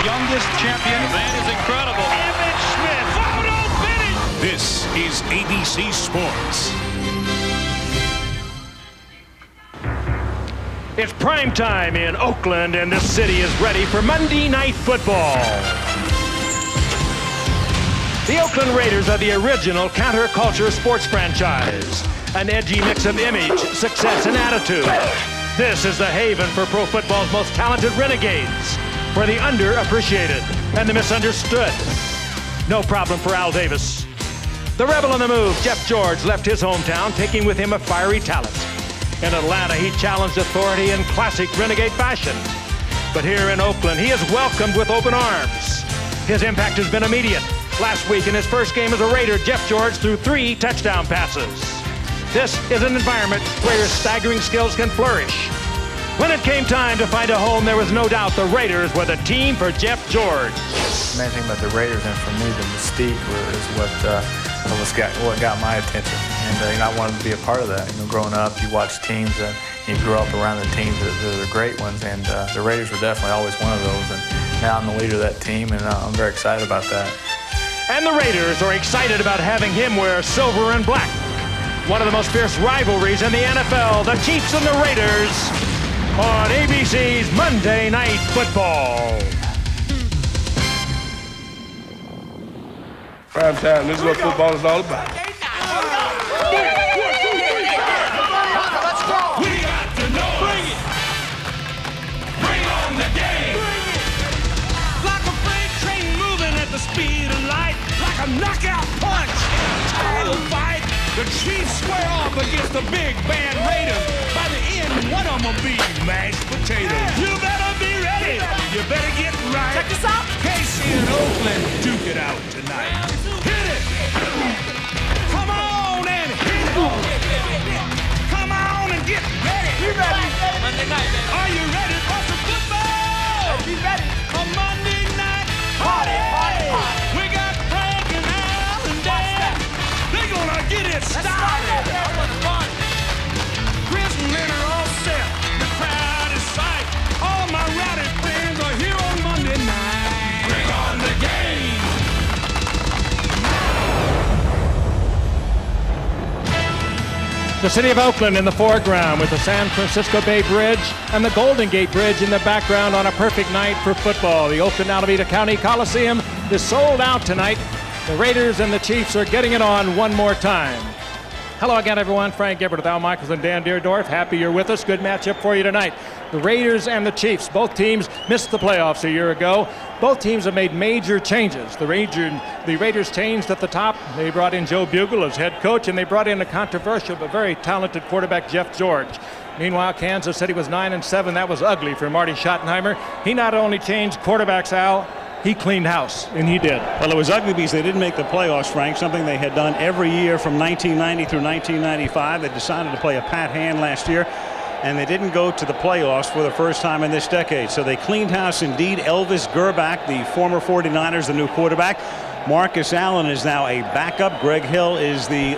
youngest champion. The man is incredible. Emmitt Smith, photo finish. This is ABC Sports. It's prime time in Oakland, and this city is ready for Monday Night Football. The Oakland Raiders are the original counterculture sports franchise. An edgy mix of image, success, and attitude. This is the haven for pro football's most talented renegades, for the underappreciated and the misunderstood. No problem for Al Davis. The rebel on the move, Jeff George, left his hometown, taking with him a fiery talent. In Atlanta, he challenged authority in classic renegade fashion. But here in Oakland, he is welcomed with open arms. His impact has been immediate. Last week, in his first game as a Raider, Jeff George threw 3 touchdown passes. This is an environment where your staggering skills can flourish. When it came time to find a home, there was no doubt the Raiders were the team for Jeff George. The main thing about the Raiders, and for me, the mystique is what got my attention. And I wanted to be a part of that. Growing up, you watch teams and you grew up around the teams that are the great ones, and the Raiders were definitely always one of those. And now I'm the leader of that team, and I'm very excited about that. And the Raiders are excited about having him wear silver and black. One of the most fierce rivalries in the NFL, the Chiefs and the Raiders, on ABC's Monday Night Football. Prime time, this is what football is all about. We got to know. Bring it. Bring on the game. Like a freight train moving at the speed of light. Like a knockout punch. Title fight. The Chiefs square off against the big bad Raiders. By the end, one of them will be mashed potatoes. You better be ready. You better get right. Check this out. Casey and Oakland duke it out tonight. Hit it. Come on and hit it. Come on and get ready. Be ready. Monday night, baby. Are you ready for some football? Be ready. A Monday night party. We got Frank and Al and Dan. They're gonna get it started. Chris and Lynn are all set. The crowd is sight. All my rowdy friends are here on Monday night. Bring on the game. The city of Oakland in the foreground with the San Francisco Bay Bridge and the Golden Gate Bridge in the background on a perfect night for football. The Oakland Alameda County Coliseum is sold out tonight. The Raiders and the Chiefs are getting it on one more time. Hello again, everyone. Frank Gibbert with Al Michaels and Dan Deerdorf. Happy you're with us. Good matchup for you tonight. The Raiders and the Chiefs, both teams missed the playoffs a year ago. Both teams have made major changes. The Raiders changed at the top. They brought in Joe Bugle as head coach, and they brought in a controversial but very talented quarterback, Jeff George. Meanwhile, Kansas City was 9-7. That was ugly for Marty Schottenheimer. He not only changed quarterbacks, Al, he cleaned house, and he did. Well, it was ugly because they didn't make the playoffs, Frank, something they had done every year from 1990 through 1995. They decided to play a pat hand last year, and they didn't go to the playoffs for the first time in this decade. So they cleaned house indeed. Elvis Gerbach, the former 49ers, the new quarterback. Marcus Allen is now a backup. Greg Hill is the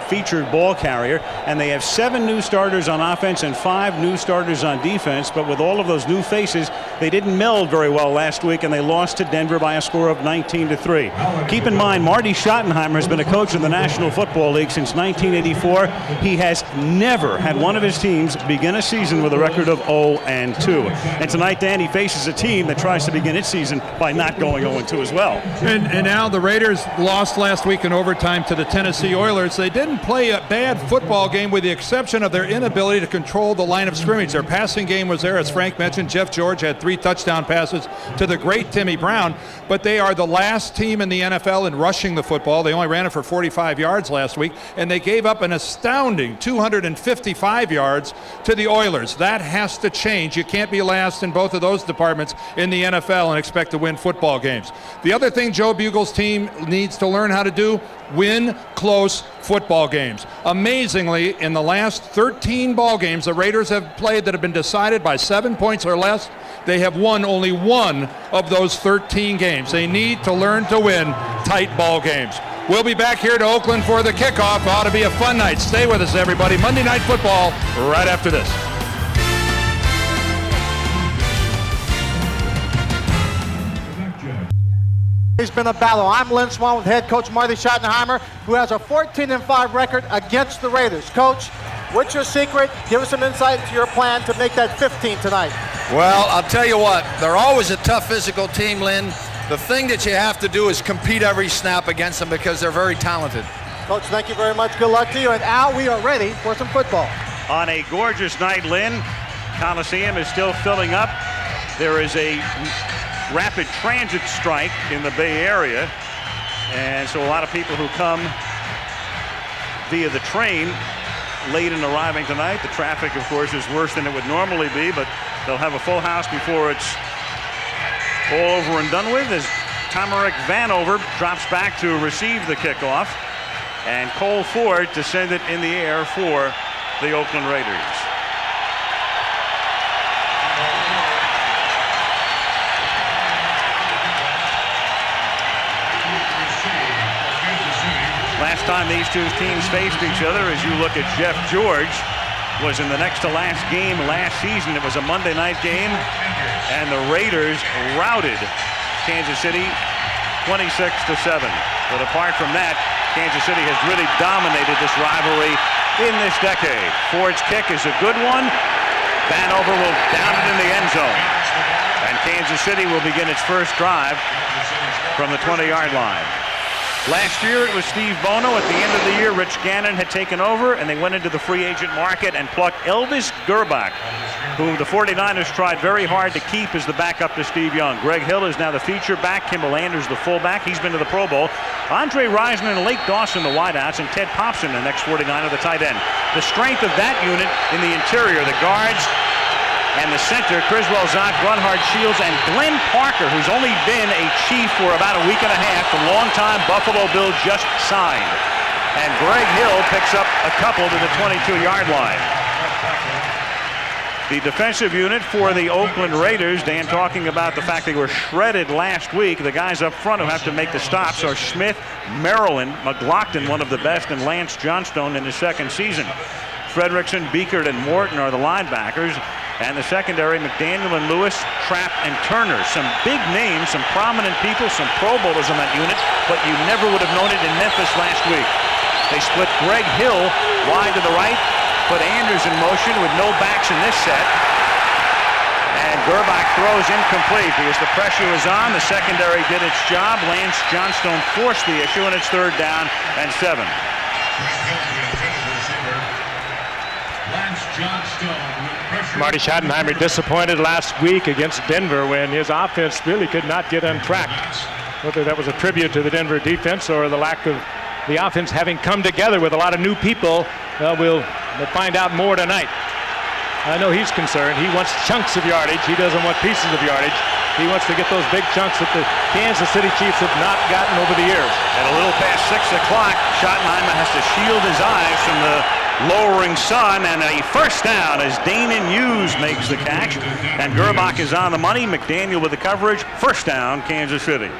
featured ball carrier. And they have 7 new starters on offense and 5 new starters on defense. But with all of those new faces, they didn't meld very well last week, and they lost to Denver by a score of 19-3. Keep in mind, Marty Schottenheimer has been a coach in the National Football League since 1984. He has never had one of his teams begin a season with a record of 0-2. And tonight, Dan, he faces a team that tries to begin its season by not going 0-2 as well. And now the Raiders lost last week in overtime to the Tennessee Oilers. They didn't play a bad football game with the exception of their inability to control the line of scrimmage. Their passing game was there, as Frank mentioned. Jeff George had 3 touchdown passes to the great Timmy Brown, but they are the last team in the NFL in rushing the football. They only ran it for 45 yards last week, and they gave up an astounding 255 yards to the Oilers. That has to change. You can't be last in both of those departments in the NFL and expect to win football games. The other thing Joe Bugle's team needs to learn how to do, win close football games. Amazingly, in the last 13 ball games the Raiders have played that have been decided by 7 points or less, they have won only 1 of those 13 games. They need to learn to win tight ball games. We'll be back here to Oakland for the kickoff. It ought to be a fun night. Stay with us, everybody. Monday Night Football right after this. It's been a battle. I'm Lynn Swan with head coach Marty Schottenheimer, who has a 14-5 record against the Raiders. Coach, what's your secret? Give us some insight into your plan to make that 15 tonight. Well, I'll tell you what, they're always a tough physical team, Lynn. The thing that you have to do is compete every snap against them because they're very talented. Coach, thank you very much. Good luck to you. And Al, we are ready for some football. On a gorgeous night, Lynn, Coliseum is still filling up. There is a rapid transit strike in the Bay Area, and so a lot of people who come via the train late in arriving tonight. The traffic, of course, is worse than it would normally be, but they'll have a full house before it's all over and done with, as Tamarick Vanover drops back to receive the kickoff, and Cole Ford to send it in the air for the Oakland Raiders. Last time these two teams faced each other, as you look at Jeff George, was in the next to last game last season. It was a Monday night game, and the Raiders routed Kansas City 26-7. But apart from that, Kansas City has really dominated this rivalry in this decade. Ford's kick is a good one. Vanover will down it in the end zone. And Kansas City will begin its first drive from the 20-yard line. Last year it was Steve Bono. At the end of the year, Rich Gannon had taken over, and they went into the free agent market and plucked Elvis Gerbach, whom the 49ers tried very hard to keep as the backup to Steve Young. Greg Hill is now the feature back. Kimball Anders the fullback. He's been to the Pro Bowl. Andre Rison and Lake Dawson the wideouts, and Ted Popson, the next 49er, the tight end. The strength of that unit in the interior, the guards and the center, Criswell, Zott, Grunhard, Shields, and Glenn Parker, who's only been a Chief for about a week and a half. The longtime Buffalo Bill just signed. And Greg Hill picks up a couple to the 22-yard line. The defensive unit for the Oakland Raiders, Dan talking about the fact they were shredded last week. The guys up front who have to make the stops are Smith, Maryland, McLaughlin, one of the best, and Lance Johnstone in his second season. Fredrickson, Beekert, and Morton are the linebackers. And the secondary, McDaniel and Lewis, Trapp and Turner. Some big names, some prominent people, some Pro Bowlers on that unit, but you never would have known it in Memphis last week. They split Greg Hill wide to the right, put Anders in motion with no backs in this set. And Gerbach throws incomplete because the pressure was on. The secondary did its job. Lance Johnstone forced the issue, and it's 3rd down and 7. Marty Schottenheimer disappointed last week against Denver when his offense really could not get untracked. Whether that was a tribute to the Denver defense or the lack of the offense having come together with a lot of new people, we'll find out more tonight. I know he's concerned. He wants chunks of yardage. He doesn't want pieces of yardage. He wants to get those big chunks that the Kansas City Chiefs have not gotten over the years. At a little past 6 o'clock, Schottenheimer has to shield his eyes from the lowering sun, and a first down as Danon Hughes makes the catch. And Gerbach is on the money. McDaniel with the coverage. First down, Kansas City. A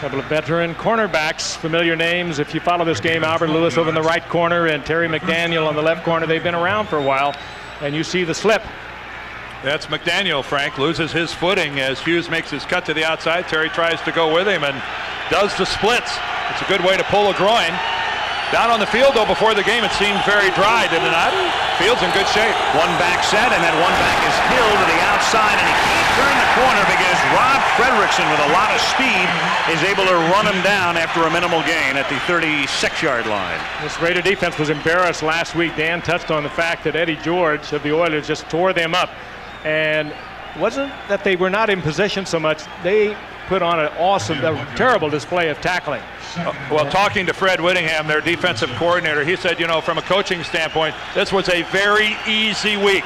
couple of veteran cornerbacks, familiar names. If you follow this game, Albert Lewis over in the right corner and Terry McDaniel on the left corner. They've been around for a while, and you see the slip. That's McDaniel, Frank, loses his footing as Hughes makes his cut to the outside. Terry tries to go with him and does the splits. It's a good way to pull a groin. Down on the field, though, before the game, it seemed very dry, did it not? Field's in good shape. One back set, and then one back is Hill to the outside, and he can't turn the corner because Rob Fredrickson, with a lot of speed, is able to run him down after a minimal gain at the 36-yard line. This Raider defense was embarrassed last week. Dan touched on the fact that Eddie George of the Oilers just tore them up. And it wasn't that they were not in position so much. They put on an awesome, terrible display of tackling. Well, talking to Fred Whittingham, their defensive coordinator, he said, you know, from a coaching standpoint, this was a very easy week.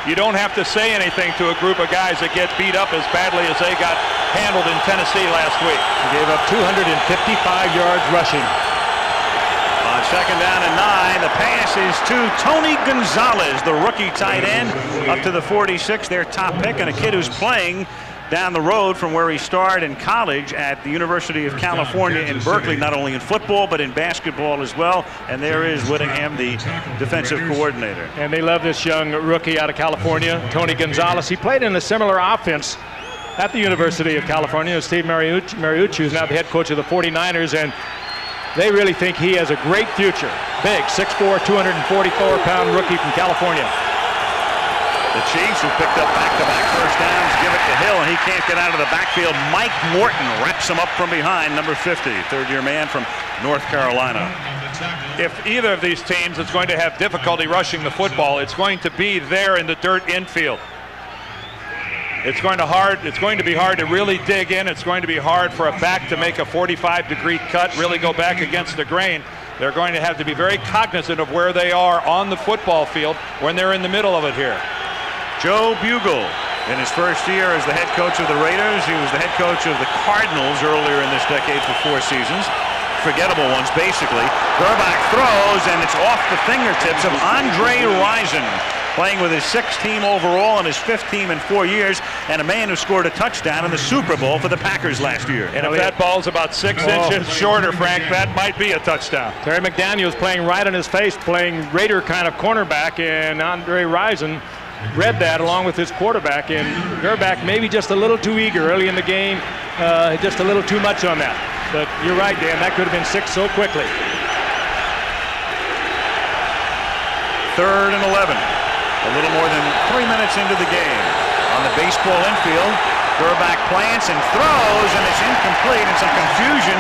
You don't have to say anything to a group of guys that get beat up as badly as they got handled in Tennessee last week. He gave up 255 yards rushing. On 2nd down and 9, the pass is to Tony Gonzalez, the rookie tight end, up to the 46, their top pick, and a kid who's playing down the road from where he started in college at the University of California in Berkeley, not only in football but in basketball as well. And there is Whittingham, the defensive coordinator. And they love this young rookie out of California, Tony Gonzalez. He played in a similar offense at the University of California. Steve Mariucci, who's now the head coach of the 49ers, and they really think he has a great future. Big, 6'4", 244-pound rookie from California. The Chiefs, who picked up back-to-back first downs, give it to Hill, and he can't get out of the backfield. Mike Morton wraps him up from behind, number 50, third-year man from North Carolina. If either of these teams is going to have difficulty rushing the football, it's going to be there in the dirt infield. It's going to be hard to really dig in. It's going to be hard for a back to make a 45-degree cut, really go back against the grain. They're going to have to be very cognizant of where they are on the football field when they're in the middle of it here. Joe Bugel, in his first year as the head coach of the Raiders, he was the head coach of the Cardinals earlier in this decade for 4 seasons. Forgettable ones, basically. Gerbach throws, and it's off the fingertips of Andre Rison, playing with his 6th team overall and his 5th team in 4 years, and a man who scored a touchdown in the Super Bowl for the Packers last year. And if that ball's about 6 inches shorter, Frank, that might be a touchdown. Terry McDaniel's playing right on his face, playing Raider kind of cornerback, and Andre Rison read that along with his quarterback, and Gerbach maybe just a little too eager early in the game, just a little too much on that. But you're right, Dan, that could have been 6 so quickly. 3rd and 11. A little more than 3 minutes into the game. On the baseball infield, Gerbach plants and throws, and it's incomplete, and some confusion.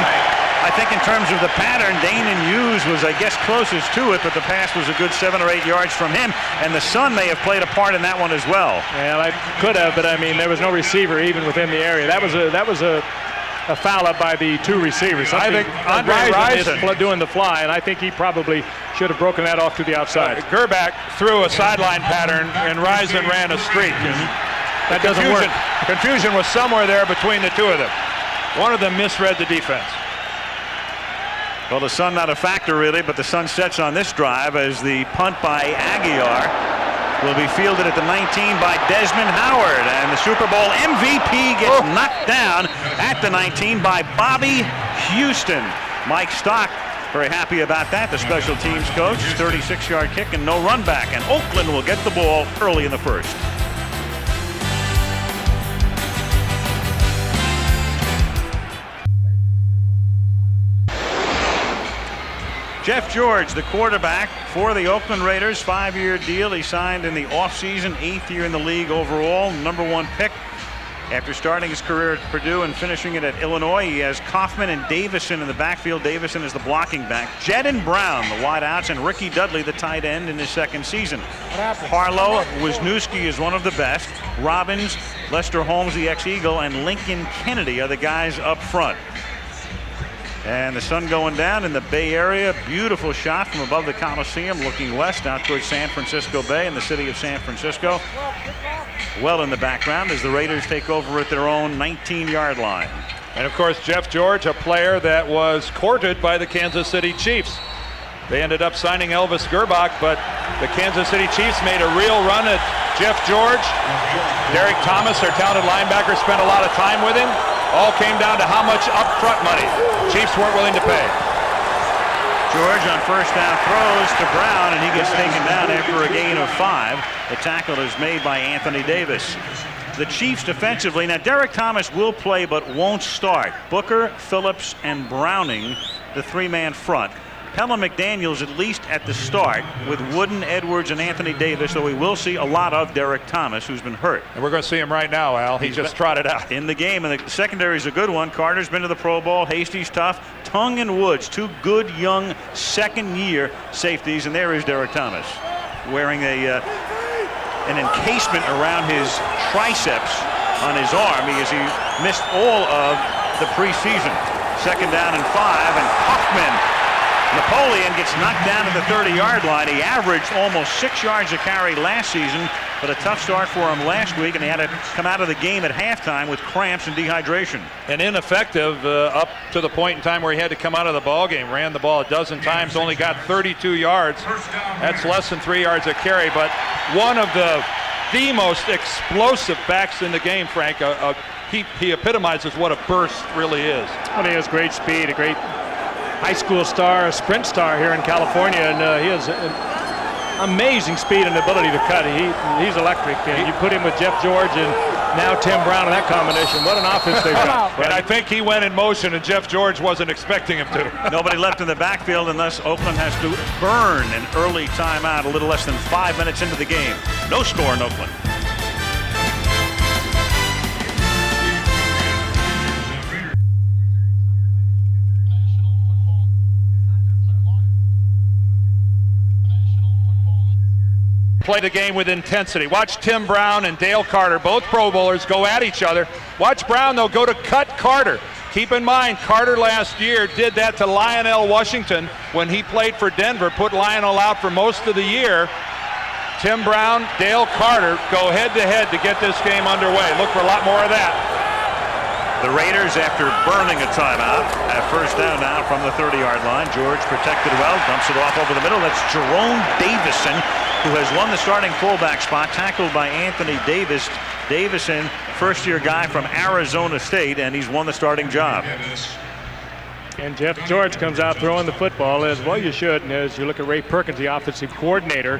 I think in terms of the pattern, Danon Hughes was, I guess, closest to it, but the pass was a good 7 or 8 yards from him, and the sun may have played a part in that one as well. Well, I could have, but I mean, there was no receiver even within the area. That was a foul up by the 2 receivers. I think Andre Rison is doing the fly, and I think he probably should have broken that off to the outside. Gerbach threw a sideline pattern, and Rison ran a streak. And that doesn't work. Confusion was somewhere there between the 2 of them. One of them misread the defense. Well, the sun not a factor really, but the sun sets on this drive as the punt by Aguiar will be fielded at the 19 by Desmond Howard, and the Super Bowl MVP gets knocked down at the 19 by Bobby Houston. Mike Stock very happy about that, the special teams coach. 36-yard kick and no run back, and Oakland will get the ball early in the first. Jeff George, the quarterback for the Oakland Raiders, 5-year deal. He signed in the offseason, 8th year in the league overall, #1 pick. After starting his career at Purdue and finishing it at Illinois, he has Kaufman and Davison in the backfield. Davison is the blocking back. Jed and Brown, the wideouts, and Ricky Dudley, the tight end, in his 2nd season. Harlow, Wisniewski is one of the best. Robbins, Lester Holmes, the ex-Eagle, and Lincoln Kennedy are the guys up front. And the sun going down in the Bay Area. Beautiful shot from above the Coliseum, looking west out towards San Francisco Bay and the city of San Francisco. Well in the background as the Raiders take over at their own 19-yard line. And of course, Jeff George, a player that was courted by the Kansas City Chiefs. They ended up signing Elvis Gerbach, but the Kansas City Chiefs made a real run at Jeff George. Derek Thomas, their talented linebacker, spent a lot of time with him. All came down to how much upfront money Chiefs weren't willing to pay. George on first down throws to Brown, and he gets taken down after a gain of 5. The tackle is made by Anthony Davis. The Chiefs defensively, now Derek Thomas will play but won't start. Booker, Phillips, and Browning, the 3-man front. Pella McDaniels at least at the start with Wooden, Edwards, and Anthony Davis, though we will see a lot of Derek Thomas, who's been hurt. And we're going to see him right now, Al. He just trotted out. In the game, and the secondary is a good one. Carter's been to the Pro Bowl. Hasty's tough. Tongue and Woods, 2 good young second-year safeties, and there is Derek Thomas wearing an encasement around his triceps on his arm because he missed all of the preseason. 2nd down and 5, and Hoffman, Napoleon, gets knocked down at the 30-yard line. He averaged almost 6 yards a carry last season, but a tough start for him last week, and he had to come out of the game at halftime with cramps and dehydration. And ineffective up to the point in time where he had to come out of the ball game. Ran the ball a dozen times, only got 32 yards. That's less than 3 yards a carry, but one of the most explosive backs in the game, Frank. He epitomizes what a burst really is. Well, he has great speed, a great high school star, a sprint star here in California, and he has amazing speed and ability to cut. He's electric. And you put him with Jeff George, and Now Tim Brown in that combination. What an offense they've got. And I think he went in motion, and Jeff George wasn't expecting him to. Nobody left in the backfield, and thus Oakland has to burn an early timeout a little less than 5 minutes into the game. No score in Oakland. Play the game with intensity. Watch Tim Brown and Dale Carter, both Pro Bowlers, go at each other. Watch Brown, though, go to cut Carter. Keep in mind, Carter last year did that to Lionel Washington when he played for Denver, put Lionel out for most of the year. Tim Brown, Dale Carter go head-to-head to get this game underway. Look for a lot more of that. The Raiders, after burning a timeout, have first down now from the 30-yard line. George protected well, dumps it off over the middle. That's Jerome Davison, who has won the starting fullback spot, tackled by Anthony Davis. Davison, first-year guy from Arizona State, and he's won the starting job. And Jeff George comes out throwing the football, as well you should. And as you look at Ray Perkins, the offensive coordinator,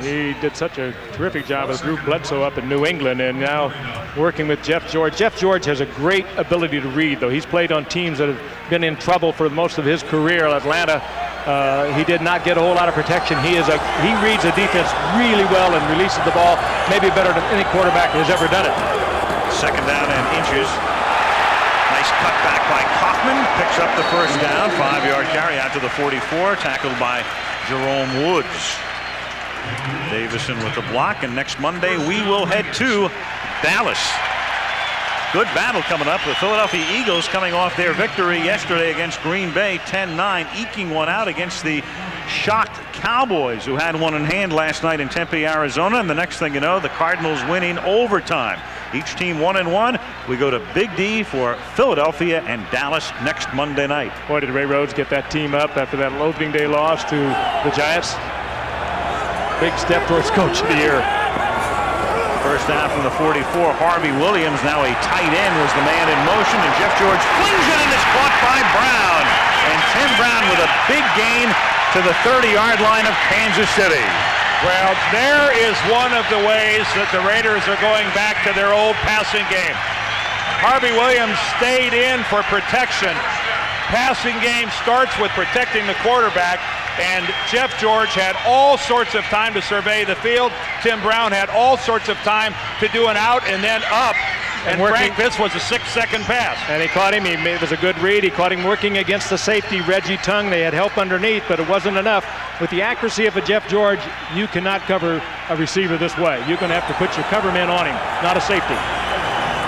he did such a terrific job with Drew Bledsoe up in New England, and now working with Jeff George. Jeff George has a great ability to read, though. He's played on teams that have been in trouble for most of his career. Atlanta, he did not get a whole lot of protection. He reads the defense really well and releases the ball maybe better than any quarterback has ever done it. Second down and inches. Nice cutback by Kaufman. Picks up the first down. 5-yard carry out to the 44. Tackled by Jerome Woods. Davison with the block. And next Monday we will head to Dallas. Good battle coming up. The Philadelphia Eagles coming off their victory yesterday against Green Bay, 10-9, eking one out against the shocked Cowboys, who had one in hand last night in Tempe, Arizona. And the next thing you know, the Cardinals win in overtime. Each team 1-1. We go to Big D for Philadelphia and Dallas next Monday night. Boy, did Ray Rhodes get that team up after that opening day loss to the Giants. Big step towards Coach of the Year. First down from the 44. Harvey Williams, now a tight end, was the man in motion, and Jeff George flings it, and it's caught by Brown. And Tim Brown with a big gain to the 30-yard line of Kansas City. Well, there is one of the ways that the Raiders are going back to their old passing game. Harvey Williams stayed in for protection. Passing game starts with protecting the quarterback, and Jeff George had all sorts of time to survey the field. Tim Brown had all sorts of time to do an out and then up. And Frank, this was a 6-second pass. And he caught him. It was a good read. He caught him working against the safety, Reggie Tongue. They had help underneath, but it wasn't enough. With the accuracy of a Jeff George, you cannot cover a receiver this way. You're going to have to put your cover man on him, not a safety.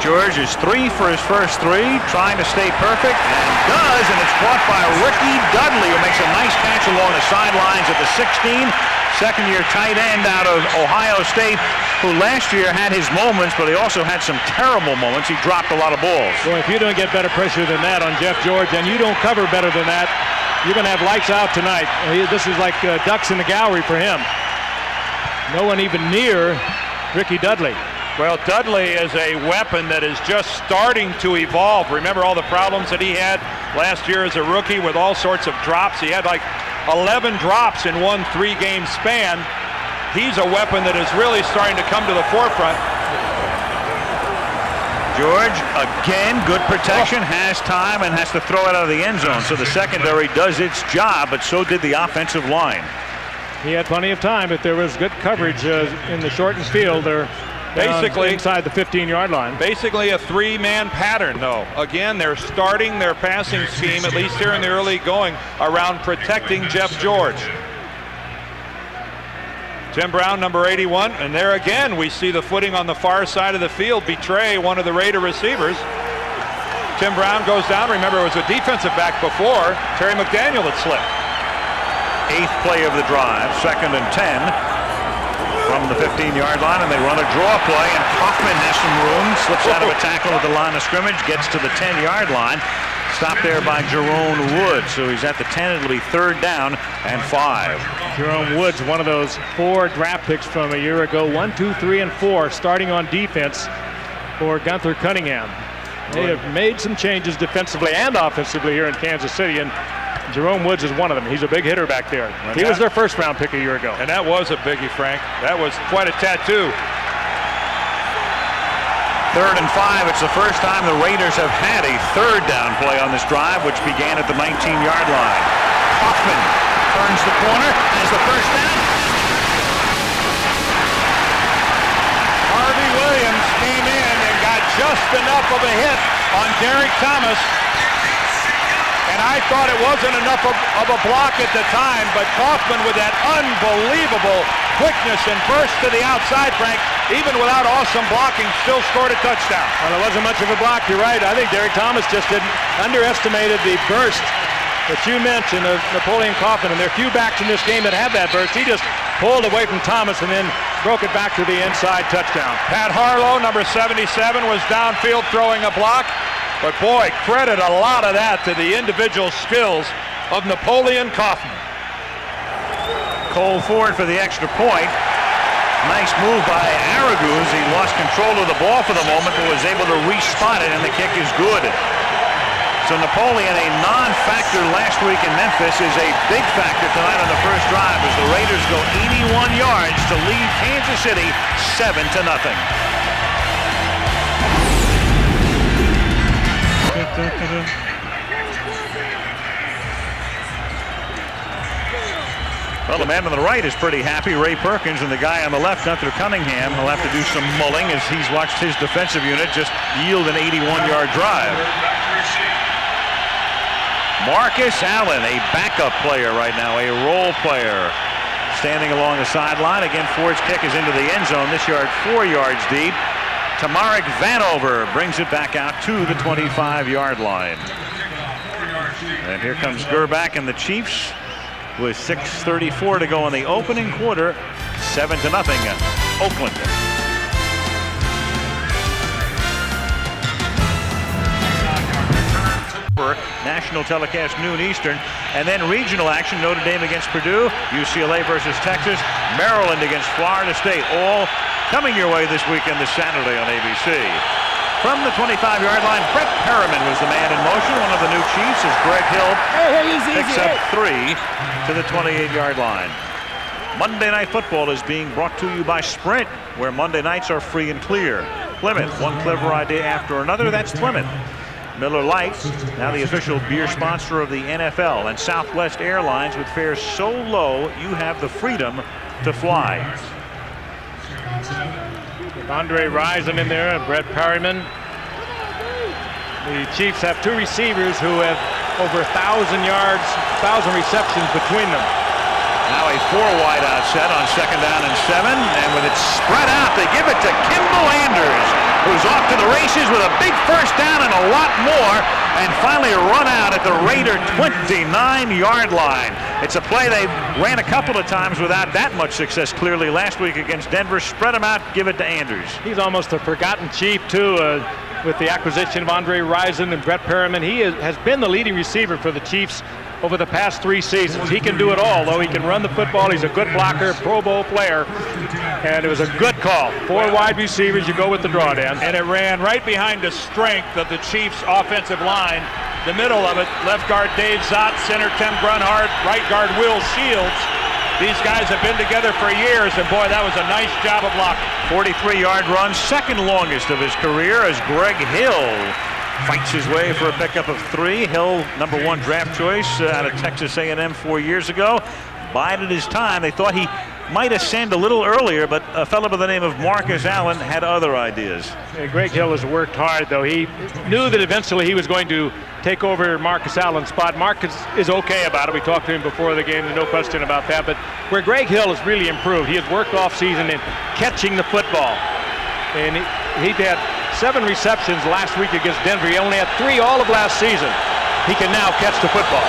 George is 3 for his first 3, trying to stay perfect, and does, and it's caught by Ricky Dudley, who makes a nice catch along the sidelines at the 16. Second-year tight end out of Ohio State, who last year had his moments, but he also had some terrible moments. He dropped a lot of balls. Well, if you don't get better pressure than that on Jeff George, and you don't cover better than that, you're going to have lights out tonight. This is like ducks in the gallery for him. No one even near Ricky Dudley. Well, Dudley is a weapon that is just starting to evolve. Remember all the problems that he had last year as a rookie with all sorts of drops. He had like 11 drops in one 3-game span. He's a weapon that is really starting to come to the forefront. George, again, good protection, has time, and has to throw it out of the end zone. So the secondary does its job, but so did the offensive line. He had plenty of time, but there was good coverage in the shortened field there. Basically inside the 15-yard line. Basically a 3-man pattern, though. Again, they're starting their passing scheme, at least here in the early going, around protecting Jeff George. Tim Brown, number 81, and there again we see the footing on the far side of the field betray one of the Raider receivers. Tim Brown goes down. Remember, it was a defensive back before. Terry McDaniel that slipped. 8th play of the drive, 2nd and 10. From the 15-yard line, and they run a draw play, and Kaufman has some room, slips out of a tackle at the line of scrimmage, gets to the 10-yard line, stopped there by Jerome Woods, so he's at the 10. It'll be 3rd down and 5. Jerome Woods, one of those 4 draft picks from a year ago, 1, 2, 3, and 4, starting on defense for Gunther Cunningham. They have made some changes defensively and offensively here in Kansas City, and Jerome Woods is one of them. He's a big hitter back there. He was their 1st-round pick a year ago. And that was a biggie, Frank. That was quite a tattoo. 3rd and 5. It's the first time the Raiders have had a third down play on this drive, which began at the 19-yard line. Kaufman turns the corner, has the first down. Harvey Williams came in and got just enough of a hit on Derek Thomas. And I thought it wasn't enough of a block at the time, but Kaufman with that unbelievable quickness and burst to the outside, Frank, even without awesome blocking, still scored a touchdown. Well, it wasn't much of a block. You're right. I think Derek Thomas just underestimated the burst that you mentioned of Napoleon Kaufman. And there are few backs in this game that have that burst. He just pulled away from Thomas and then broke it back to the inside touchdown. Pat Harlow, number 77, was downfield throwing a block. But boy, credit a lot of that to the individual skills of Napoleon Kaufman. Cole Ford for the extra point. Nice move by Araguz. He lost control of the ball for the moment, but was able to re-spot it, and the kick is good. So Napoleon, a non-factor last week in Memphis, is a big factor tonight on the first drive as the Raiders go 81 yards to lead Kansas City 7-0. Well, the man on the right is pretty happy. Ray Perkins, and the guy on the left, Gunther Cunningham, will have to do some mulling as he's watched his defensive unit just yield an 81-yard drive. Marcus Allen, a backup player right now, a role player, standing along the sideline. Again, Ford's kick is into the end zone. This yard 4 yards deep. Tamarick Vanover brings it back out to the 25-yard line. And here comes Gerback and the Chiefs with 6:34 to go in the opening quarter. 7-0, Oakland. National telecast noon Eastern, and then regional action. Notre Dame against Purdue, UCLA versus Texas, Maryland against Florida State, all coming your way this weekend, this Saturday on ABC. From the 25-yard line, Brett Perriman was the man in motion. One of the new Chiefs as Greg Hill picks up 3 to the 28-yard line. Monday Night Football is being brought to you by Sprint, where Monday nights are free and clear. Plymouth, one clever idea after another. That's Plymouth. Miller Lite, now the official beer sponsor of the NFL, and Southwest Airlines, with fares so low you have the freedom to fly. With Andre Rison in there and Brett Perriman. The Chiefs have 2 receivers who have over 1,000 yards, 1,000 receptions between them. Now a 4-wide out set on 2nd down and 7, and with it spread out, they give it to Kimball Anders, who's off to the races with a big first down and a lot more, and finally run out at the Raider 29-yard line. It's a play they ran a couple of times without that much success clearly last week against Denver. Spread them out, give it to Anders. He's almost a forgotten Chief too, with the acquisition of Andre Rison and Brett Perriman. He has been the leading receiver for the Chiefs over the past 3 seasons. He can do it all, though. He can run the football. He's a good blocker, Pro Bowl player, and it was a good call. 4 wide receivers, you go with the drawdown. And it ran right behind the strength of the Chiefs' offensive line. The middle of it, left guard Dave Zott, center Tim Grunhard, right guard Will Shields. These guys have been together for years, and boy, that was a nice job of blocking. 43-yard run, second longest of his career, as Greg Hill fights his way for a pickup of 3. Hill, number 1 draft choice out of Texas A&M 4 years ago. Bided his time. They thought he might ascend a little earlier, but a fellow by the name of Marcus Allen had other ideas. Yeah, Greg Hill has worked hard, though. He knew that eventually he was going to take over Marcus Allen's spot. Marcus is okay about it. We talked to him before the game, no question about that. But where Greg Hill has really improved, he has worked off season in catching the football. And he had 7 receptions last week against Denver. He only had 3 all of last season. He can now catch the football.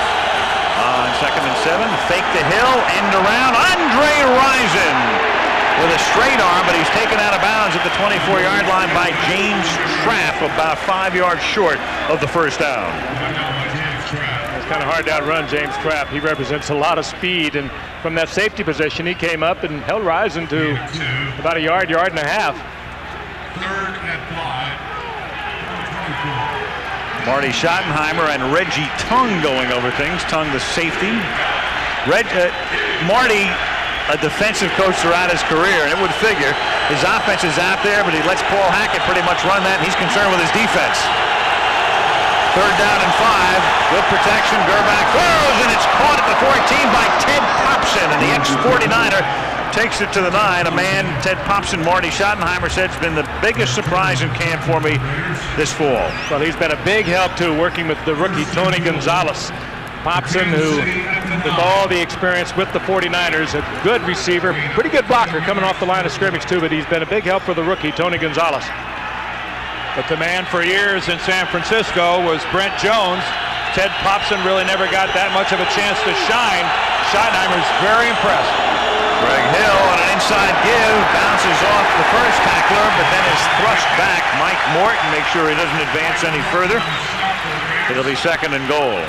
On 2nd and 7, fake to Hill, end around, Andre Rison with a straight arm, but he's taken out of bounds at the 24-yard line by James Trapp, about 5 yards short of the first down. It's kind of hard to outrun James Trapp. He represents a lot of speed, and from that safety position, he came up and held Rison to about a yard, yard and a half. 3rd and 5. Marty Schottenheimer and Reggie Tung going over things. Tung, the safety. Marty, a defensive coach throughout his career, and it would figure His offense is out there, but he lets Paul Hackett pretty much run that, and he's concerned with his defense. 3rd down and 5. Good protection. Gerback throws, and it's caught at the 14 by Ted Popson, and the ex-49er takes it to the 9. A man, Ted Popson, Marty Schottenheimer said, has been the biggest surprise in camp for me this fall. Well, he's been a big help, too, working with the rookie Tony Gonzalez. Popson, who, with all the experience with the 49ers, a good receiver, pretty good blocker coming off the line of scrimmage, too, but he's been a big help for the rookie, Tony Gonzalez. But the man for years in San Francisco was Brent Jones. Ted Popson really never got that much of a chance to shine. Schottenheimer's very impressed. Greg Hill on an inside give, bounces off the first tackler, but then is thrust back. Mike Morton makes sure he doesn't advance any further. It'll be 2nd and goal.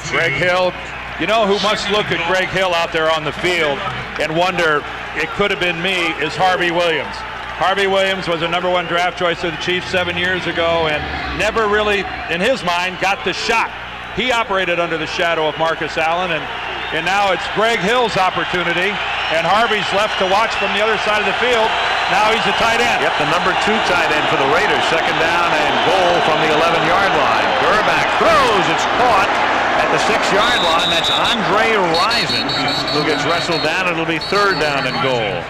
Greg Hill, you know who must look at Greg Hill out there on the field and wonder, it could have been me, is Harvey Williams. Harvey Williams was a #1 draft choice of the Chiefs 7 years ago and never really, in his mind, got the shot. He operated under the shadow of Marcus Allen, and now it's Greg Hill's opportunity, and Harvey's left to watch from the other side of the field. Now he's a tight end. Yep, the #2 tight end for the Raiders. 2nd down and goal from the 11-yard line. Gerback throws. It's caught at the 6-yard line. That's Andre Rison, who gets wrestled down. It'll be 3rd down and goal.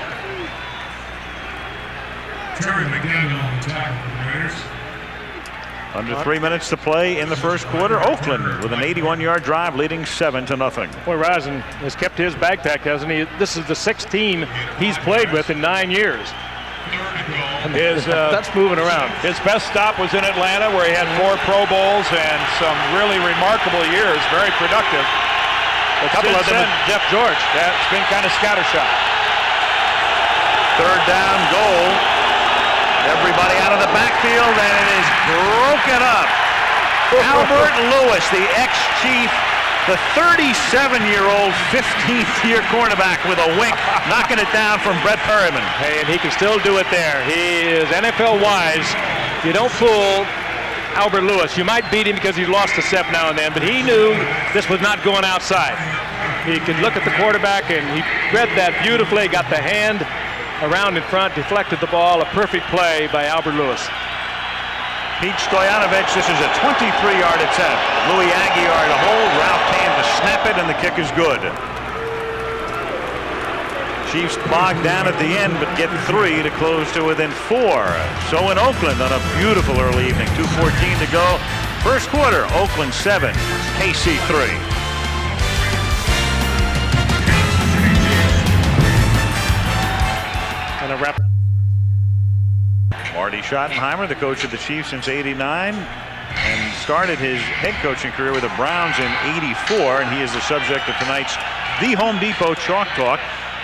Terry McDaniel on the tackle for the Raiders. Under 3 minutes to play in the first quarter. Oakland with an 81-yard drive leading 7-0. Boy, Rison has kept his backpack, hasn't he? This is the 6th team he's played with in 9 years. That's moving around. His best stop was in Atlanta, where he had 4 Pro Bowls and some really remarkable years, very productive. A couple of them with Jeff George. That's been kind of scattershot. 3rd down goal. Everybody out of the backfield, and it is broken up. Albert Lewis, the ex-Chief, the 37-year-old 15th-year cornerback with a wink, knocking it down from Brett Perryman. Hey, and he can still do it there. He is NFL-wise. You don't fool Albert Lewis. You might beat him because he lost a step now and then, but he knew this was not going outside. He could look at the quarterback, and he read that beautifully, got the hand around in front, deflected the ball. A perfect play by Albert Lewis. Pete Stoyanovich, this is a 23-yard attempt. Louis Aguiar to hold, Ralph Tan to snap it, and the kick is good. Chiefs bogged down at the end, but get 3 to close to within 4. So in Oakland on a beautiful early evening, 2:14 to go. First quarter, Oakland 7, KC 3. And a wrap. Marty Schottenheimer, the coach of the Chiefs since '89, and started his head coaching career with the Browns in '84, and he is the subject of tonight's The Home Depot Chalk Talk.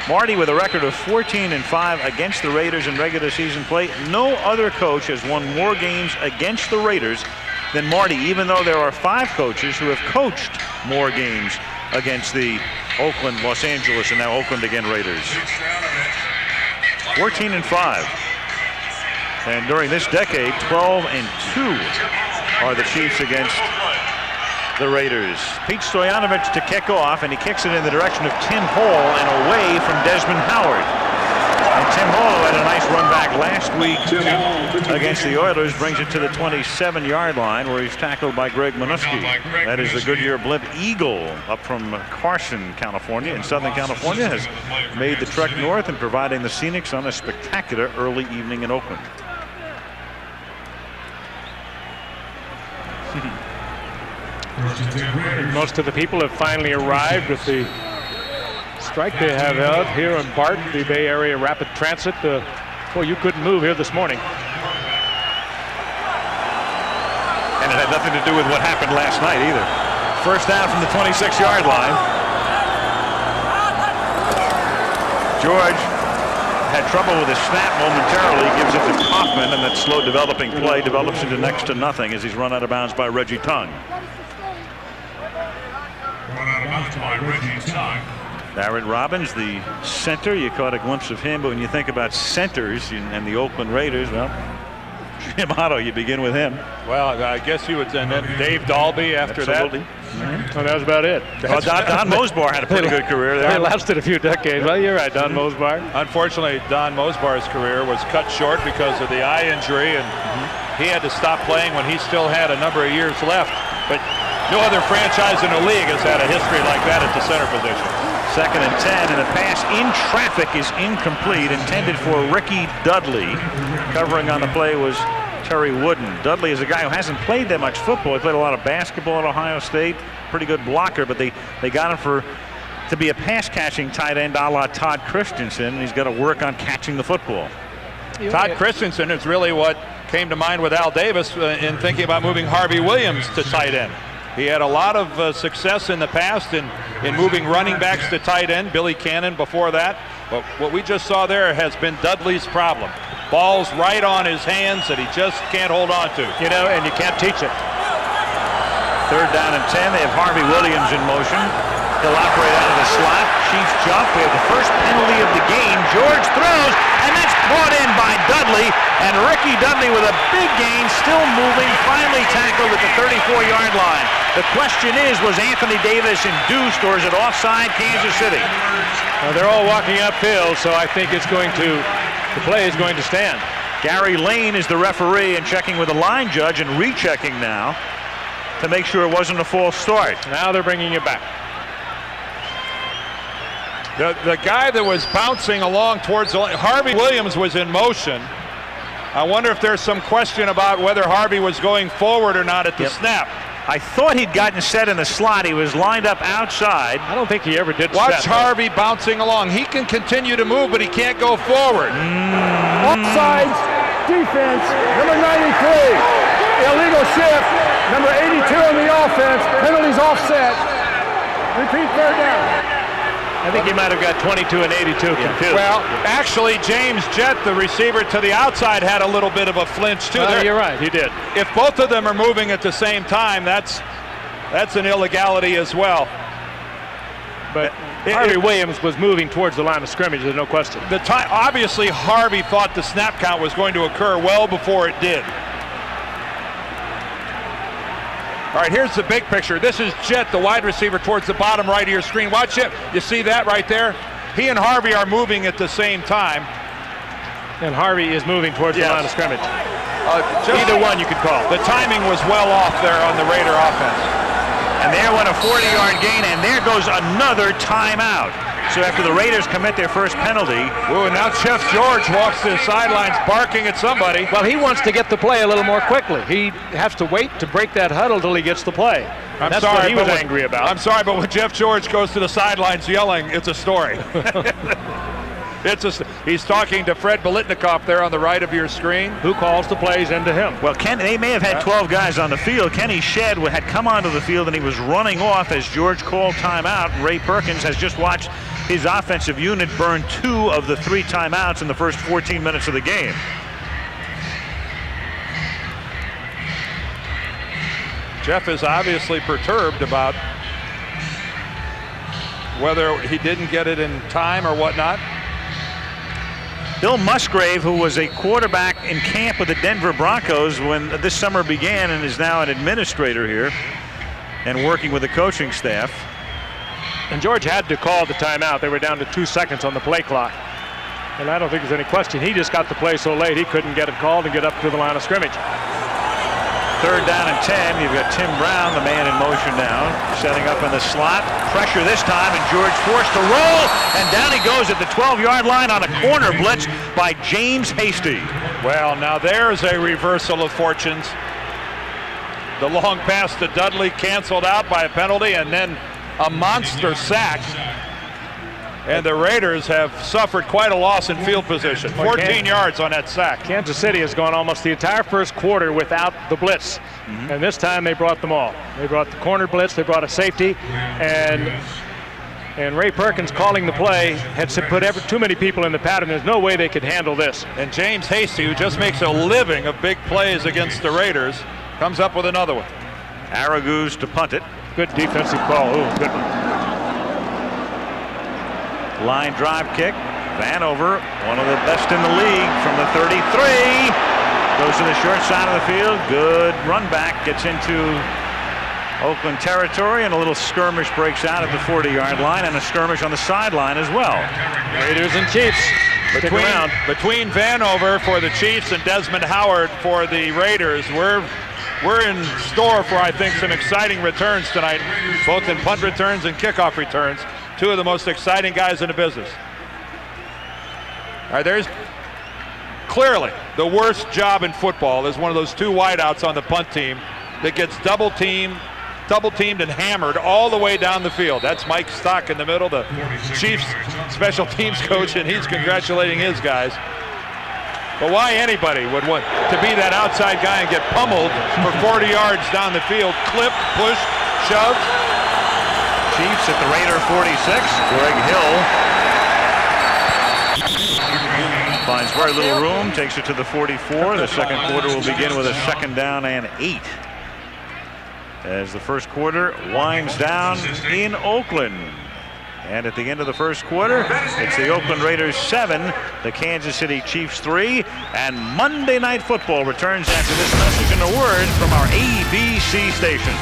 Marty with a record of 14-5 against the Raiders in regular season play. No other coach has won more games against the Raiders than Marty, even though there are 5 coaches who have coached more games against the Oakland, Los Angeles, and now Oakland again Raiders. 14-5. And during this decade, 12-2 are the Chiefs against the Raiders. Pete Stoyanovich to kick off, and he kicks it in the direction of Tim Hall and away from Desmond Howard. And Tim Hall had a nice run back last week against the Oilers, brings it to the 27-yard line where he's tackled by Greg Minuski. That is the Goodyear Blimp Eagle up from Carson, California, in Southern California, has made the trek north and providing the Scenics on a spectacular early evening in Oakland. Most of the people have finally arrived with the strike they have held here in BART, the Bay Area Rapid Transit. Boy, you couldn't move here this morning. And it had nothing to do with what happened last night either. First down from the 26-yard line. George had trouble with his snap momentarily, gives it to Kaufman, and that slow developing play develops into next to nothing as he's run out of bounds by Reggie Tongue. Barrett Robbins, the center, you caught a glimpse of him, but when you think about centers and the Oakland Raiders, well, Jim Otto, you begin with him. Well, I guess you would, and then Dave Dalby after Absolutely. that. Well, that was about it. Well, Don Mosbar had a pretty good career there. They lasted a few decades. Well, you're right, Don Mosbar. Unfortunately, Don Mosbar's career was cut short because of the eye injury, and he had to stop playing when he still had a number of years left. But no other franchise in the league has had a history like that at the center position. 2nd and 10, and the pass in traffic is incomplete, intended for Ricky Dudley. Covering on the play was Terry Wooden. Dudley is a guy who hasn't played that much football. He played a lot of basketball at Ohio State. Pretty good blocker, but they got him to be a pass-catching tight end a la Todd Christensen, and he's got to work on catching the football. Todd Christensen is really what came to mind with Al Davis in thinking about moving Harvey Williams to tight end. He had a lot of success in the past in moving running backs to tight end, Billy Cannon before that. But what we just saw there has been Dudley's problem. Ball's right on his hands that he just can't hold on to. You know, and you can't teach it. 3rd down and 10. They have Harvey Williams in motion. He'll operate out of the slot. Chiefs jump. We have the first penalty of the game. George throws, and that's caught in by Dudley. And Ricky Dudley with a big gain, still moving, finally tackled at the 34-yard line. The question is, was Anthony Davis induced, or is it offside Kansas City? Well, they're all walking uphill, so I think the play is going to stand. Gary Lane is the referee and checking with the line judge and rechecking now to make sure it wasn't a false start. Now they're bringing it back. The guy that was bouncing along towards Harvey Williams was in motion. I wonder if there's some question about whether Harvey was going forward or not at the snap. I thought he'd gotten set in the slot. He was lined up outside. I don't think he ever did. Watch Harvey bouncing along. He can continue to move, but he can't go forward. Offsides, defense, number 93. Illegal shift, number 82 on the offense. Penalties offset. Repeat 3rd down. I think he might have got 22 and 82 confused. Well, actually, James Jett, the receiver to the outside, had a little bit of a flinch too. You're right, he did. If both of them are moving at the same time, that's an illegality as well. But Harvey Williams was moving towards the line of scrimmage, there's no question. Obviously, Harvey thought the snap count was going to occur well before it did. All right, here's the big picture. This is Jett, the wide receiver, towards the bottom right of your screen. Watch it. You see that right there? He and Harvey are moving at the same time. And Harvey is moving towards the line of scrimmage. Either one you could call. The timing was well off there on the Raider offense. And there went a 40-yard gain, and there goes another timeout. So after the Raiders commit their first penalty. Ooh, now Chef George walks to the sidelines barking at somebody. Well, he wants to get the play a little more quickly. He has to wait to break that huddle till he gets the play. That's what he was angry about. I'm sorry, but when Jeff George goes to the sidelines yelling, it's a story. He's talking to Fred Biletnikoff there on the right of your screen. Who calls the plays into him? Well, they may have had 12 guys on the field. Kenny Shedd had come onto the field and he was running off as George called timeout. Ray Perkins has just watched his offensive unit burn 2 of the 3 timeouts in the first 14 minutes of the game. Jeff is obviously perturbed about whether he didn't get it in time or whatnot. Bill Musgrave, who was a quarterback in camp with the Denver Broncos when this summer began and is now an administrator here and working with the coaching staff. And George had to call the timeout. They were down to 2 seconds on the play clock. And I don't think there's any question. He just got the play so late he couldn't get it called and get up to the line of scrimmage. 3rd down and 10. You've got Tim Brown, the man in motion now, setting up in the slot. Pressure this time, and George forced to roll, and down he goes at the 12-yard line on a corner blitz by James Hasty. Well, now there's a reversal of fortunes. The long pass to Dudley canceled out by a penalty, and then a monster sack. And the Raiders have suffered quite a loss in field position. 14 yards on that sack. Kansas City has gone almost the entire first quarter without the blitz. And this time they brought them all. They brought the corner blitz, they brought a safety, and Ray Perkins calling the play had put too many people in the pattern. There's no way they could handle this. And James Hasty, who just makes a living of big plays against the Raiders, comes up with another one. Araguz to punt it. Good defensive call. Ooh, good one. Line drive kick. Vanover, one of the best in the league from the 33. Goes to the short side of the field. Good run back. Gets into Oakland territory, and a little skirmish breaks out at the 40-yard line, and a skirmish on the sideline as well. Raiders and Chiefs. Between Vanover for the Chiefs and Desmond Howard for the Raiders, we're in store for, I think, some exciting returns tonight, both in punt returns and kickoff returns. Two of the most exciting guys in the business. All right, there's clearly the worst job in football is one of those two wideouts on the punt team that gets double teamed and hammered all the way down the field. That's Mike Stock in the middle, the Chiefs special teams coach, and he's congratulating his guys. But why anybody would want to be that outside guy and get pummeled for 40 yards down the field, clip, push, shove. Chiefs at the Raider 46. Greg Hill finds very little room, takes it to the 44. The second quarter will begin with a 2nd down and 8. As the first quarter winds down in Oakland. And at the end of the first quarter, it's the Oakland Raiders 7, the Kansas City Chiefs 3, and Monday Night Football returns after this message and a word from our ABC stations.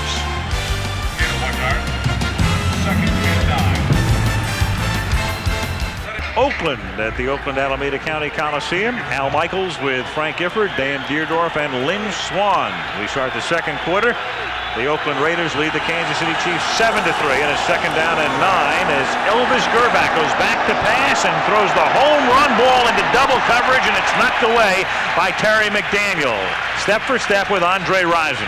Oakland at the Oakland Alameda County Coliseum. Al Michaels with Frank Gifford, Dan Deerdorf, and Lynn Swan. We start the second quarter. The Oakland Raiders lead the Kansas City Chiefs 7-3, and a 2nd down and 9 as Elvis Gerback goes back to pass and throws the home run ball into double coverage, and it's knocked away by Terry McDaniel. Step for step with Andre Rison.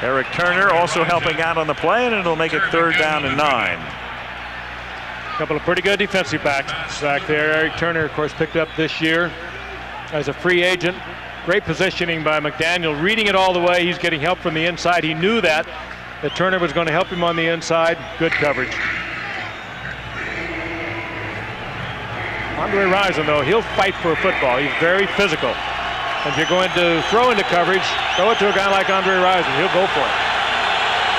Eric Turner also helping out on the play, and it'll make it 3rd down and 9. A couple of pretty good defensive backs back there. Eric Turner, of course, picked up this year as a free agent. Great positioning by McDaniel, reading it all the way. He's getting help from the inside. He knew that Turner was going to help him on the inside. Good coverage. Andre Rison, though, he'll fight for a football. He's very physical. If you're going to throw into coverage, throw it to a guy like Andre Rison. He'll go for it.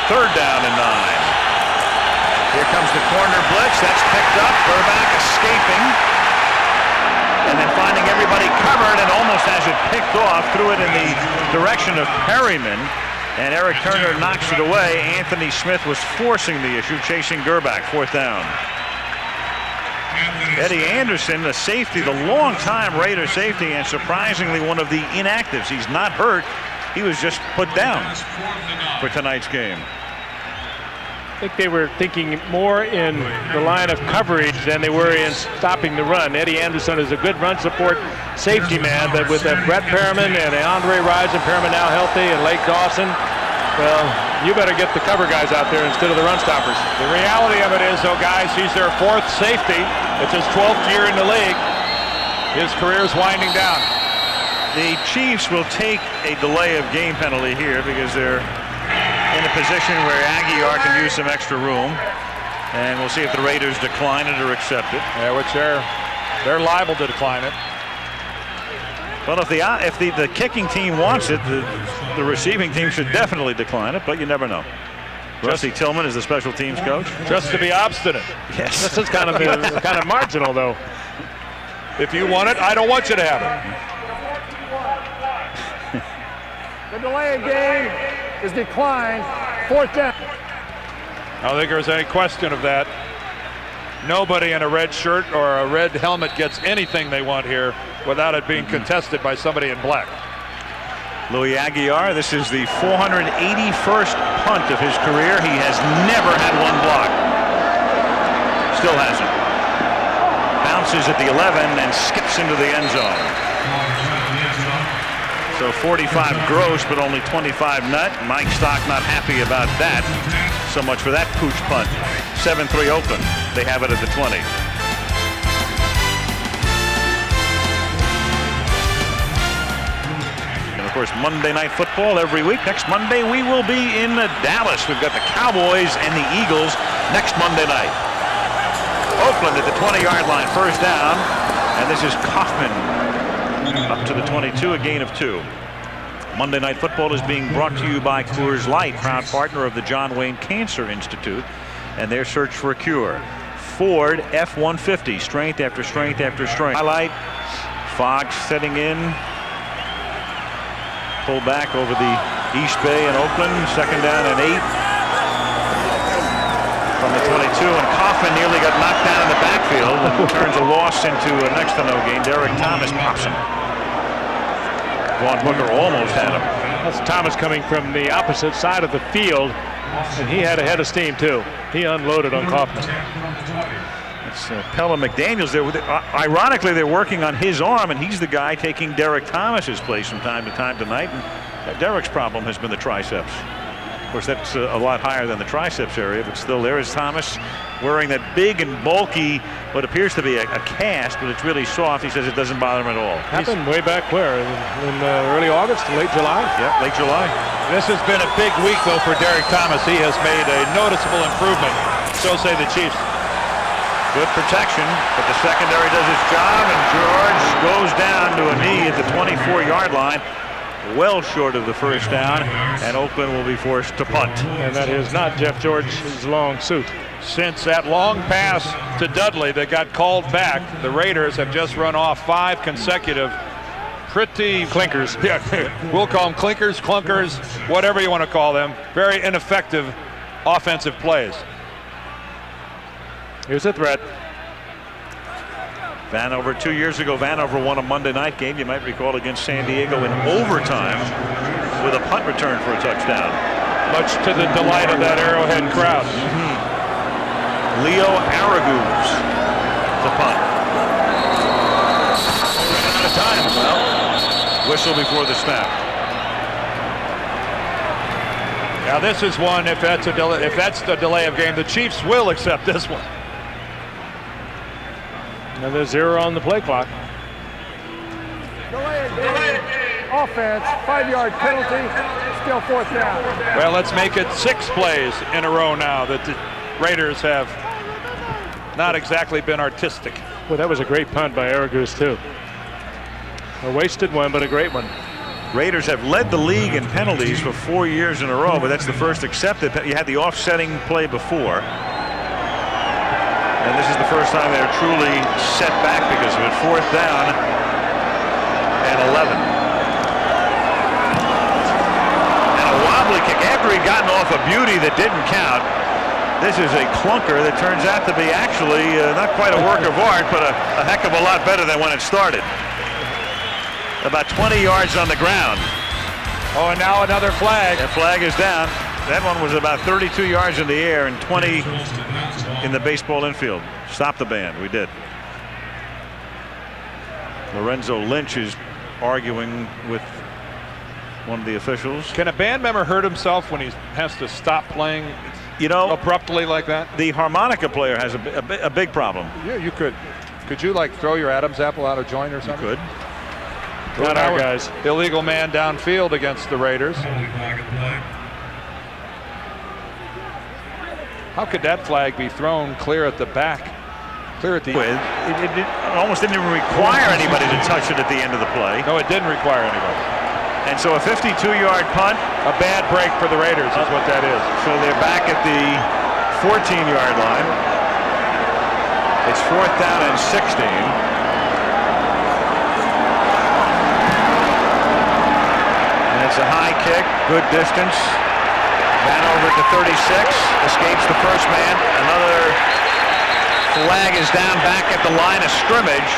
3rd down and 9. Here comes the corner blitz. That's picked up. Gerback escaping. And then finding everybody covered and almost has it picked off, threw it in the direction of Perryman, and Eric Turner knocks it away. Anthony Smith was forcing the issue, chasing Gerback. 4th down. Eddie Anderson, the safety, the long-time Raider safety, and surprisingly one of the inactives. He's not hurt. He was just put down for tonight's game. I think they were thinking more in the line of coverage than they were in stopping the run. Eddie Anderson is a good run support safety man, but with Brett Perriman and Andre Rison, Perriman now healthy, and Lake Dawson, well, you better get the cover guys out there instead of the run stoppers. The reality of it is, though, guys, he's their 4th safety. It's his 12th year in the league. His career is winding down. The Chiefs will take a delay of game penalty here because they're in a position where Aguiar can use some extra room, and we'll see if the Raiders decline it or accept it. Yeah, which they're liable to decline it. Well, if the kicking team wants it, the receiving team should definitely decline it, but you never know. Rusty Tillman is the special teams coach. Just to be obstinate. Yes. This is kind of marginal, though. If you want it, I don't want you to have it. The delay of game is declined. 4th down. I don't think there's any question of that. Nobody in a red shirt or a red helmet gets anything they want here without it being contested by somebody in black. Louis Aguiar, this is the 481st punt of his career. He has never had one block. Still hasn't. Bounces at the 11 and skips into the end zone. So 45 gross, but only 25 net. Mike Stock not happy about that. So much for that pooch punt. 7-3 Oakland. They have it at the 20. And of course, Monday Night Football every week. Next Monday, we will be in Dallas. We've got the Cowboys and the Eagles next Monday night. Oakland at the 20-yard line, 1st down. And this is Kaufman. Up to the 22, a gain of 2. Monday Night Football is being brought to you by Coors Light, proud partner of the John Wayne Cancer Institute and their search for a cure. Ford F-150, strength after strength after strength. Highlight, fog setting in. pull back over the East Bay in Oakland. 2nd down and 8 from the 22, and Kaufman nearly got knocked down in the backfield and turns a loss into a next to no gain. Derek Thomas pops him. Vaughn Booker almost had him. That's Thomas coming from the opposite side of the field, and he had a head of steam too. He unloaded on Kaufman. It's Pella McDaniels there. Ironically, they're working on his arm, and he's the guy taking Derek Thomas's place from time to time tonight. And Derek's problem has been the triceps. Of course, that's a lot higher than the triceps area, but still, there is Thomas wearing that big and bulky, what appears to be a cast, but it's really soft. He says it doesn't bother him at all. Happened way back where? In early August, late July? Yeah, late July. This has been a big week, though, for Derek Thomas. He has made a noticeable improvement. So say the Chiefs. Good protection, but the secondary does its job, and George goes down to a knee at the 24-yard line, well short of the first down, and Oakland will be forced to punt. And that is not Jeff George's long suit. Since that long pass to Dudley that got called back, the Raiders have just run off 5 consecutive pretty clinkers. Yeah, we'll call them clinkers, clunkers, whatever you want to call them. Very ineffective offensive plays. Here's a threat. Vanover, 2 years ago, Vanover won a Monday night game, you might recall, against San Diego in overtime with a punt return for a touchdown. Much to the delight of that Arrowhead crowd. Leo Araguz, the punt. Out of time. Well, whistle before the snap. Now this is one, if that's the delay of game, the Chiefs will accept this one. Another 0 on the play clock. Delay of game. Offense, 5-yard penalty, still 4th down. Well, let's make it 6 plays in a row now that the Raiders have not exactly been artistic. Well, that was a great punt by Araguz too. A wasted one, but a great one. Raiders have led the league in penalties for 4 years in a row, but that's the first accepted. You had the offsetting play before. And this is the first time they're truly set back because of it. 4th down and 11. And a wobbly kick after he'd gotten off a beauty that didn't count. This is a clunker that turns out to be actually not quite a work of art, but a heck of a lot better than when it started. About 20 yards on the ground. Oh, and now another flag. The flag is down. That one was about 32 yards in the air and 20 in the baseball infield. Stop the band. We did. Lorenzo Lynch is arguing with one of the officials. Can a band member hurt himself when he has to stop playing, you know, abruptly like that? The harmonica player has a big problem. Yeah, you could. Could you like throw your Adam's apple out of joint or something? You could. Not our guys. Illegal man downfield against the Raiders. How could that flag be thrown clear at the back? Clear at the end? It almost didn't even require anybody to touch it at the end of the play. No, it didn't require anybody. And so a 52-yard punt. A bad break for the Raiders is what that is. So they're back at the 14-yard line. It's 4th down and 16. And it's a high kick, good distance. Vanover to 36, escapes the first man. Another flag is down back at the line of scrimmage.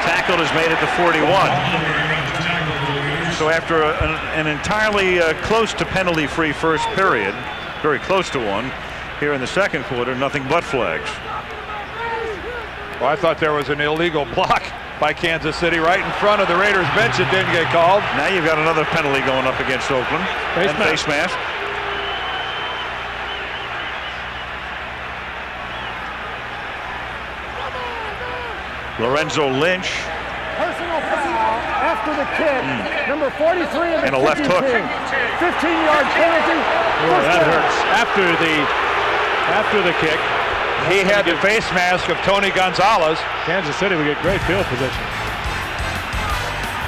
Tackle is made at the 41. So after an entirely close to penalty-free first period, very close to one, here in the second quarter, nothing but flags. Well, I thought there was an illegal block by Kansas City right in front of the Raiders bench. It didn't get called. Now you've got another penalty going up against Oakland. Face mask. Lorenzo Lynch. Personal foul after the kick. Number 43 of the and a left hook. 15-yard penalty. Oh, that hurts. After the kick, he had the face mask of Tony Gonzalez. Kansas City will get great field position.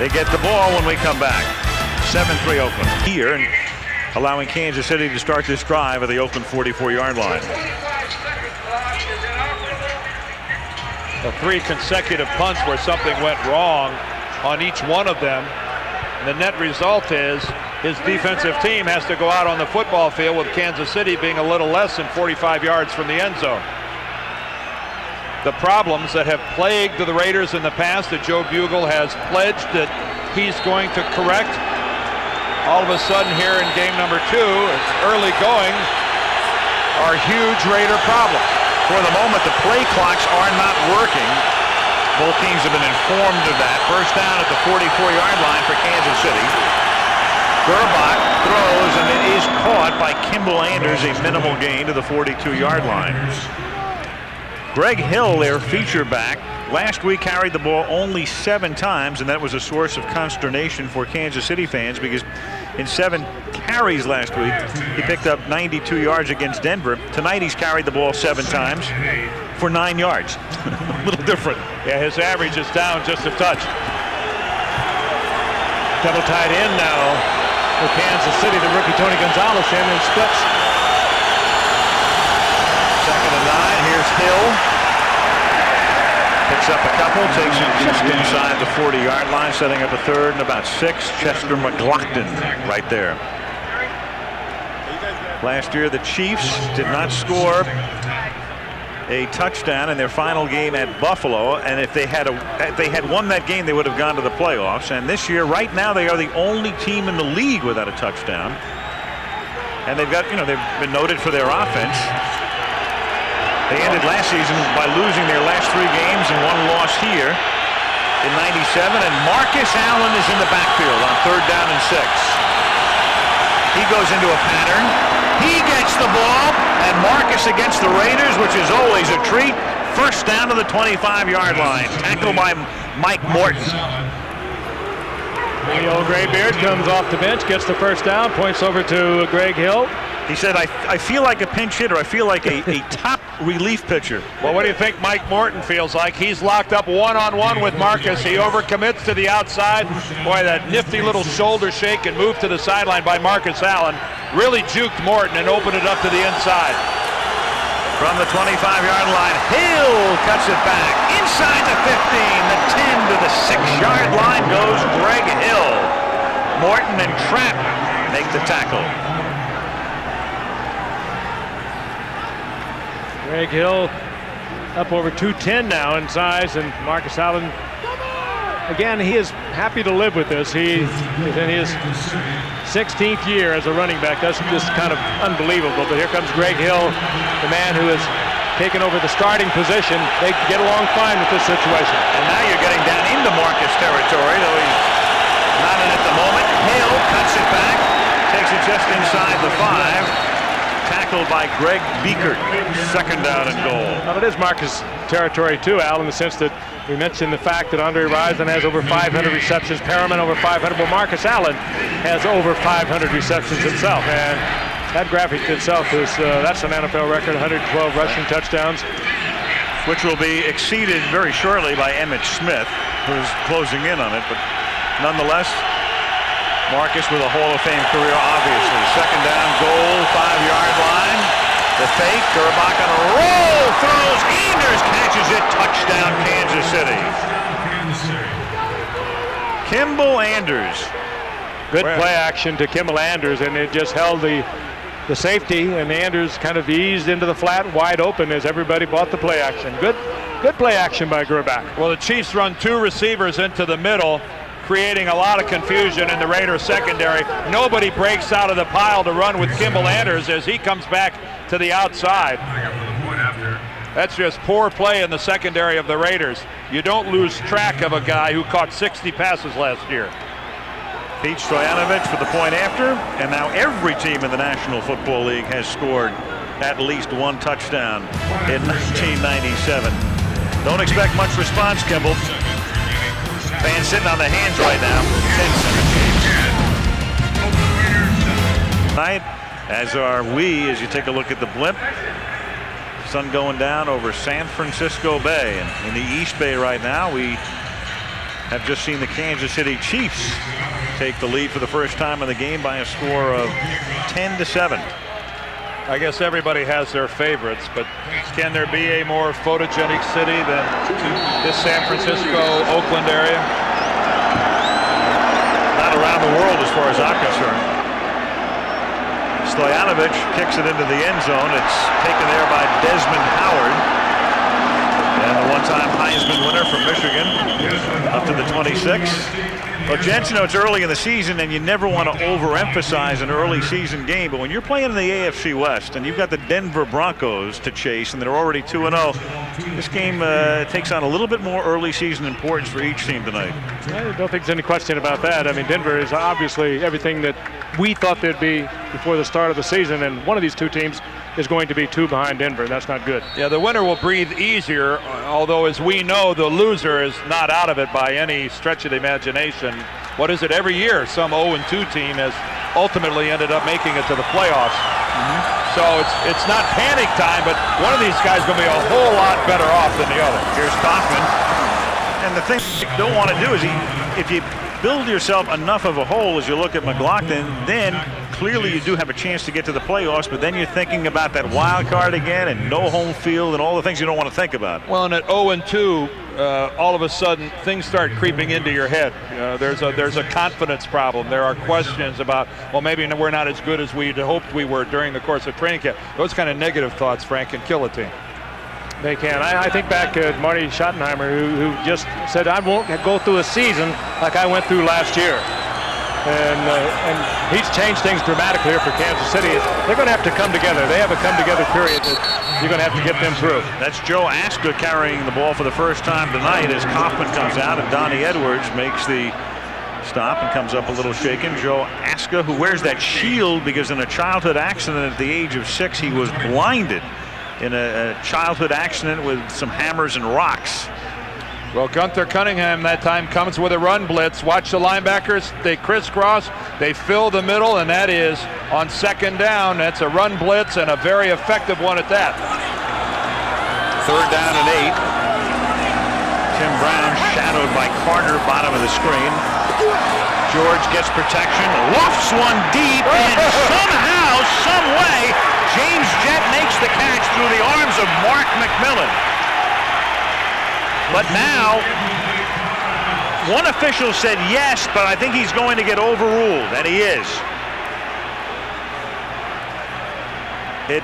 They get the ball when we come back. 7-3 Oakland here, and allowing Kansas City to start this drive at the Oakland 44-yard line. The 3 consecutive punts where something went wrong on each one of them. The net result is his defensive team has to go out on the football field with Kansas City being a little less than 45 yards from the end zone. The problems that have plagued the Raiders in the past that Joe Bugle has pledged that he's going to correct, all of a sudden here in game number 2, early going, are huge Raider problems. For the moment, the play clocks are not working. Both teams have been informed of that. First down at the 44-yard line for Kansas City. Gerbach throws, and it is caught by Kimball Anders, a minimal gain to the 42-yard line. Greg Hill, their feature back, last week carried the ball only 7 times, and that was a source of consternation for Kansas City fans because in 7 carries last week, he picked up 92 yards against Denver. Tonight he's carried the ball 7 times for 9 yards. A little different. Yeah, his average is down just a touch. Double tight end now for Kansas City. The rookie Tony Gonzalez in and splits. 2nd and 9. Here's Hill. Picks up a couple, takes it just inside the 40-yard line, setting up a 3rd and about 6. Chester McLaughlin right there. Last year, the Chiefs did not score a touchdown in their final game at Buffalo, and if they had won that game, they would have gone to the playoffs. And this year, right now, they are the only team in the league without a touchdown. And they've got, they've been noted for their offense. They ended last season by losing their last 3 games and 1 loss here in '97. And Marcus Allen is in the backfield on 3rd down and 6. He goes into a pattern. He gets the ball, and Marcus against the Raiders, which is always a treat. First down to the 25-yard line. Tackled by Mike Morton. The old graybeard comes off the bench, gets the first down, points over to Greg Hill. He said, I feel like a pinch hitter. I feel like a top relief pitcher. Well, what do you think Mike Morton feels like? He's locked up one-on-one with Marcus. He overcommits to the outside. Boy, that nifty little shoulder shake and move to the sideline by Marcus Allen really juked Morton and opened it up to the inside. From the 25-yard line, Hill cuts it back. Inside the 15, the 10 to the 6-yard line goes Greg Hill. Morton and Trapp make the tackle. Greg Hill up over 210 now in size, and Marcus Allen, again, he is happy to live with this. He is in his 16th year as a running back. That's just kind of unbelievable. But here comes Greg Hill, the man who has taken over the starting position. They get along fine with this situation. And now you're getting down into Marcus territory, though he's not in at the moment. Hill cuts it back, takes it just inside the 5. Tackled by Greg Beekert. 2nd down and goal. Well, it is Marcus territory too, Al, in the sense that we mentioned the fact that Andre Rison has over 500 receptions, Perriman over 500. Well, Marcus Allen has over 500 receptions himself, and that graphic itself is that's an NFL record, 112 rushing touchdowns, which will be exceeded very shortly by Emmitt Smith, who's closing in on it. But nonetheless, Marcus with a Hall of Fame career, obviously. 2nd down, goal, 5-yard line. The fake, Gerbach on a roll, throws, Anders catches it, touchdown, Kansas City. Kimball Anders. Good play action to Kimball Anders, and it just held the safety, and Anders kind of eased into the flat, wide open as everybody bought the play action. Good play action by Gerbach. Well, the Chiefs run 2 receivers into the middle, creating a lot of confusion in the Raiders secondary. Nobody breaks out of the pile to run with Kimball Anders as he comes back to the outside. That's just poor play in the secondary of the Raiders. You don't lose track of a guy who caught 60 passes last year. Pete Stoyanovich for the point after, and now every team in the National Football League has scored at least 1 touchdown in 1997. Don't expect much response, Kimball. Fans sitting on their hands right now. 10 tonight, as are we, as you take a look at the blimp. Sun going down over San Francisco Bay, and in the East Bay right now, we have just seen the Kansas City Chiefs take the lead for the first time in the game by a score of 10-7. I guess everybody has their favorites, but can there be a more photogenic city than this San Francisco, Oakland area? Not around around the world as far as I'm concerned. Stoyanovich kicks it into the end zone. It's taken there by Desmond Howard. And the one-time Heisman winner from Michigan up to the 26. Well, Gents, you know, it's early in the season, and you never want to overemphasize an early season game. But when you're playing in the AFC West, and you've got the Denver Broncos to chase, and they're already 2-0, this game takes on a little bit more early season importance for each team tonight. I don't think there's any question about that. I mean, Denver is obviously everything that we thought they'd be before the start of the season, and one of these two teams is going to be 2 behind Denver. That's not good. Yeah, the winner will breathe easier, although, as we know, the loser is not out of it by any stretch of the imagination. What is it? Every year, some 0-2 team has ultimately ended up making it to the playoffs. So it's not panic time, but one of these guys is going to be a whole lot better off than the other. Here's Kaufman. And the thing you don't want to do is, if you build yourself enough of a hole as you look at McLaughlin, then clearly you do have a chance to get to the playoffs, but then you're thinking about that wild card again and no home field and all the things you don't want to think about. Well, and at 0-2, all of a sudden things start creeping into your head. There's a confidence problem. There are questions about, well, maybe we're not as good as we'd hoped we were during the course of training camp. Those kind of negative thoughts, Frank, can kill a team. They can. I think back to Marty Schottenheimer, who just said, I won't go through a season like I went through last year. And he's changed things dramatically here for Kansas City. They're going to have to come together. They have a come-together period that you're going to have to get them through. That's Joe Aska carrying the ball for the first time tonight as Kaufman comes out and Donnie Edwards makes the stop and comes up a little shaken. Joe Aska, who wears that shield because in a childhood accident at the age of 6, he was blinded in a childhood accident with some hammers and rocks. Well, Gunther Cunningham that time comes with a run blitz. Watch the linebackers. They crisscross. They fill the middle, and that is on 2nd down. That's a run blitz and a very effective one at that. 3rd down and 8. Tim Brown shadowed by Carter, bottom of the screen. George gets protection, lofts one deep, and somehow, some way, James Jett makes the catch through the arms of Mark McMillan. But now, one official said yes, but I think he's going to get overruled, and he is. It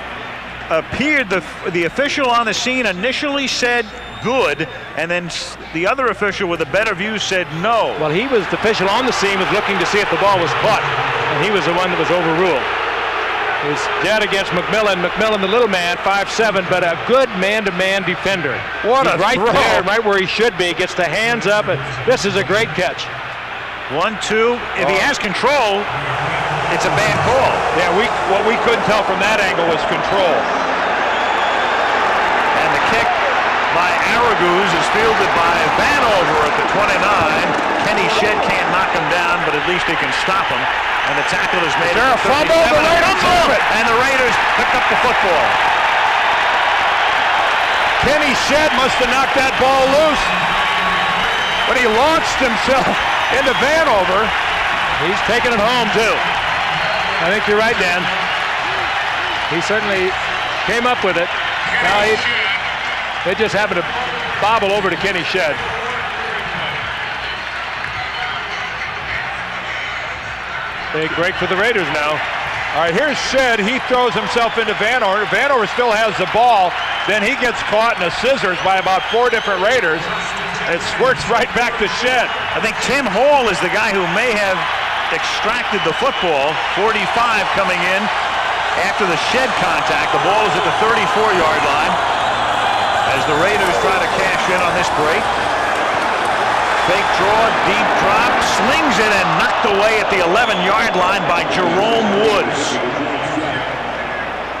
appeared the official on the scene initially said good, and then the other official with a better view said no. Well, the official on the scene was looking to see if the ball was caught, and he was the one that was overruled. It was Jett against McMillan. McMillan, the little man, 5'7", but a good man-to-man defender. What a right throw. There, right where he should be. Gets the hands up, and this is a great catch. 1-2. If he has control, it's a bad call. Yeah, what we couldn't tell from that angle was control. And the kick by Araguz is fielded by Vanover at the 29. Kenny Shedd can't knock him down, but at least he can stop him. And the tackle is made. Is there a fumble? The Raiders move it. And the Raiders picked up the football. Kenny Shedd must have knocked that ball loose. But he launched himself into Vanover. He's taking it home, too. I think you're right, Dan. He certainly came up with it. Now they just happened to bobble over to Kenny Shedd. Big break for the Raiders now. All right, here's Shedd. He throws himself into Vanover. Vanover still has the ball. Then he gets caught in a scissors by about 4 different Raiders. It squirts right back to Shedd. I think Tim Hall is the guy who may have extracted the football. 45 coming in after the Shedd contact. The ball is at the 34-yard line as the Raiders try to cash in on this break. Fake draw, deep drop, slings it and knocked away at the 11-yard line by Jerome Woods.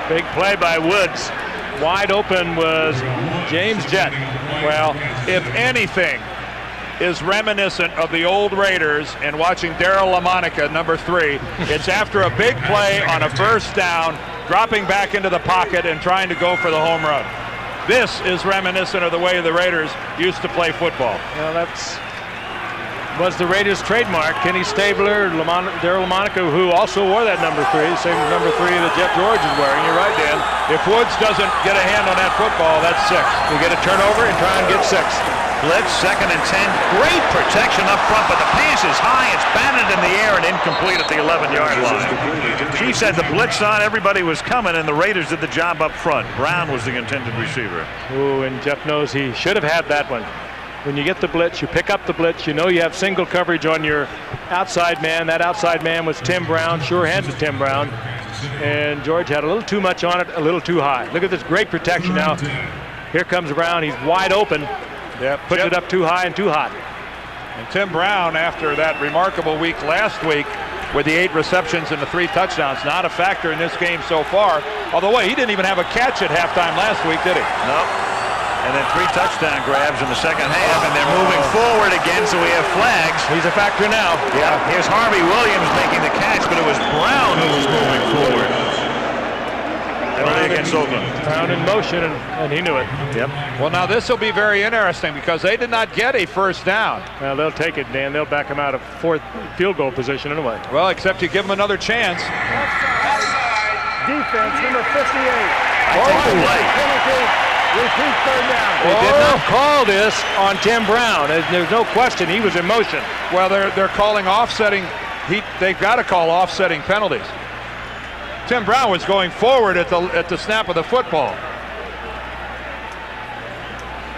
Big play by Woods. Wide open was James Jett. Well, if anything is reminiscent of the old Raiders and watching Darryl LaMonica, number 3, it's after a big play on a first down, dropping back into the pocket and trying to go for the home run. This is reminiscent of the way the Raiders used to play football. Well, was the Raiders' trademark. Kenny Stabler, Darryl LaMonica, who also wore that number 3, the same number 3 that Jeff George is wearing. You're right, Dan. If Woods doesn't get a hand on that football, that's 6. You get a turnover and try and get 6. Blitz, 2nd and 10. Great protection up front, but the pass is high. It's batted in the air and incomplete at the 11-yard line. Chiefs had the blitz on. Everybody was coming, and the Raiders did the job up front. Brown was the intended receiver. Ooh, and Jeff knows he should have had that one. When you get the blitz, you pick up the blitz. You know you have single coverage on your outside man. That outside man was Tim Brown, sure-handed Tim Brown. And George had a little too much on it, a little too high. Look at this great protection now. Here comes Brown. He's wide open. Yep. Puts it up too high and too hot. And Tim Brown, after that remarkable week last week with the 8 receptions and the 3 touchdowns, not a factor in this game so far. Although, he didn't even have a catch at halftime last week, did he? No. And then 3 touchdown grabs in the second half, and they're moving forward again, so we have flags. He's a factor now. Yeah. Here's Harvey Williams making the catch, but it was Brown who was moving forward. Against Oakland. Brown in motion, and he knew it. Yep. Well, now this will be very interesting because they did not get a first down. Well, they'll take it, Dan. They'll back him out of 4th field goal position anyway. Well, except you give him another chance. Defense, number 58. Penalty. Repeat 3rd down. They did not call this on Tim Brown. There's no question he was in motion. Well, they're calling offsetting. They've got to call offsetting penalties. Tim Brown was going forward at the snap of the football.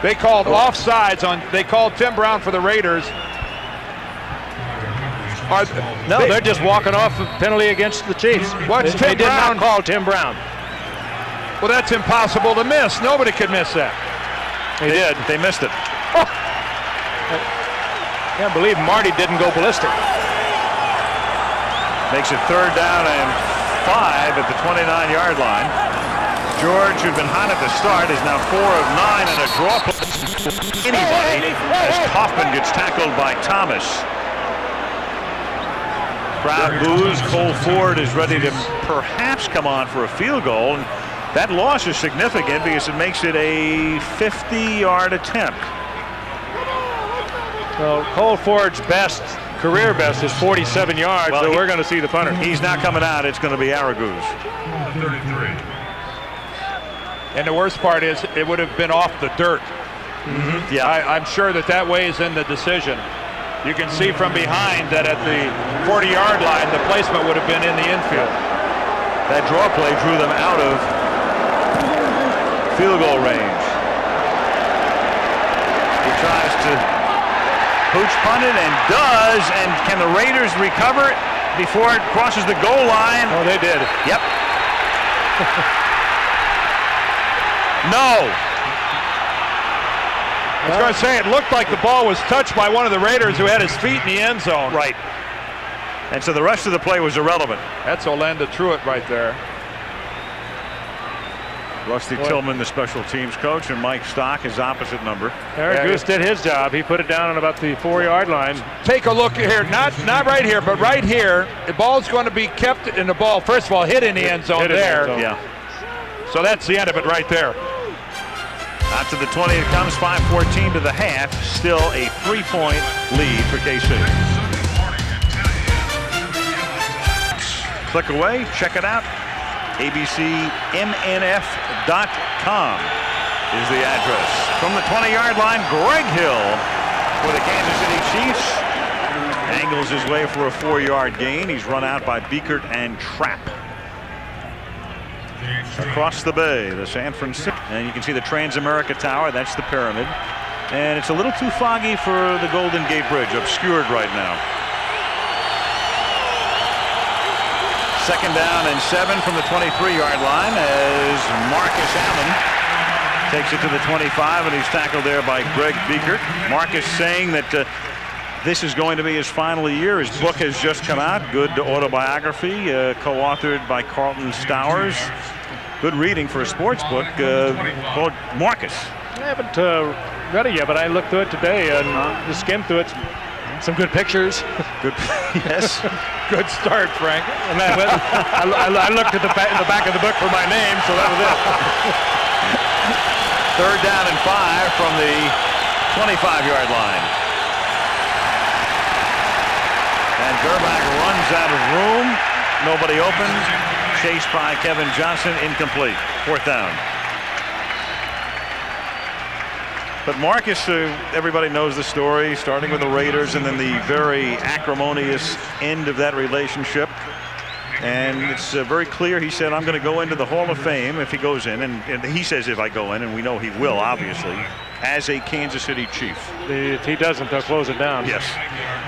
They called offsides on. They called Tim Brown for the Raiders. They're just walking off a penalty against the Chiefs. They did not call Tim Brown. Well, that's impossible to miss. Nobody could miss that. They did. They missed it. Can't believe Marty didn't go ballistic. Makes it 3rd down and 5 at the 29-yard line. George, who'd been hot at the start, is now 4 of 9 and a draw play. Anybody as Kaufman gets tackled by Thomas. Crowd boos. Cole Ford is ready to perhaps come on for a field goal. And that loss is significant because it makes it a 50-yard attempt. Well, Cole Ford's career best is 47 yards, so we're going to see the punter. He's not coming out. It's going to be Araguz. 33. And the worst part is it would have been off the dirt. Mm-hmm. Yeah. I'm sure that weighs in the decision. You can see from behind that at the 40-yard line, the placement would have been in the infield. That draw play drew them out of field goal range. He tries to pooch punt it and does, and can the Raiders recover it before it crosses the goal line? Oh, they did. Yep. No. I was going to say, it looked like the ball was touched by one of the Raiders who had his feet in the end zone. Right. And so the rest of the play was irrelevant. That's Orlando Truitt right there. Rusty Tillman, the special teams coach, and Mike Stock, his opposite number. Araguz did his job. He put it down on about the 4-yard line. Take a look here, not right here, but right here. The ball's going to be kept in the ball. First of all, hit in the end zone there. Yeah. So that's the end of it right there. Out to the 20 it comes, 5:14 to the half. Still a 3-point lead for KC. Click away, check it out. ABCMNF.com is the address. From the 20-yard line, Greg Hill for the Kansas City Chiefs. Angles his way for a 4-yard gain. He's run out by Beekert and Trapp. Across the bay, the San Francisco. And you can see the Transamerica Tower. That's the pyramid. And it's a little too foggy for the Golden Gate Bridge, obscured right now. 2nd down and 7 from the 23-yard line as Marcus Allen takes it to the 25, and he's tackled there by Greg Beekert. Marcus saying that this is going to be his final year. His book has just come out, good autobiography, co-authored by Carlton Stowers. Good reading for a sports book called Marcus. I haven't read it yet, but I looked through it today and just skimmed through it. Some good pictures. Good, yes. Good start, Frank. And I looked at the back of the book for my name, so that was it. 3rd down and 5 from the 25-yard line. And Gerbach runs out of room. Nobody open. Chased by Kevin Johnson. Incomplete. 4th down. But Marcus, everybody knows the story, starting with the Raiders and then the very acrimonious end of that relationship. And it's very clear. He said, I'm going to go into the Hall of Fame if he goes in. And he says if I go in, and we know he will, obviously, as a Kansas City Chief. If he doesn't, they'll close it down. Yes.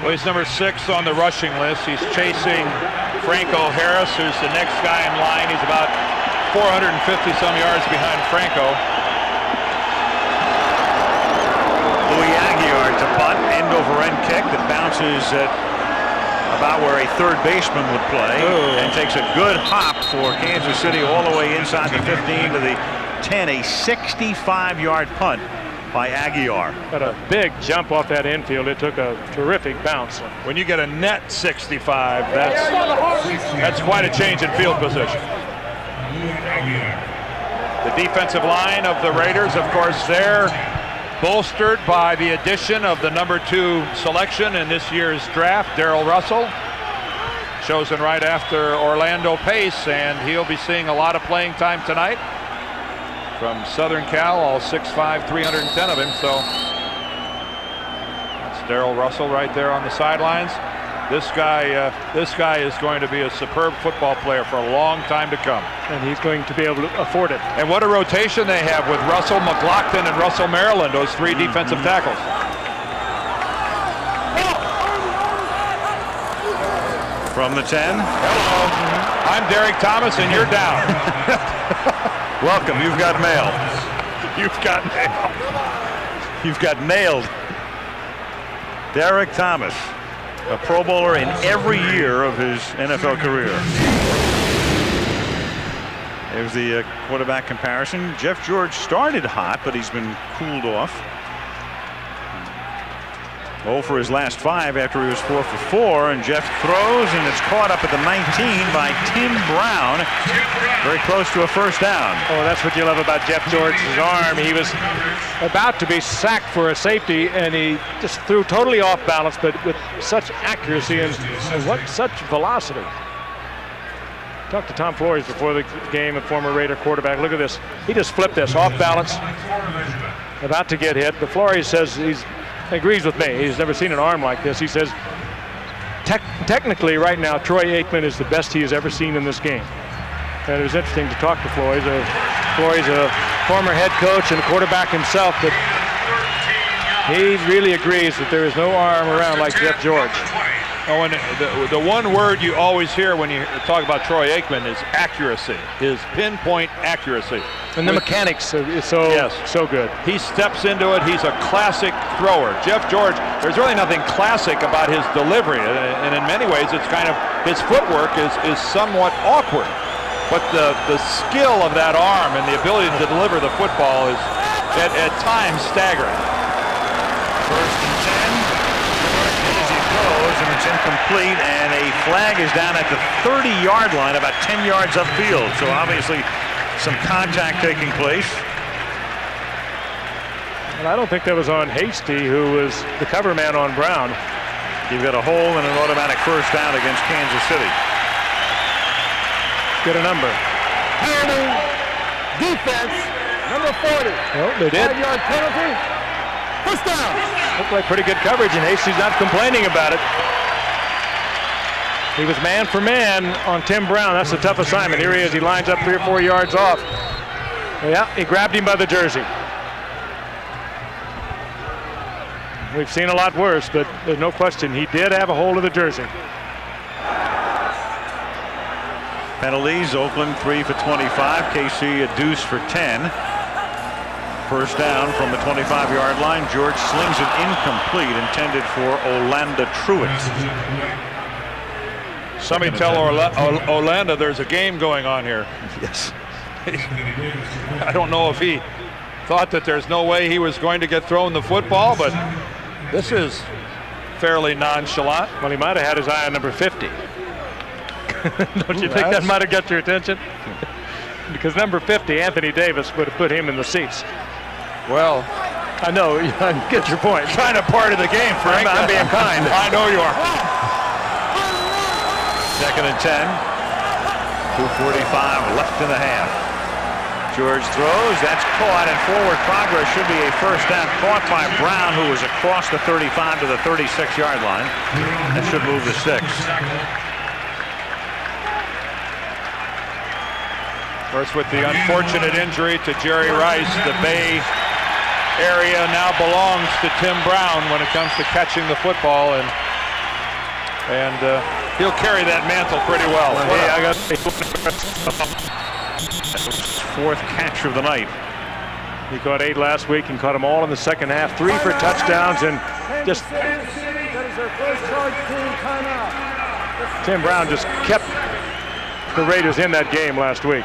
Well, he's number 6 on the rushing list. He's chasing Franco Harris, who's the next guy in line. He's about 450-some yards behind Franco. Louis Aguiar to punt, end-over-end kick that bounces at about where a third baseman would play. And takes a good hop for Kansas City all the way inside the 15 to the 10. A 65-yard punt by Aguiar. Got a big jump off that infield. It took a terrific bounce. When you get a net 65, that's quite a change in field position. The defensive line of the Raiders, of course, they're bolstered by the addition of the number 2 selection in this year's draft, Darrell Russell, chosen right after Orlando Pace, and he'll be seeing a lot of playing time tonight from Southern Cal, all 6'5", 310 of him. So that's Darrell Russell right there on the sidelines. This guy is going to be a superb football player for a long time to come. And he's going to be able to afford it. And what a rotation they have with Russell McLaughlin and Russell Maryland, those 3 defensive tackles. From the 10. Hello. I'm Derek Thomas, and you're down. Welcome. You've got mail. You've got mail. You've got nailed. Derek Thomas, a Pro Bowler in every year of his NFL career. There's the quarterback comparison. Jeff George started hot, but he's been cooled off. 0 for his last 5 after he was 4 for 4, and Jeff throws, and it's caught up at the 19 by Tim Brown. Very close to a first down. Oh, that's what you love about Jeff George's arm. He was about to be sacked for a safety, and he just threw totally off balance, but with such accuracy and what such velocity. Talked to Tom Flores before the game, a former Raider quarterback. Look at this. He just flipped this off balance, about to get hit. But Flores says he's agrees with me. He's never seen an arm like this. He says technically right now Troy Aikman is the best he has ever seen in this game. And it was interesting to talk to Flores. Flores, a former head coach and quarterback himself, but he really agrees that there is no arm around like Jeff George. Oh, and the one word you always hear when you talk about Troy Aikman is accuracy, his pinpoint accuracy. And the mechanics is so good. He steps into it. He's a classic thrower. Jeff George, there's really nothing classic about his delivery, and in many ways it's kind of, his footwork is somewhat awkward. But the skill of that arm and the ability to deliver the football is at times staggering. First and 10. As he throws, and it's incomplete, and a flag is down at the 30-yard line, about 10 yards upfield. So obviously some contact taking place. And I don't think that was on Hasty, who was the cover man on Brown. You've got a hole and an automatic first down against Kansas City. Get a number. Penalty, defense, number 40. Well, they did. 5-yard penalty, first down. Looked like pretty good coverage, and Hasty's not complaining about it. He was man for man on Tim Brown. That's a tough assignment. Here he is. He lines up 3 or 4 yards off. Yeah, he grabbed him by the jersey. We've seen a lot worse, but there's no question he did have a hold of the jersey. Penalties, Oakland 3 for 25, KC a deuce for 10. First down from the 25-yard line. George slings it incomplete, intended for Orlando Truitt. Somebody tell Orlando there's a game going on here. Yes. I don't know if he thought that there's no way he was going to get thrown the football, but this is fairly nonchalant. Well, he might have had his eye on number 50. Don't you think that might have got your attention? Because number 50, Anthony Davis, would have put him in the seats. Well, I know, I get your point. Trying to part of the game, Frank. I'm being kind. I know you are. Second and 10. 2:45 left in the half. George throws. That's caught, and forward progress should be a first down. Caught by Brown, who was across the 35 to the 36-yard line. That should move the sticks. Of course, with the unfortunate injury to Jerry Rice, the Bay area now belongs to Tim Brown when it comes to catching the football, and he'll carry that mantle pretty well. Hey, I got fourth catch of the night. He caught 8 last week and caught them all in the second half. 3 for touchdowns, and just Tim Brown just kept the Raiders in that game last week.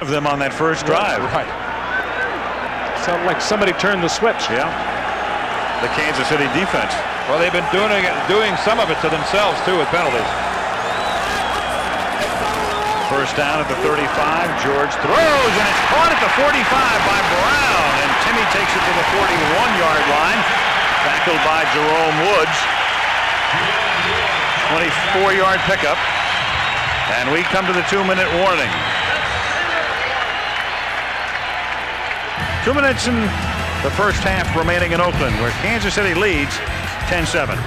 Of them on that first drive. Right. Sounded like somebody turned the switch. Yeah. The Kansas City defense. Well, they've been doing some of it to themselves too with penalties. First down at the 35. George throws, and it's caught at the 45 by Brown, and Timmy takes it to the 41-yard line. Tackled by Jerome Woods. 24-yard pickup, and we come to the 2-minute warning. 2 minutes in the first half remaining in Oakland, where Kansas City leads 10-7.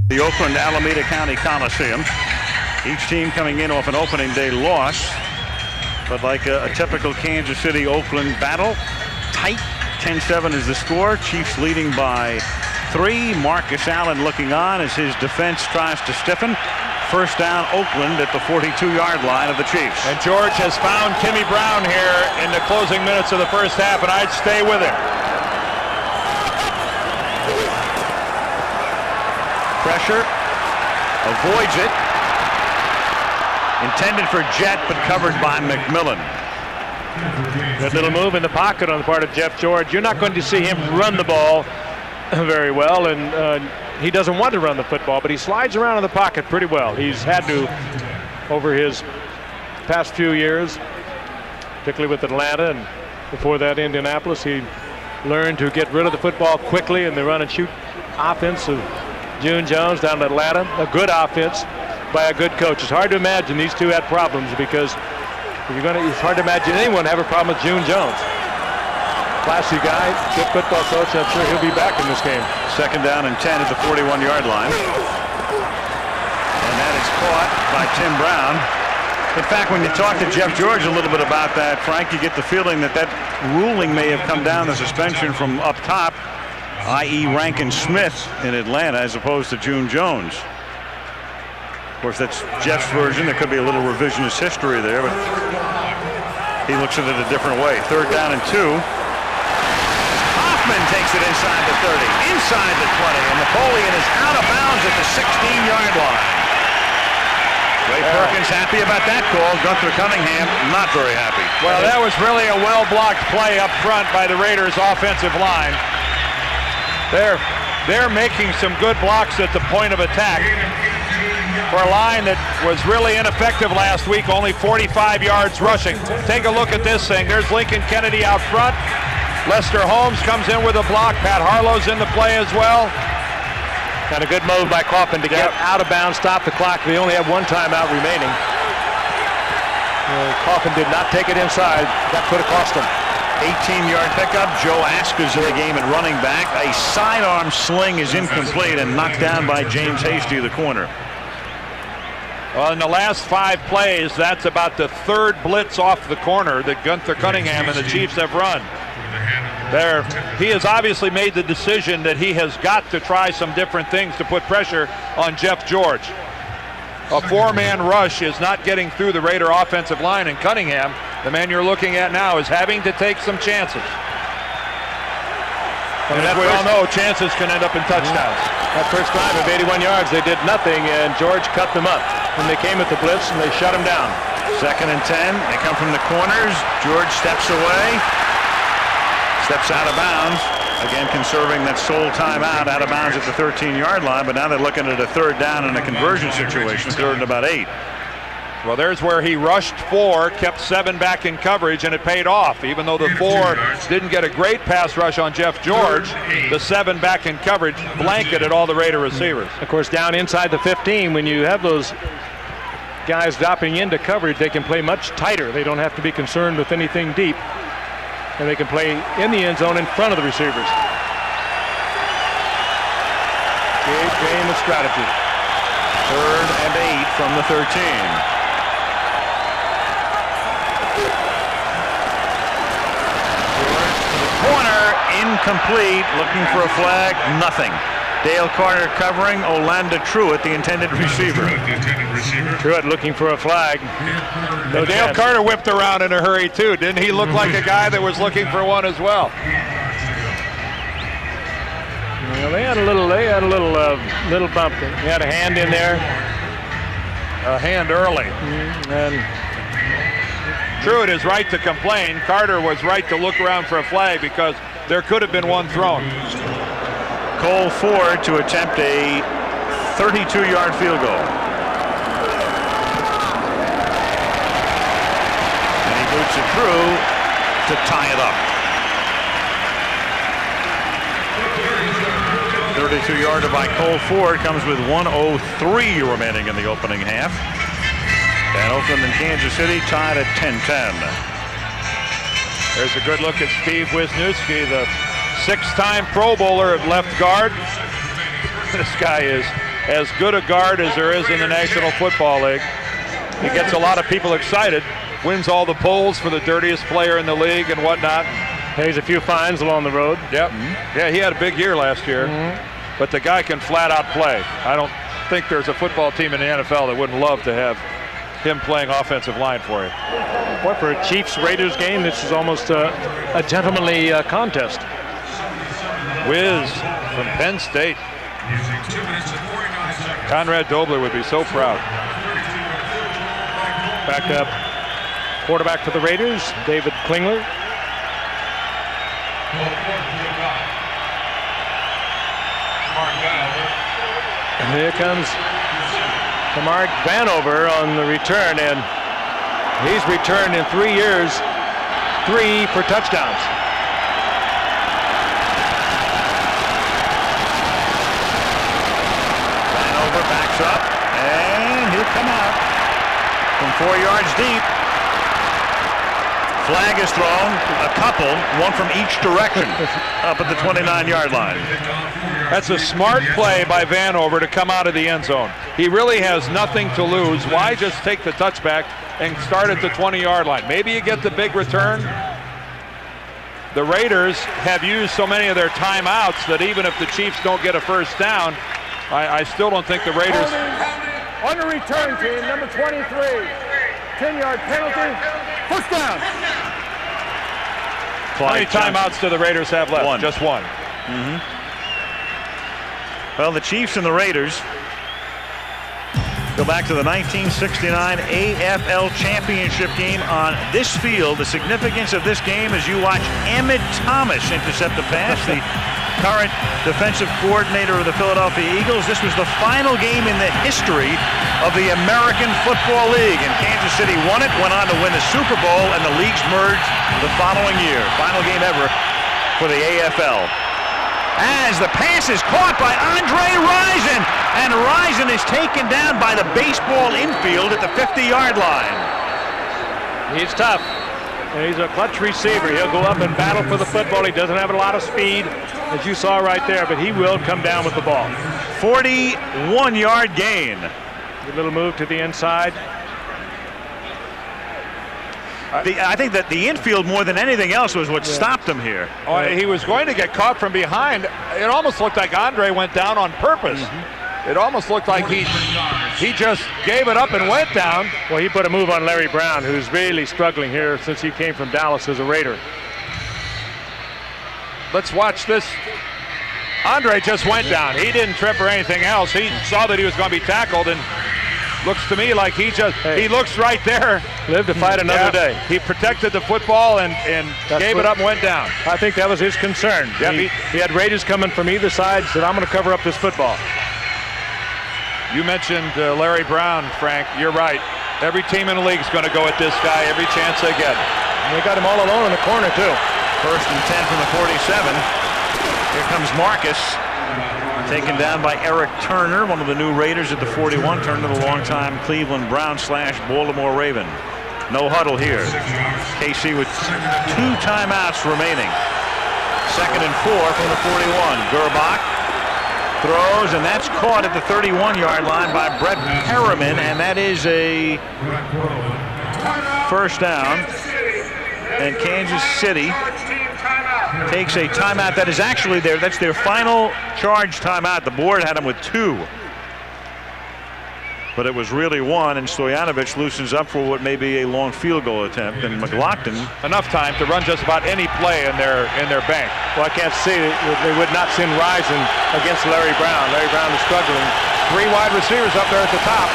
The Oakland Alameda County Coliseum. Each team coming in off an opening day loss. But like a typical Kansas City-Oakland battle, tight. 10-7 is the score. Chiefs leading by 3. Marcus Allen looking on as his defense tries to stiffen. First down, Oakland at the 42-yard line of the Chiefs. And George has found Timmy Brown here in the closing minutes of the first half, and I'd stay with him. Pressure, avoids it. Intended for Jet, but covered by McMillan. Good little move in the pocket on the part of Jeff George. You're not going to see him run the ball very well, and he doesn't want to run the football, but he slides around in the pocket pretty well. He's had to over his past few years, particularly with Atlanta, and before that Indianapolis. He learned to get rid of the football quickly in the run and shoot offense of June Jones down in Atlanta. A good offense by a good coach. It's hard to imagine these two had problems, because it's hard to imagine anyone have a problem with June Jones. Classy guy, good football coach. I'm sure he'll be back in this game. Second down and 10 at the 41-yard line. And that is caught by Tim Brown. In fact, when you talk to Jeff George a little bit about that, Frank, you get the feeling that ruling may have come down, the suspension from up top, i.e. Rankin Smith in Atlanta, as opposed to June Jones. Of course, that's Jeff's version. There could be a little revisionist history there, but he looks at it a different way. Third down and 2. Hoffman takes it inside the 30, inside the 20, and Napoleon is out of bounds at the 16-yard line. Ray Perkins happy about that call. Gunther Cunningham not very happy. Well, that was really a well-blocked play up front by the Raiders' offensive line. They're making some good blocks at the point of attack for a line that was really ineffective last week, only 45 yards rushing. Take a look at this thing. There's Lincoln Kennedy out front. Lester Holmes comes in with a block. Pat Harlow's in the play as well. Got a good move by Coffin to get out of bounds, stop the clock. They only have one timeout remaining. Coffin did not take it inside. That could have cost him. 18-yard pickup. Joe Aska's in the game at running back. A sidearm sling is incomplete and knocked down by James Hasty, the corner. Well, in the last 5 plays, that's about the 3rd blitz off the corner that Gunther Cunningham and the Chiefs have run. He has obviously made the decision that he has got to try some different things to put pressure on Jeff George. A 4-man rush is not getting through the Raider offensive line, and Cunningham, the man you're looking at now, is having to take some chances. And as we all know, chances can end up in touchdowns. That first drive of 81 yards, they did nothing, and George cut them up. And they came at the blitz, and they shut him down. Second and 10. They come from the corners. George steps away. Steps out of bounds. Again, conserving that sole timeout, out of bounds at the 13-yard line. But now they're looking at a third down in a conversion situation. Third and about 8. Well, there's where he rushed 4, kept 7 back in coverage, and it paid off. Even though the 4 didn't get a great pass rush on Jeff George, the 7 back in coverage blanketed all the Raider receivers. Of course, down inside the 15, when you have those guys dropping into coverage, they can play much tighter. They don't have to be concerned with anything deep, and they can play in the end zone in front of the receivers. Big game of strategy. 3rd and 8 from the 13. Corner, incomplete, looking for a flag, nothing. Dale Carter covering, Orlando Truitt, the intended receiver. Truitt looking for a flag. No, Dale Carter whipped around in a hurry too. Didn't he look like a guy that was looking for one as well? Well, they had a little bump. He had a hand in there. A hand early. And Truitt is right to complain. Carter was right to look around for a flag because there could have been one thrown. Cole Ford to attempt a 32-yard field goal. And he boots it through to tie it up. 32-yarder by Cole Ford comes with 1:03 remaining in the opening half. And Oakland and Kansas City tied at 10-10. There's a good look at Steve Wisniewski, the 6-time Pro Bowler at left guard. This guy is as good a guard as there is in the National Football League. He gets a lot of people excited, wins all the polls for the dirtiest player in the league and whatnot. Pays a few fines along the road. Yep. Yeah, he had a big year last year. But the guy can flat out play. I don't think there's a football team in the NFL that wouldn't love to have him playing offensive line for you. Boy, for a Chiefs-Raiders game, this is almost a gentlemanly contest. Wiz from Penn State. Conrad Dobler would be so proud. Back up quarterback for the Raiders, David Klingler. And here comes Mark Vanover on the return, and he's returned in 3 years, 3 for touchdowns. Vanover backs up, and he'll come out from 4 yards deep. Flag is thrown, a couple, one from each direction, up at the 29-yard line. That's a smart play by Vanover to come out of the end zone. He really has nothing to lose. Why just take the touchback and start at the 20-yard line? Maybe you get the big return. The Raiders have used so many of their timeouts that even if the Chiefs don't get a first down, I still don't think the Raiders... On the return team, number 23, 10-yard penalty, first down. How many timeouts do the Raiders have left? One. Just one. Well, the Chiefs and the Raiders go back to the 1969 AFL Championship game on this field. The significance of this game as you watch Emmett Thomas intercept the pass, the current defensive coordinator of the Philadelphia Eagles. This was the final game in the history of the American Football League, and Kansas City won it, went on to win the Super Bowl, and the leagues merged the following year. Final game ever for the AFL. As the pass is caught by Andre Rison, and Rison is taken down by the baseball infield at the 50-yard line. He's tough. He's a clutch receiver. He'll go up and battle for the football. He doesn't have a lot of speed, as you saw right there, but he will come down with the ball. 41-yard gain. A little move to the inside. I think that the infield more than anything else was what stopped him here. Oh, he was going to get caught from behind. It almost looked like Andre went down on purpose. It almost looked like he just gave it up and went down. Well, he put a move on Larry Brown, who's really struggling here since he came from Dallas as a Raider. Let's watch this. Andre just went down. He didn't trip or anything else. He saw that he was going to be tackled, and looks to me like he looks right there. Live to fight another day. He protected the football and gave it up and went down. I think that was his concern. Yep. He had Raiders coming from either side, said, I'm going to cover up this football. You mentioned Larry Brown, Frank. You're right. Every team in the league is going to go at this guy every chance they get. And they got him all alone in the corner, too. 1st and 10 from the 47. Here comes Marcus. Taken down by Eric Turner, one of the new Raiders at the 41. Turner, the longtime Cleveland Brown / Baltimore Raven. No huddle here. KC with 2 timeouts remaining. 2nd and 4 from the 41. Gerbach throws, and that's caught at the 31-yard line by Brett Perriman, and that is a first down. And Kansas City takes a timeout that is actually that's their final charge timeout. The board had them with 2. But it was really 1, and Stoyanovich loosens up for what may be a long field goal attempt, and McLaughlin enough time to run just about any play in their bank. Well, I can't see they would not send Risen against Larry Brown. Larry Brown is struggling. 3 wide receivers up there at the top.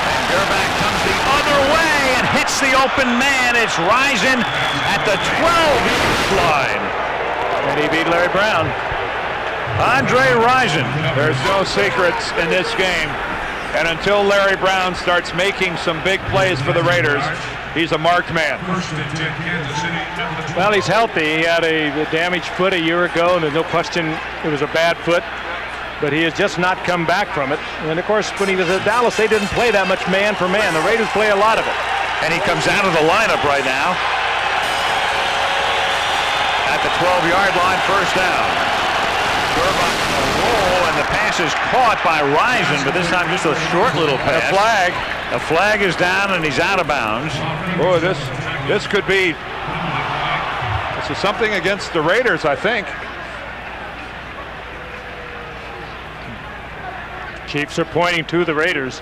And Gerbach comes the other way and hits the open man. It's Risen at the 12-yard line. And he beat Larry Brown. Andre Rison. There's no secrets in this game. And until Larry Brown starts making some big plays for the Raiders, he's a marked man. Well, he's healthy. He had a damaged foot a year ago, and there's no question it was a bad foot. But he has just not come back from it. And, of course, when he was at Dallas, they didn't play that much man for man. The Raiders play a lot of it. And he comes out of the lineup right now. At the 12-yard line, first down. Gerbach on a roll, and the pass is caught by Risen, but this time just a short little pass. A flag. A flag is down, and he's out of bounds. Oh, this could be. This is something against the Raiders, I think. Chiefs are pointing to the Raiders.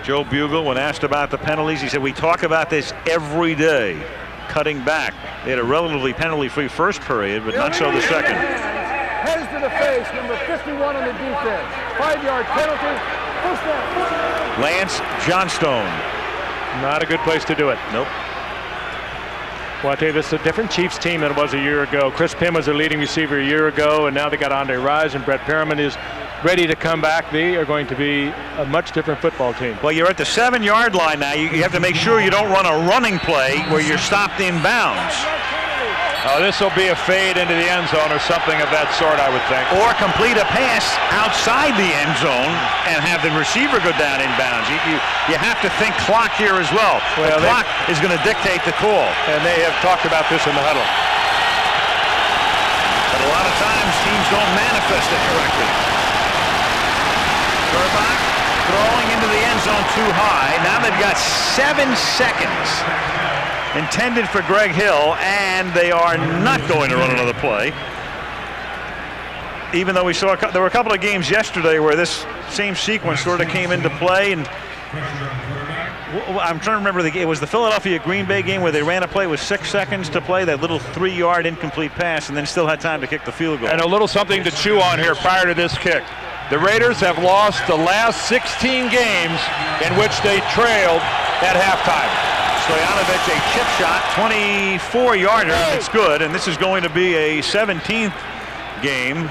Joe Bugle, when asked about the penalties, he said, we talk about this every day, cutting back. They had a relatively penalty-free first period, but not so the second. Heads to the face, number 51 on the defense. 5-yard penalty, first down. Lance Johnstone. Not a good place to do it. Nope. Well, I tell you, this is a different Chiefs team than it was a year ago. Chris Pym was their leading receiver a year ago, and now they got Andre Rison. Brett Perriman is ready to come back. They are going to be a much different football team. Well, you're at the 7-yard line now. You have to make sure you don't run a running play where you're stopped in bounds. Oh, this will be a fade into the end zone or something of that sort, I would think. Or complete a pass outside the end zone and have the receiver go down in bounds. You have to think clock here as well. The clock is going to dictate the call. And they have talked about this in the huddle. But a lot of times teams don't manifest it correctly. Gerbach throwing into the end zone too high. Now they've got 7 seconds intended for Greg Hill, and they are not going to run another play. Even though we saw there were a couple of games yesterday where this same sequence sort of came into play, and I'm trying to remember it was the Philadelphia Green Bay game where they ran a play with 6 seconds to play, that little 3-yard incomplete pass, and then still had time to kick the field goal. And a little something to chew on here prior to this kick. The Raiders have lost the last 16 games in which they trailed at halftime. Stoyanovich, a chip shot, 24-yarder. It's good, and this is going to be a 17th game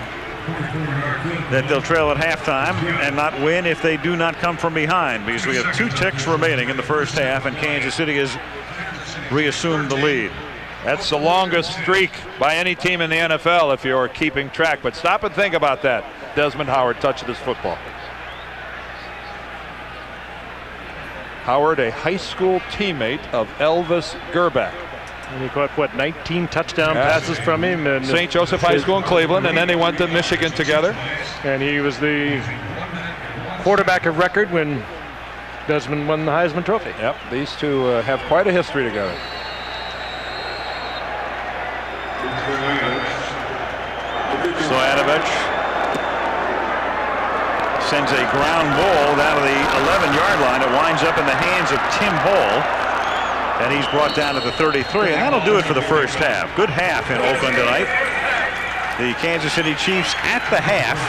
that they'll trail at halftime and not win if they do not come from behind, because we have 2 ticks remaining in the first half, and Kansas City has reassumed the lead. That's the longest streak by any team in the NFL if you're keeping track. But stop and think about that. Desmond Howard touched this football. Howard, a high school teammate of Elvis Gerbach. And he caught, what, 19 touchdown passes from him. And St. Joseph High School in Cleveland, and then they went to Michigan together. And he was the quarterback of record when Desmond won the Heisman Trophy. Yep, these two have quite a history together. Stoyanovich sends a ground ball down to the 11-yard line. It winds up in the hands of Tim Hall, and he's brought down to the 33, and that'll do it for the first half. Good half in Oakland tonight. The Kansas City Chiefs at the half,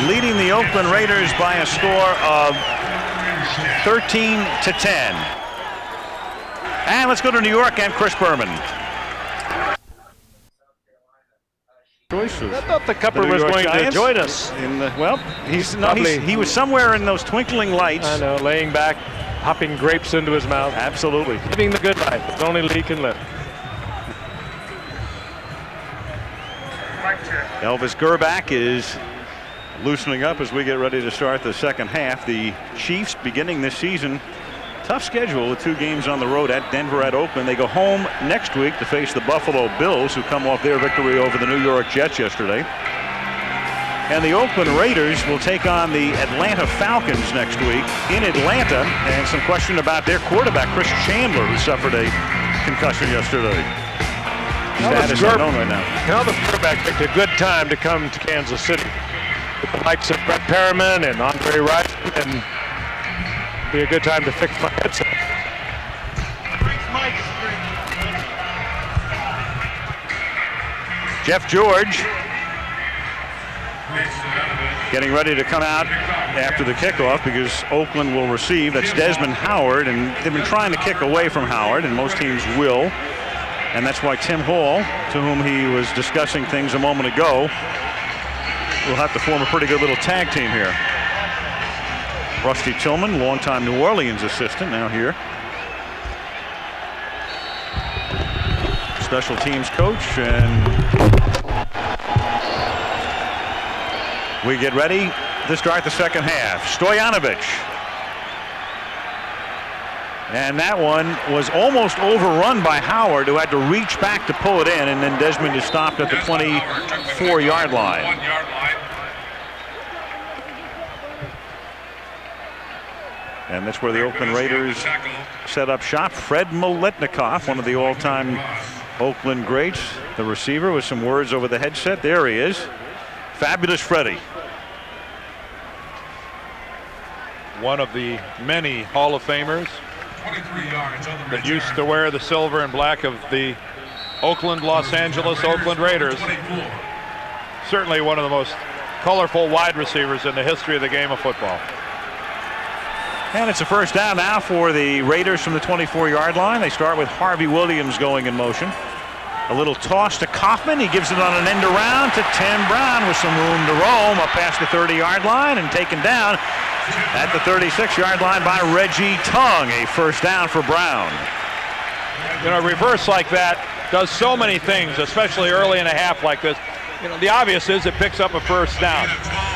leading the Oakland Raiders by a score of 13-10. And let's go to New York and Chris Berman. choices. I thought the Cupper was going to join us. Well, he was somewhere in those twinkling lights. I know, laying back, popping grapes into his mouth. Absolutely. Living the good life. It's only Lee can live. Elvis Gerbach is loosening up as we get ready to start the second half. The Chiefs beginning this season. Tough schedule with 2 games on the road at Denver, at Oakland. They go home next week to face the Buffalo Bills, who come off their victory over the New York Jets yesterday. And the Oakland Raiders will take on the Atlanta Falcons next week in Atlanta. And some question about their quarterback, Chris Chandler, who suffered a concussion yesterday. Status unknown right now. Elvis Gerbach picked a good time to come to Kansas City with the likes of Brett Perriman and Andre Wright, and be a good time to fix my headset. Jeff George getting ready to come out after the kickoff because Oakland will receive. That's Desmond Howard, and they've been trying to kick away from Howard, and most teams will. And that's why Tim Hall, to whom he was discussing things a moment ago, will have to form a pretty good little tag team here. Rusty Tillman, longtime New Orleans assistant, now here. Special teams coach, and we get ready to start the second half. Stoyanovich. And that one was almost overrun by Howard, who had to reach back to pull it in, and then Desmond is stopped at the 24-yard line. And that's where the Oakland Raiders set up shop. Fred Maletnikoff, one of the all-time Oakland greats, the receiver, with some words over the headset. There he is. Fabulous Freddie. One of the many Hall of Famers that used to wear the silver and black of the Oakland, Los Angeles, Oakland Raiders. Certainly one of the most colorful wide receivers in the history of the game of football. And it's a first down now for the Raiders from the 24-yard line. They start with Harvey Williams going in motion. A little toss to Kaufman. He gives it on an end around to Tim Brown with some room to roam up past the 30-yard line and taken down at the 36-yard line by Reggie Tongue. A first down for Brown. You know, a reverse like that does so many things, especially early in a half like this. You know, the obvious is it picks up a first down.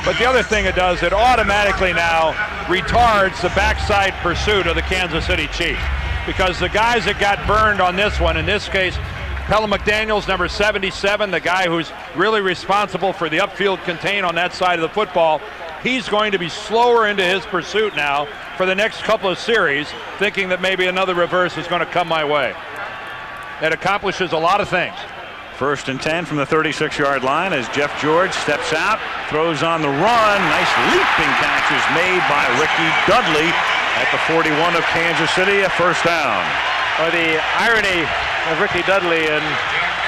But the other thing it does, it automatically now retards the backside pursuit of the Kansas City Chiefs. Because the guys that got burned on this one, in this case, Pella McDaniels, number 77, the guy who's really responsible for the upfield contain on that side of the football, he's going to be slower into his pursuit now for the next couple of series, thinking that maybe another reverse is going to come my way. It accomplishes a lot of things. First and 10 from the 36-yard line as Jeff George steps out, throws on the run. Nice leaping catch is made by Ricky Dudley at the 41 of Kansas City, a first down. Well, the irony of Ricky Dudley and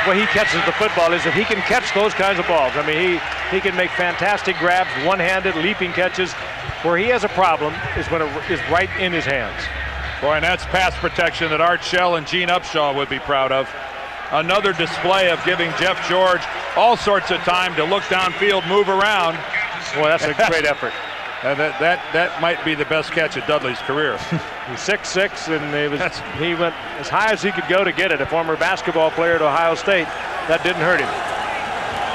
the way he catches the football is that he can catch those kinds of balls. I mean, he can make fantastic grabs, one-handed leaping catches. Where he has a problem is when it is right in his hands. Boy, and that's pass protection that Art Shell and Gene Upshaw would be proud of. Another display of giving Jeff George all sorts of time to look downfield, move around. Boy, that's a great effort. And that might be the best catch of Dudley's career. He's 6'6", and he went as high as he could go to get it. A former basketball player at Ohio State. That didn't hurt him.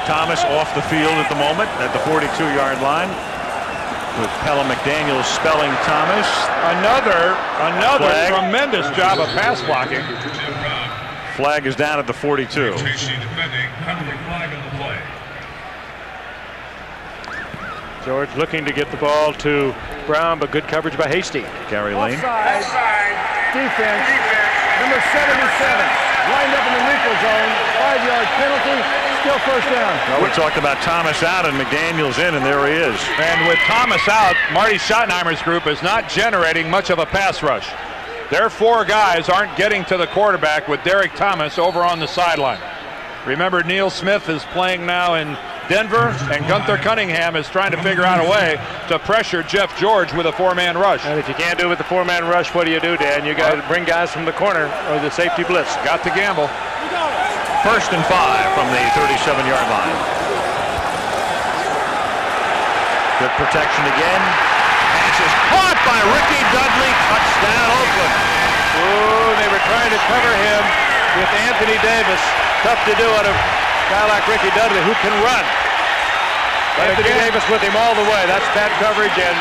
Thomas off the field at the moment at the 42-yard line, with Pella McDaniels spelling Thomas. Another tremendous job of pass blocking. Flag is down at the 42. George looking to get the ball to Brown, but good coverage by Hasty. Gary Lane. Offside. Defense. Number 77. Lined up in the neutral zone. 5-yard penalty. Still first down. Well, we talked about Thomas out and McDaniels in, and there he is. And with Thomas out, Marty Schottenheimer's group is not generating much of a pass rush. Their 4 guys aren't getting to the quarterback with Derek Thomas over on the sideline. Remember, Neil Smith is playing now in Denver, and Gunther Cunningham is trying to figure out a way to pressure Jeff George with a 4-man rush. And if you can't do it with the 4-man rush, what do? Dan, you got to bring guys from the corner or the safety blitz. Got to gamble. First and 5 from the 37-yard line. Good protection again. Pass is caught by Ricky Dudley. Touchdown, Oakland. Ooh, they were trying to cover him with Anthony Davis. Tough to do on a guy like Ricky Dudley who can run. But Anthony Davis with him all the way. That's bad coverage, and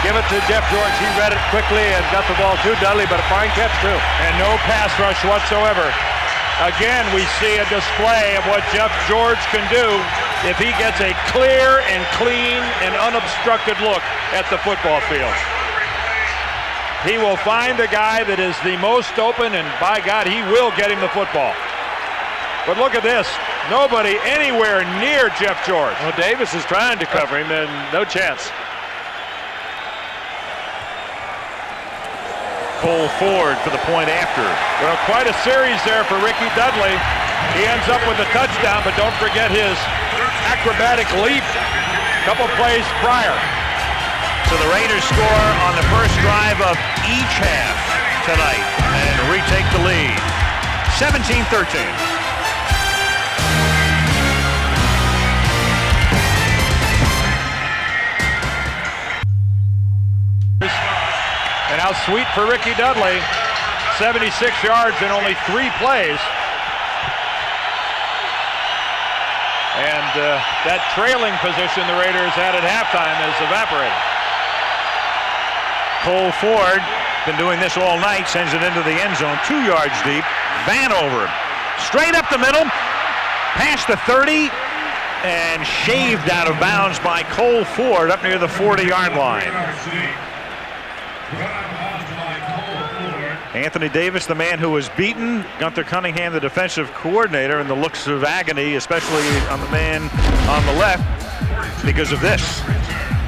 give it to Jeff George. He read it quickly and got the ball to Dudley, but a fine catch too. And no pass rush whatsoever. Again, we see a display of what Jeff George can do if he gets a clear and clean and unobstructed look at the football field. He will find the guy that is the most open, and by God, he will get him the football. But look at this. Nobody anywhere near Jeff George. Well, Davis is trying to cover him, and no chance. Cole Ford for the point after. Well, quite a series there for Ricky Dudley. He ends up with a touchdown, but don't forget his acrobatic leap a couple plays prior. So the Raiders score on the first drive of each half tonight and retake the lead. 17-13. And how sweet for Ricky Dudley. 76 yards in only 3 plays. And that trailing position the Raiders had at halftime is evaporated. Cole Ford, been doing this all night, sends it into the end zone, 2 yards deep. Van over him. Straight up the middle, past the 30, and shaved out of bounds by Cole Ford up near the 40-yard line. Anthony Davis, the man who was beaten. Gunther Cunningham, the defensive coordinator, and the looks of agony, especially on the man on the left, because of this.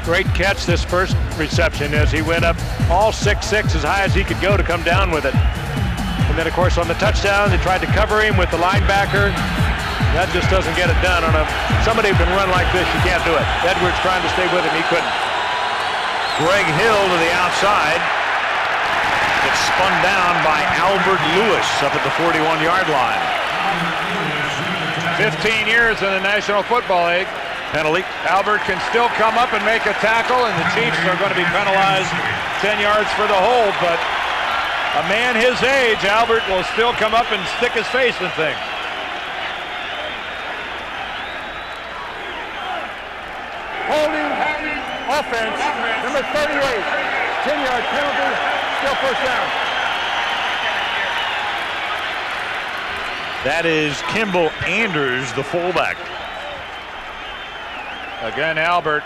Great catch this first reception as he went up all 6'6", as high as he could go to come down with it. And then, of course, on the touchdown, they tried to cover him with the linebacker. That just doesn't get it done. On somebody who can run like this, you can't do it. Edwards trying to stay with him, he couldn't. Greg Hill to the outside. Gets spun down by Albert Lewis up at the 41-yard line. 15 years in the National Football League. Penalty. Albert can still come up and make a tackle, and the Chiefs are going to be penalized 10 yards for the hold, but a man his age, Albert, will still come up and stick his face in things. Holding offense, number 38, 10-yard penalty, still first down. That is Kimball Anders, the fullback. Again, Albert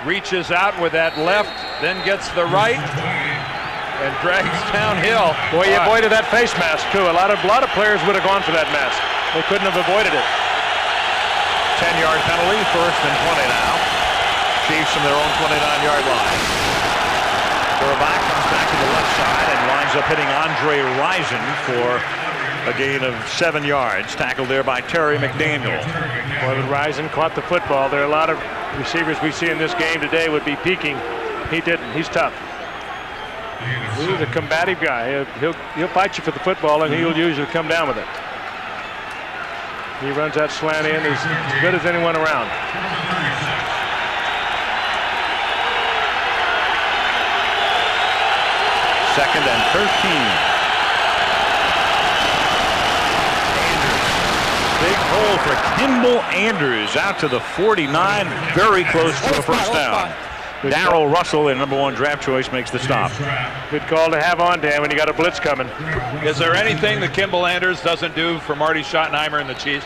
reaches out with that left, then gets the right, and drags downhill. Boy, he avoided that face mask, too. A lot of players would have gone for that mask. They couldn't have avoided it. 10-yard penalty, first and 20 now. Chiefs from their own 29-yard line. Quarterback comes back to the left side and winds up hitting Andre Rison for a gain of 7 yards. Tackled there by Terry McDaniel. Boy, when Rison caught the football, there are a lot of receivers we see in this game today would be peeking. He didn't. He's tough. He's a combative guy. He'll fight you for the football, and he'll usually come down with it. He runs that slant in as good as anyone around. Second and 13. Big hole for Kimball Anders out to the 49, very close to a first down. Darrell Russell, their #1 draft choice, makes the stop. Good call to have on, Dan, when you got a blitz coming. Is there anything that Kimball Anders doesn't do for Marty Schottenheimer and the Chiefs?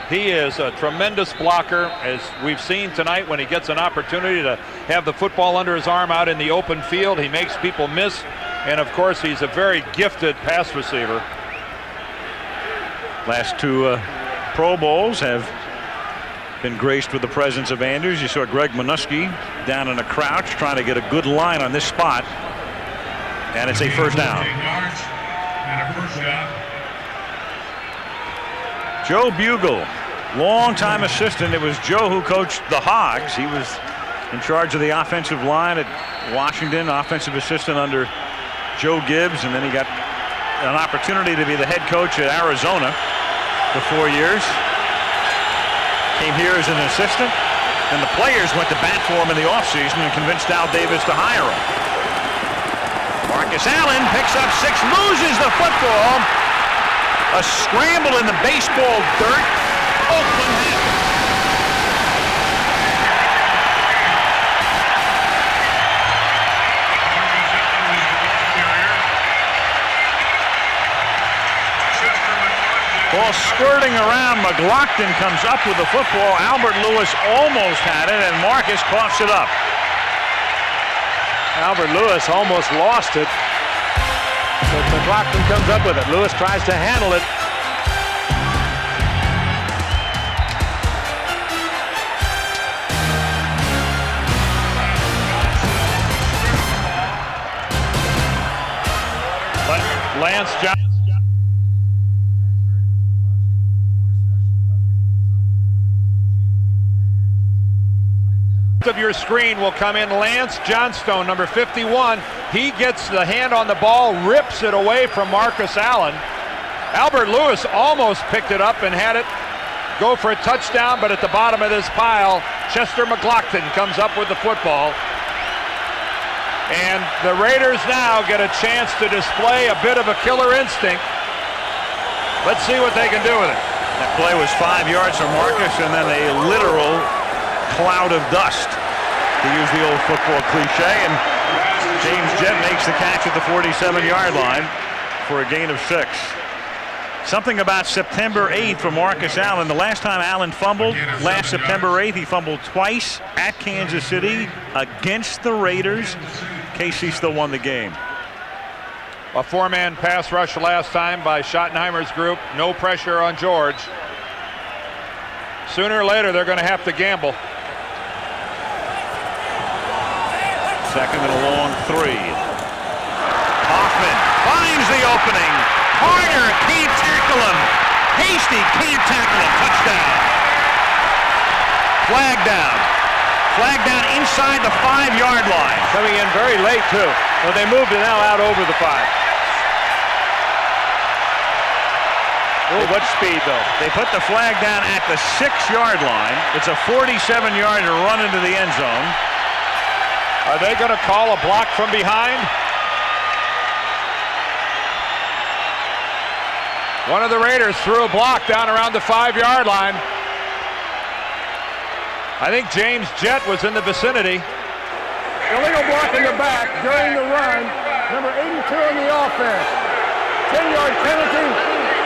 He is a tremendous blocker, as we've seen tonight when he gets an opportunity to have the football under his arm out in the open field. He makes people miss, and of course he's a very gifted pass receiver. Last 2 Pro Bowls have been graced with the presence of Anders. You saw Greg Minuski down in a crouch trying to get a good line on this spot, and it's a first down. Joe Bugle, longtime assistant. It was Joe who coached the Hogs. He was in charge of the offensive line at Washington, offensive assistant under Joe Gibbs, and then he got an opportunity to be the head coach at Arizona for 4 years. Came here as an assistant, And the players went to bat for him in the offseason and convinced Al Davis to hire him. Marcus Allen picks up 6, loses the football. A scramble in the baseball dirt. Oakland has it. Ball squirting around. McLaughlin comes up with the football. Albert Lewis almost had it, and Marcus coughs it up. Albert Lewis almost lost it, but McLaughlin comes up with it. Lewis tries to handle it. But Lance Johnson of your screen will come in Lance Johnstone, number 51. He gets the hand on the ball, rips it away from Marcus Allen. Albert Lewis almost picked it up and had it go for a touchdown, but at the bottom of this pile, Chester McLaughlin comes up with the football. And the Raiders now get a chance to display a bit of a killer instinct. Let's see what they can do with it. That play was 5 yards from Marcus, and then a literal cloud of dust, to use the old football cliche, and James Jett makes the catch at the 47-yard line for a gain of 6. Something about September 8th for Marcus Allen. The last time Allen fumbled, last September 8th, he fumbled twice at Kansas City against the Raiders. KC still won the game. A 4-man pass rush last time by Schottenheimer's group. No pressure on George. Sooner or later, they're going to have to gamble. Second and a long 3. Hoffman finds the opening. Harder can't tackle him. Hasty can't tackle him. Touchdown. Flag down. Flag down inside the 5-yard line. Coming in very late, too. Well, they moved it now out over the 5. Oh, what speed, though. They put the flag down at the 6-yard line. It's a 47-yarder run into the end zone. Are they going to call a block from behind? One of the Raiders threw a block down around the 5-yard line. I think James Jett was in the vicinity. Illegal block in the back during the run. Number 82 on the offense. 10-yard penalty.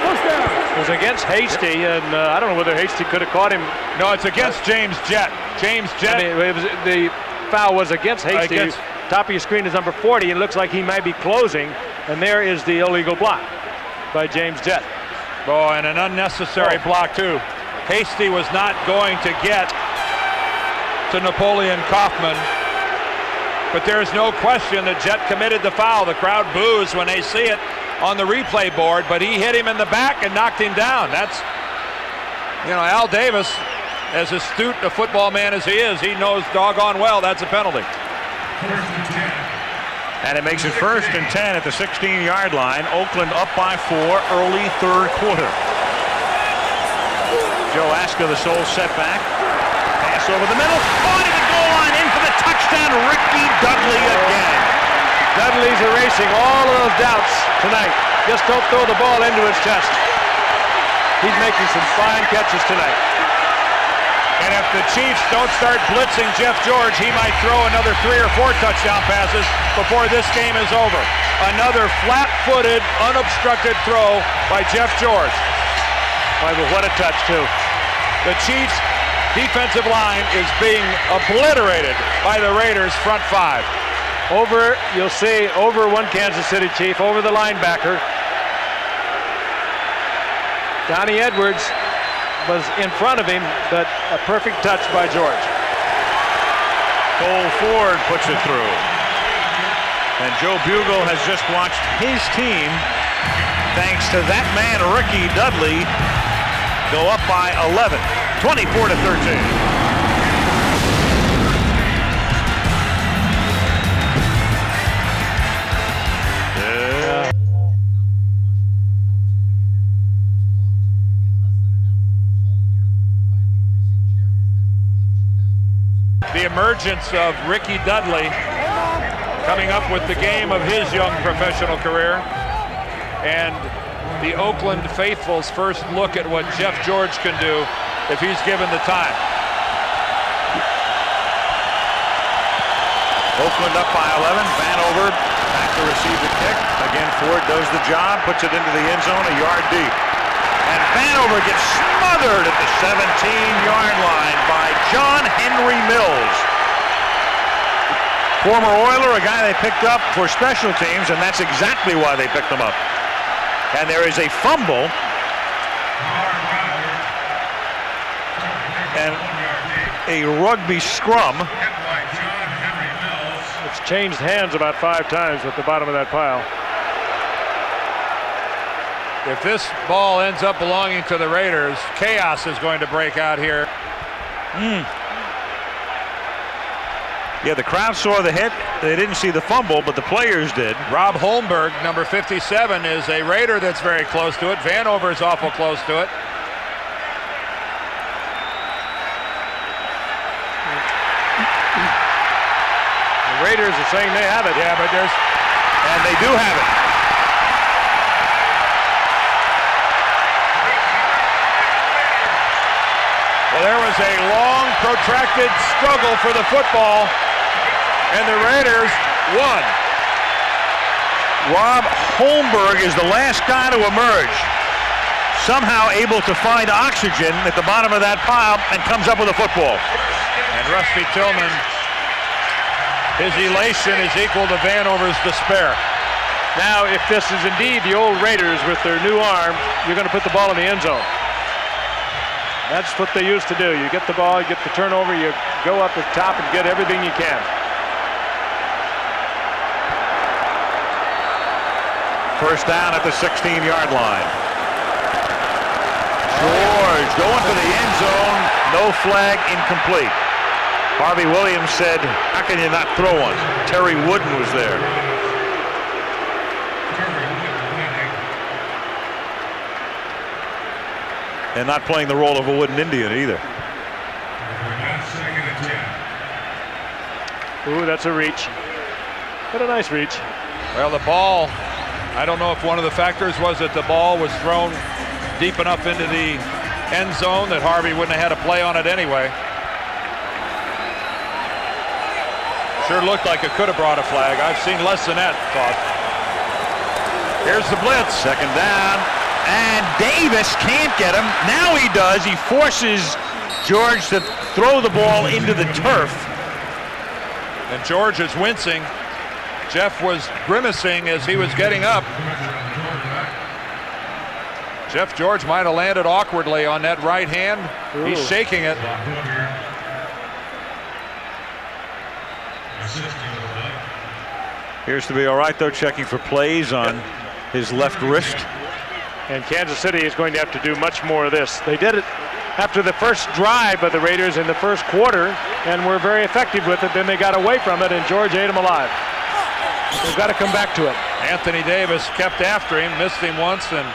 Push down. It was against Hasty, and I don't know whether Hasty could have caught him. No, it's against James Jett. James Jett. I mean, the foul was against Hasty. Top of your screen is number 40. It looks like he might be closing, and there is the illegal block by James Jett. Oh, and an unnecessary block, too. Hasty was not going to get to Napoleon Kaufman, but there is no question that Jett committed the foul. The crowd boos when they see it on the replay board, but he hit him in the back and knocked him down. That's, you know, Al Davis, as astute a football man as he is, he knows doggone well that's a penalty. And it makes it 1st and 10 at the 16-yard line. Oakland up by 4 early 3rd quarter. Joe Aska, the sole setback. Pass over the middle. On to the goal line, in for the touchdown. Ricky Dudley again. Dudley's erasing all of those doubts tonight. Just don't throw the ball into his chest. He's making some fine catches tonight. And if the Chiefs don't start blitzing Jeff George, he might throw another 3 or 4 touchdown passes before this game is over. Another flat-footed, unobstructed throw by Jeff George. Boy, but what a touch, too. The Chiefs' defensive line is being obliterated by the Raiders' front 5. Over, you'll see, over one Kansas City Chief, over the linebacker. Donnie Edwards was in front of him, but a perfect touch by George. Cole Ford puts it through. And Joe Bugle has just watched his team, thanks to that man, Ricky Dudley, go up by 11, 24-13. emergence of Ricky Dudley coming up with the game of his young professional career, and the Oakland faithful's first look at what Jeff George can do if he's given the time. Oakland up by 11. Vanover back to receive the kick. Again, Ford does the job, puts it into the end zone, a yard deep. And Vanover gets smothered at the 17-yard line by John Henry Mills. Former Oiler, a guy they picked up for special teams, and that's exactly why they picked him up. And there is a fumble. And a rugby scrum. It's changed hands about 5 times at the bottom of that pile. If this ball ends up belonging to the Raiders, chaos is going to break out here. Yeah, the crowd saw the hit. They didn't see the fumble, but the players did. Rob Holmberg, number 57, is a Raider that's very close to it. Vanover is awful close to it. The Raiders are saying they have it. Yeah, but there's... And they do have it. Well, there was a long, protracted struggle for the football, and the Raiders won. Rob Holmberg is the last guy to emerge. Somehow able to find oxygen at the bottom of that pile and comes up with a football. And Rusty Tillman, his elation is equal to Vanover's despair. Now, if this is indeed the old Raiders with their new arm, you're going to put the ball in the end zone. That's what they used to do. You get the ball, you get the turnover, you go up the top and get everything you can. First down at the 16-yard line. George going for the end zone. No flag, incomplete. Harvey Williams said, how can you not throw one? Terry Wooden was there. And not playing the role of a wooden Indian either. Ooh, that's a reach. What a nice reach. Well, the ball, I don't know if one of the factors was that the ball was thrown deep enough into the end zone that Harvey wouldn't have had a play on it anyway. Sure looked like it could have brought a flag. I've seen less than that toss. Here's the blitz. Second down. And Davis can't get him. Now he does. He forces George to throw the ball into the turf. And George is wincing. Jeff was grimacing as he was getting up. Jeff George might have landed awkwardly on that right hand. Ooh. He's shaking it. Appears to be all right, though, checking for plays on his left wrist. And Kansas City is going to have to do much more of this. They did it after the first drive by the Raiders in the first quarter and were very effective with it. Then they got away from it, and George ate them alive. They've got to come back to it. Anthony Davis kept after him, missed him once, and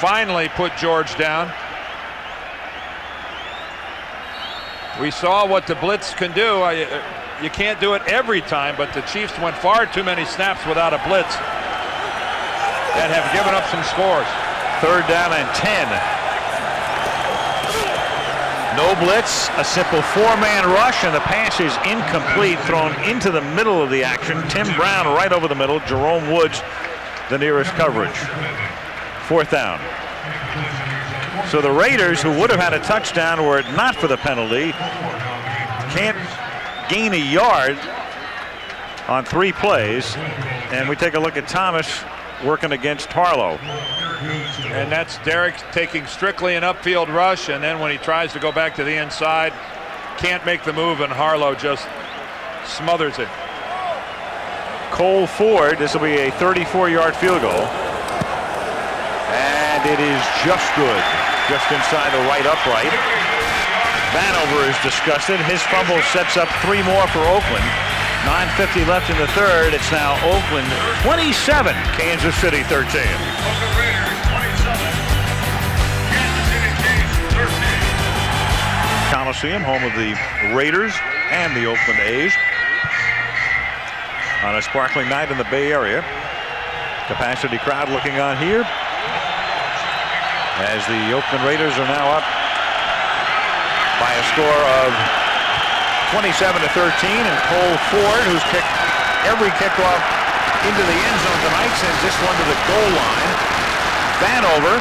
finally put George down. We saw what the blitz can do. You can't do it every time, but the Chiefs went far too many snaps without a blitz that have given up some scores. Third down and 10. No blitz, a simple 4-man rush, and the pass is incomplete, thrown into the middle of the action. Tim Brown right over the middle, Jerome Woods the nearest coverage. Fourth down. So the Raiders, who would have had a touchdown were it not for the penalty, can't gain a yard on 3 plays. And we take a look at Thomas working against Harlow. And that's Derek taking strictly an upfield rush, and then when he tries to go back to the inside, can't make the move, and Harlow just smothers it. Cole Ford, this will be a 34-yard field goal. And it is just good, just inside the right upright. Vanover is disgusted. His fumble sets up 3 more for Oakland. 9:50 left in the third. It's now Oakland 27, Kansas City 13. Oakland Raiders 27, Kansas City Chiefs 13. Coliseum, home of the Raiders. and the Oakland A's on a sparkling night in the Bay Area. Capacity crowd looking on here as the Oakland Raiders are now up by a score of 27-13, and Cole Ford, who's kicked every kickoff into the end zone tonight, sends this one to the goal line. Vanover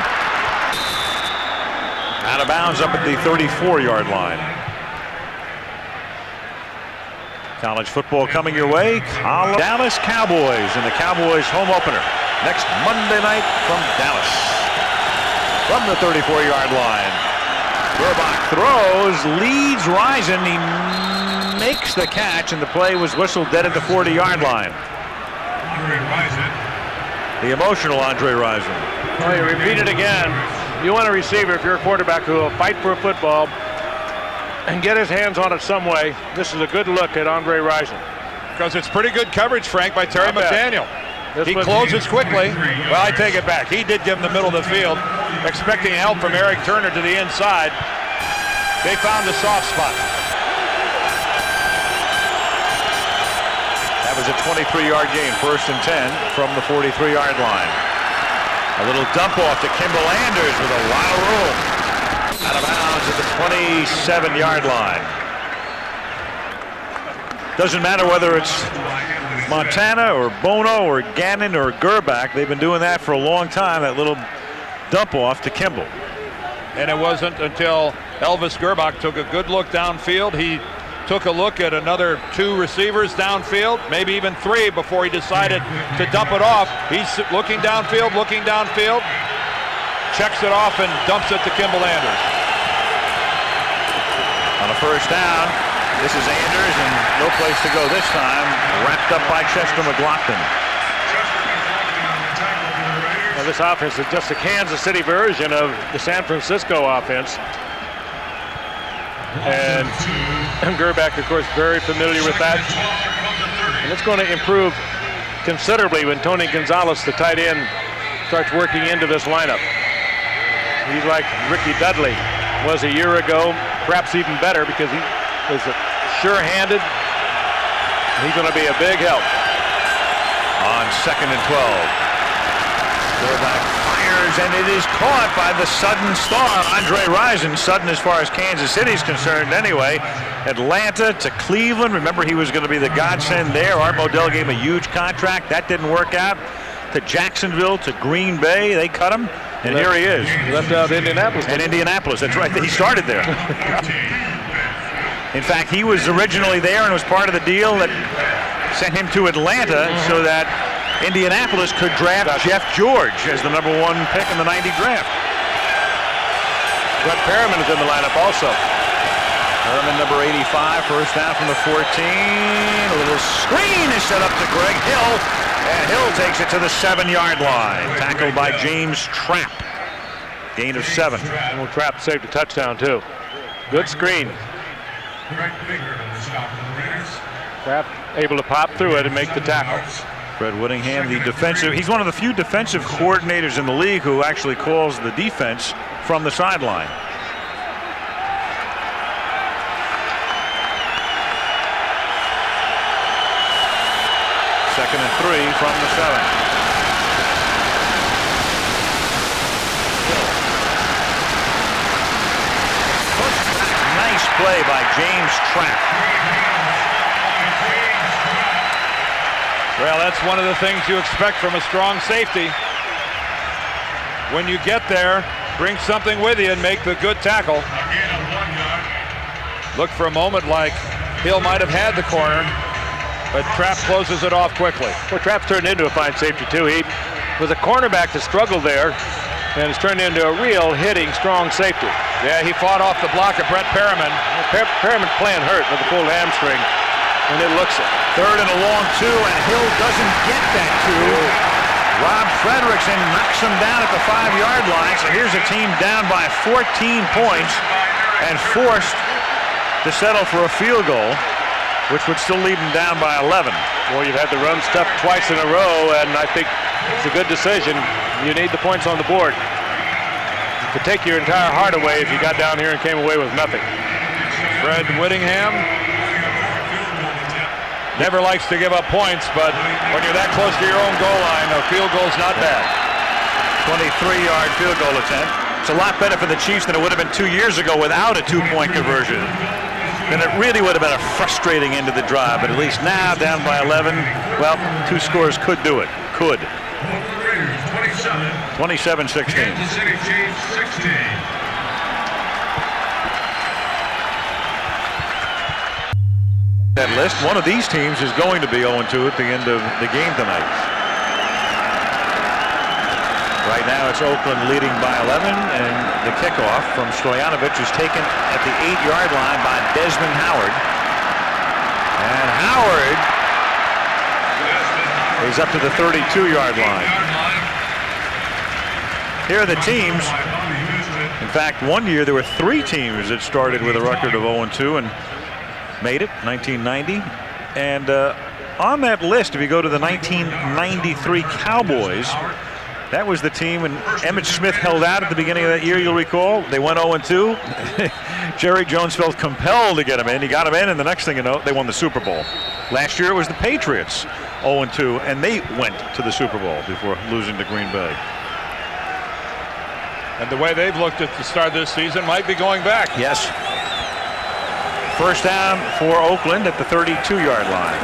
out of bounds up at the 34-yard line. College football coming your way. Dallas Cowboys in the Cowboys home opener next Monday night from Dallas. From the 34-yard line. Gerbach throws, leads Rison. He makes the catch, and the play was whistled dead at the 40-yard line. The emotional Andre Rison. Well, you repeat it again. You want a receiver, if you're a quarterback, who will fight for a football and get his hands on it some way. This is a good look at Andre Rison. Because it's pretty good coverage, Frank, by Terry McDaniel. He closes quickly. Well, I take it back. He did give him the middle of the field, expecting help from Eric Turner to the inside. They found the soft spot. That was a 23-yard gain, 1st and 10 from the 43-yard line. A little dump off to Kimball Anders with a lot of room. Out of bounds at the 27-yard line. Doesn't matter whether it's Montana or Bono or Gannon or Gerbach. They've been doing that for a long time, that little dump off to Kimball. And it wasn't until Elvis Gerbach took a good look downfield. He took a look at another 2 receivers downfield, maybe even 3, before he decided to dump it off. He's looking downfield, checks it off and dumps it to Kimball Anders. On a 1st down, this is Anders, and no place to go this time. Wrapped up by Chester McLaughlin. Well, this offense is just a Kansas City version of the San Francisco offense. And Gerbach, of course, very familiar with that. And it's going to improve considerably when Tony Gonzalez, the tight end, starts working into this lineup. He's like Ricky Dudley was a year ago, perhaps even better, because he was sure-handed. He's going to be a big help. On 2nd and 12. Gerbach fires, and it is caught by the Sudden star, Andre Rison. Sudden as far as Kansas City's concerned anyway. Atlanta to Cleveland. Remember, he was going to be the godsend there. Art Modell gave him a huge contract. That didn't work out. To Jacksonville, to Green Bay. They cut him, and here he is. Left out Indianapolis. And Indianapolis, that's right. He started there. In fact, he was originally there and was part of the deal that sent him to Atlanta so that Indianapolis could draft Jeff George as the #1 pick in the '90 draft. Brett Perriman is in the lineup also. Perriman, number 85, 1st down from the 14. A little screen is set up to Greg Hill, and Hill takes it to the 7-yard line. Tackled by James Trapp. Gain of 7. Well, Trapp saved a touchdown too. Good screen. Trapp able to pop through it and make the tackle. Fred Whittingham, the defensive, he's one of the few defensive coordinators in the league who actually calls the defense from the sideline. Second and 3 from the 7. Nice play by James Trapp. Well, that's one of the things you expect from a strong safety. When you get there, bring something with you and make the good tackle. Look for a moment like Hill might have had the corner, but Trapp closes it off quickly. Well, Trapp's turned into a fine safety too. He was a cornerback that struggled there, and it's turned into a real hitting, strong safety. Yeah, he fought off the block of Brett Perriman. Perriman playing hurt with a pulled hamstring, and it looks it. 3rd and a long 2, and Hill doesn't get that 2. Rob Frederickson knocks him down at the 5-yard line. So here's a team down by 14 points and forced to settle for a field goal, which would still leave them down by 11. Well, you've had the run stuff twice in a row, and I think it's a good decision. You need the points on the board. It could take your entire heart away if you got down here and came away with nothing. Fred Whittingham Never likes to give up points, but when you're that close to your own goal line, a field goal's not bad. 23-yard field goal attempt. It's a lot better for the Chiefs than it would have been 2 years ago without a two-point conversion. Then it really would have been a frustrating end of the drive, but at least now, down by 11, well, 2 scores could do it. Could. 27-16. Kansas City Chiefs 16. That list, one of these teams is going to be 0-2 at the end of the game tonight. Right now it's Oakland leading by 11, and the kickoff from Stoyanovich is taken at the 8-yard line by Desmond Howard. And Howard is up to the 32-yard line. Here are the teams. In fact, one year there were 3 teams that started with a record of 0-2 and made it, 1990. And on that list, if you go to the 1993 Cowboys, that was the team, and Emmitt Smith held out at the beginning of that year, you'll recall. They went 0-2. Jerry Jones felt compelled to get him in. He got him in, and the next thing you know, they won the Super Bowl. Last year it was the Patriots, 0-2, and they went to the Super Bowl before losing to Green Bay. And the way they've looked at the start of this season might be going back. Yes. First down for Oakland at the 32-yard line.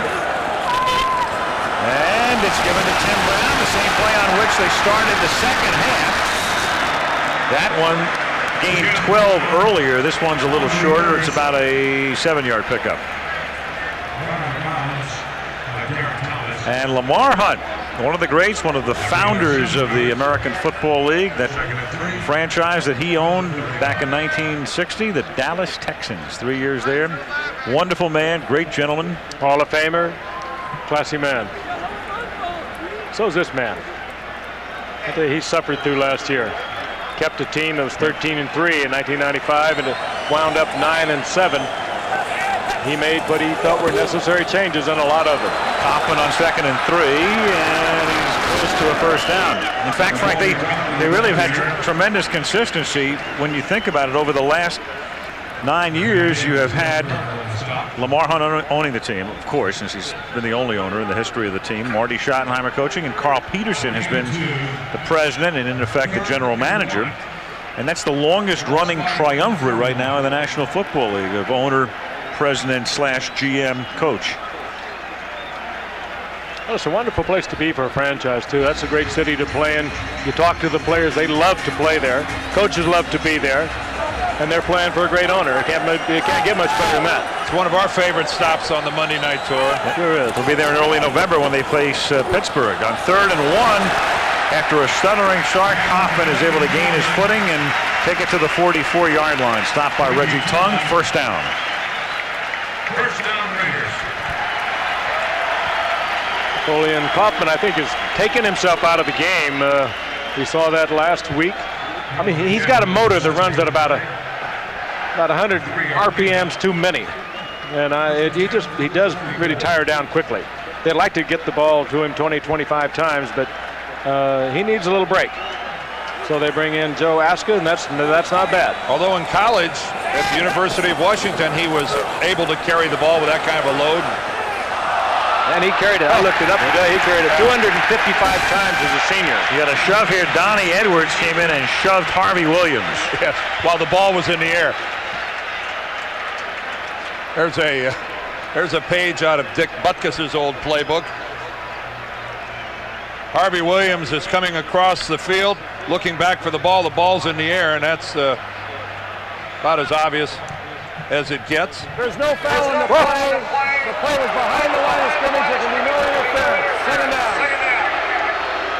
And it's given to Tim Brown, the same play on which they started the second half. That one gained 12 earlier. This one's a little shorter. It's about a 7-yard pickup. And Lamar Hunt, one of the greats, one of the founders of the American Football League, that franchise that he owned back in 1960, the Dallas Texans. 3 years there. Wonderful man, great gentleman. Hall of Famer, classy man. So is this man. I tell you, he suffered through last year. Kept a team that was 13-3 in 1995, and it wound up 9-7. He made what he felt were necessary changes on a lot of them. Kaufman on 2nd and 3, and he's close to a first down. In fact, Frank, they really have had tremendous consistency. When you think about it, over the last 9 years, you have had Lamar Hunt owning the team, of course, since he's been the only owner in the history of the team. Marty Schottenheimer coaching, and Carl Peterson has been the president and, in effect, the general manager. And that's the longest running triumvirate right now in the National Football League of owner, president / GM coach. Well, it's a wonderful place to be for a franchise, too. That's a great city to play in. You talk to the players, they love to play there. Coaches love to be there. And they're playing for a great owner. It can't get much better than that. It's one of our favorite stops on the Monday night tour. It sure is. We'll be there in early November when they face Pittsburgh. On 3rd and 1, after a stuttering start, Kaufman is able to gain his footing and take it to the 44-yard line. Stopped by Reggie Tung. First down. First down, Raiders. Napoleon Kaufman, I think, has taken himself out of the game. We saw that last week. I mean, he's got a motor that runs at about 100 RPMs too many, and he does really tire down quickly. They'd like to get the ball to him 20-25 times, but he needs a little break. So they bring in Joe Aska, and that's not bad. Although in college at the University of Washington, he was able to carry the ball with that kind of a load. And he carried it. I looked it up today. He carried it 255 times as a senior. You got a shove here. Donnie Edwards came in and shoved Harvey Williams. Yes, while the ball was in the air. There's a page out of Dick Butkus's old playbook. Harvey Williams is coming across the field, looking back for the ball. The ball's in the air, and that's about as obvious as it gets. There's no foul on the play. The play was behind the line of scrimmage. There can be no interference. Second down.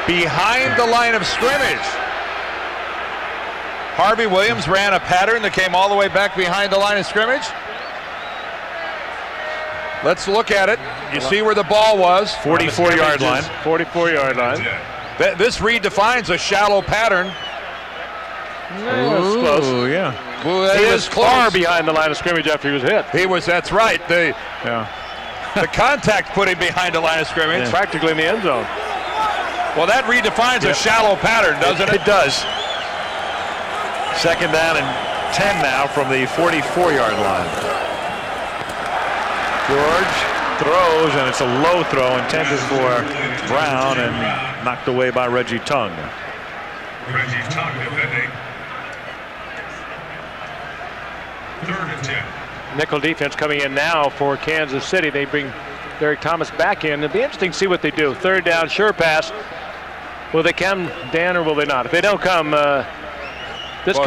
Behind the line of scrimmage. Harvey Williams ran a pattern that came all the way back behind the line of scrimmage. Let's look at it. You see where the ball was. 44-yard line. 44-yard line. This redefines a shallow pattern. That's close. Yeah. Well, he was far behind the line of scrimmage after he was hit. He was. That's right. The contact put him behind the line of scrimmage. Practically in the end zone. Well, that redefines a shallow pattern, doesn't it? It does. Second down and 10 now from the 44-yard line. George throws, and it's a low throw intended for Brown and knocked away by Reggie Tongue. Reggie Tongue defending. 3rd and 10. Nickel defense coming in now for Kansas City. They bring Derek Thomas back in. It'll be interesting to see what they do. 3rd down, sure pass. Will they come, Dan, or will they not? If they don't come, this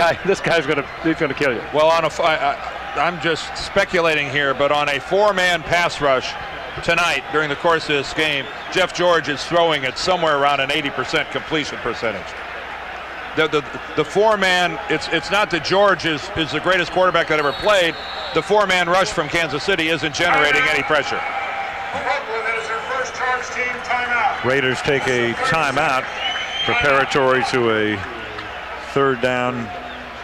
guy's gonna kill you. Well, I'm just speculating here, but on a 4-man pass rush tonight during the course of this game, Jeff George is throwing it somewhere around an 80% completion percentage. The 4-man, it's not that George is the greatest quarterback that ever played. The 4-man rush from Kansas City isn't generating any pressure. Raiders take a timeout preparatory to a 3rd down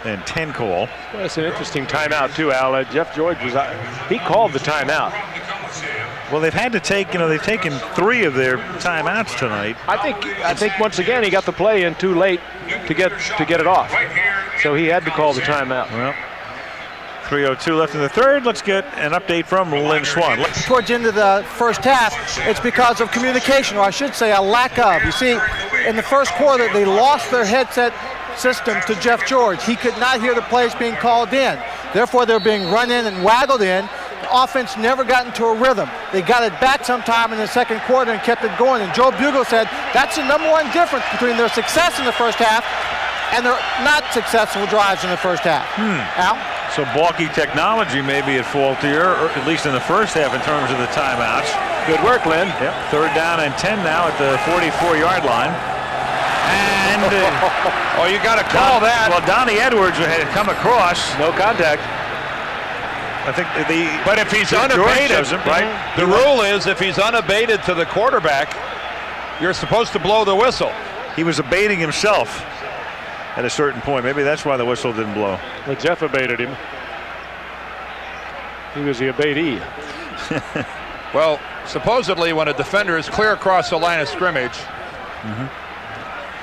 and 10 call. Well, it's an interesting timeout too, Al. Jeff George he called the timeout. Well, they've had to take, they've taken 3 of their timeouts tonight. I think once again he got the play in too late to get it off. So he had to call the timeout. Well, 3:02 left in the 3rd. Let's get an update from Lynn Swan. Towards the end of the first half, it's because of communication, or I should say a lack of. You see, in the first quarter, they lost their headset system to Jeff George. He could not hear the plays being called in. Therefore, they're being run in and waggled in. The offense never got into a rhythm. They got it back sometime in the 2nd quarter and kept it going. And Joe Bugle said that's the #1 difference between their success in the first half and their not successful drives in the first half. Al? So balky technology may be at fault here, or at least in the first half in terms of the timeouts. Good work, Lynn. Yep. 3rd down and 10 now at the 44-yard line. And oh, you got to call that. Well, Donnie Edwards had come across. No contact. I think but if he's unabated, right? The rule is if he's unabated to the quarterback, you're supposed to blow the whistle. He was abating himself at a certain point. Maybe that's why the whistle didn't blow. Well, Jeff abated him. He was the abatee. Well, supposedly when a defender is clear across the line of scrimmage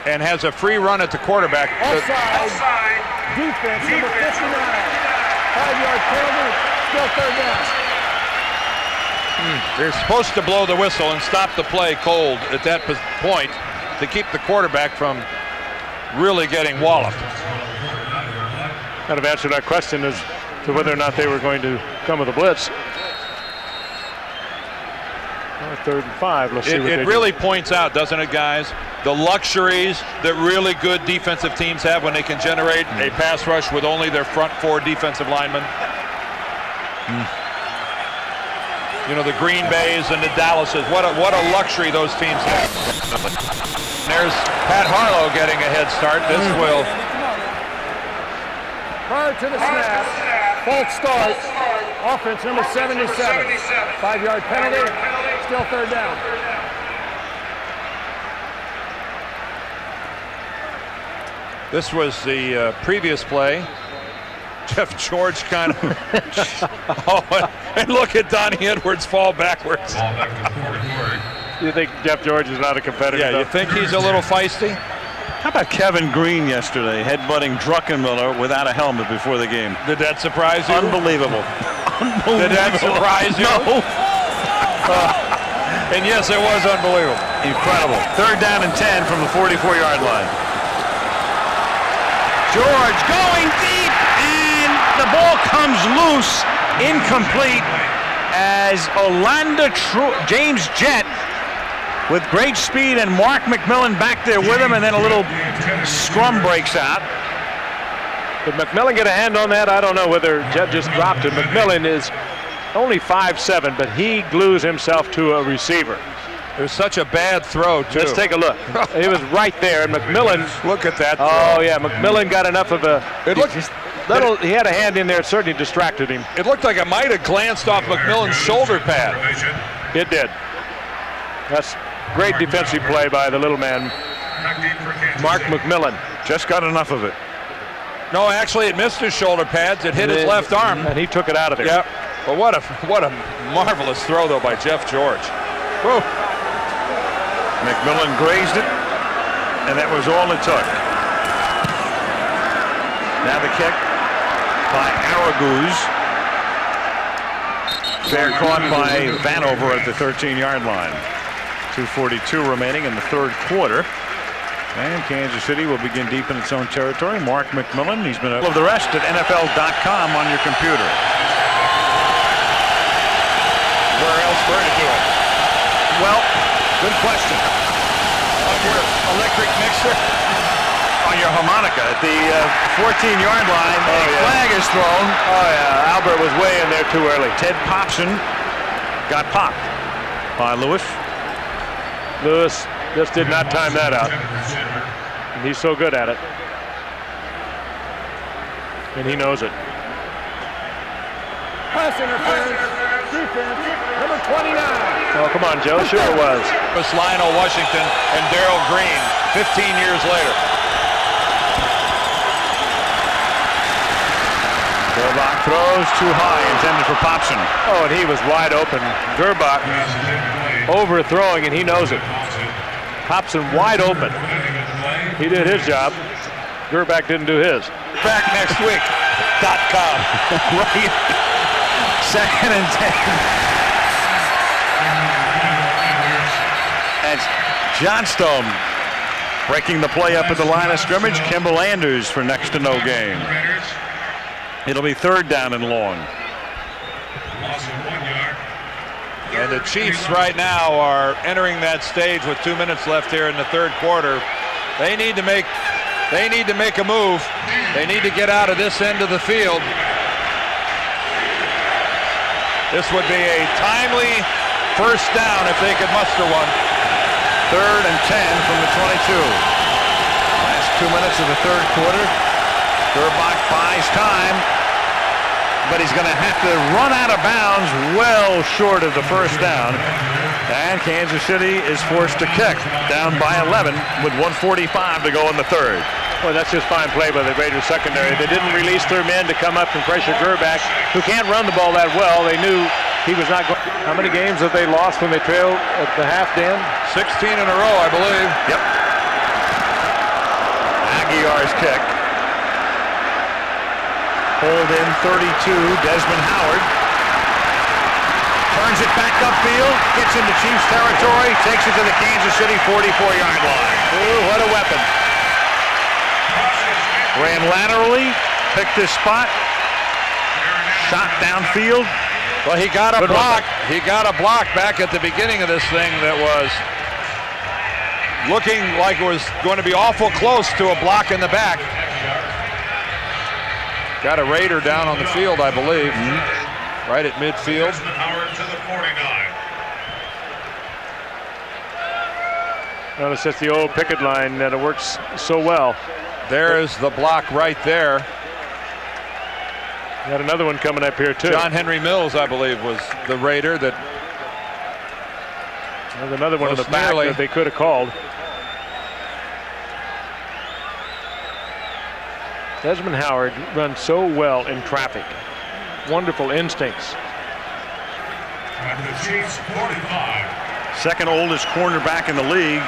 and has a free run at the quarterback. Offside. Defense, number 59. 5-yard penalty, still 3rd down. They're supposed to blow the whistle and stop the play cold at that point to keep the quarterback from really getting walloped. Kind of answered that question as to whether or not they were going to come with a blitz. 3rd and 5. Let's see what it really points out, doesn't it, guys, the luxuries that really good defensive teams have when they can generate a pass rush with only their front 4 defensive linemen. You know, the Green Bays and the Dallases. What a luxury those teams have. There's Pat Harlow getting a head start. This will. Prior to the snap, false start, offense number 77. 5-yard penalty, still 3rd down. This was the previous play. Jeff George kind of. And look at Donnie Edwards fall backwards. You think Jeff George is not a competitor? Yeah, you think he's a little feisty? How about Kevin Green yesterday headbutting Druckenmiller without a helmet before the game? Did that surprise you? Unbelievable. Did that surprise you? No. And yes, it was unbelievable. Incredible. 3rd down and 10 from the 44-yard line. George going deep, and the ball comes loose, incomplete, as James Jett with great speed and Mark McMillan back there with him, and then a little scrum breaks out. Did McMillan get a hand on that? I don't know whether Jett just dropped it. McMillan is only 5'7", but he glues himself to a receiver. It was such a bad throw, too. Let's take a look. He was right there, and McMillan. Look at that throw. Oh, yeah, McMillan got enough of a. He had a hand in there. It certainly distracted him. It looked like it might have glanced off McMillan's shoulder pad. It did. That's great defensive play by the little man, Mark McMillan. Just got enough of it. No, actually, it missed his shoulder pads. It hit his left arm. And he took it out of there. Yep. But what a marvelous throw, though, by Jeff George. Whoa. McMillan grazed it, and that was all it took. Now the kick by Araguz. Fair caught by Vanover at the 13-yard line. 2:42 remaining in the third quarter. And Kansas City will begin deep in its own territory. Mark McMillan, he's been all of the rest at NFL.com on your computer. Where else for her to do it? Well, good question. On your electric mixer? On your harmonica at the 14-yard line. A flag is thrown. Oh, yeah. Albert was way in there too early. Ted Popson got popped by Lewis. Lewis just did not time that out. And he's so good at it. And he knows it. Pass interference. Defense. Number 29. Oh, come on, Joe. Sure it was. It was Lionel Washington and Darryl Green 15 years later. Gerbach throws too high, intended for Popson. Oh, and he was wide open. Gerbach overthrowing, and he knows it. Popson wide open. He did his job. Gerbach didn't do his. Back next week. .com. Right. 2nd and 10. As Johnstone breaking the play up at the line of scrimmage. Kimball Anders for next to no gain. It'll be 3rd down and long. And the Chiefs right now are entering that stage with 2 minutes left here in the third quarter. They need to make a move. They need to get out of this end of the field. This would be a timely first down if they could muster one. 3rd and 10 from the 22. Last 2 minutes of the third quarter. Gerbach buys time, but he's going to have to run out of bounds well short of the first down. And Kansas City is forced to kick, down by 11 with 1:45 to go in the third. Well, that's just fine play by the Raiders secondary. They didn't release their men to come up and pressure Gerbach, who can't run the ball that well. They knew he was not going. How many games have they lost when they trailed at the half, Dan? 16 in a row, I believe. Yep. Aguiar's kick. Hold in 32, Desmond Howard. Turns it back upfield, gets into Chiefs territory, takes it to the Kansas City 44-yard line. Ooh, what a weapon. Ran laterally, picked his spot, shot downfield. Well, he got a block. He got a block back at the beginning of this thing that was looking like it was going to be awful close to a block in the back. Got a Raider down on the field, I believe, right at midfield. Howard to the 49. Well, it's just the old picket line that it works so well. There's the block right there. Got another one coming up here, too. John Henry Mills, I believe, was the Raider that. There's another one in the back that they could have called. Desmond Howard runs so well in traffic. Wonderful instincts. And the Chiefs 45. Second oldest cornerback in the league.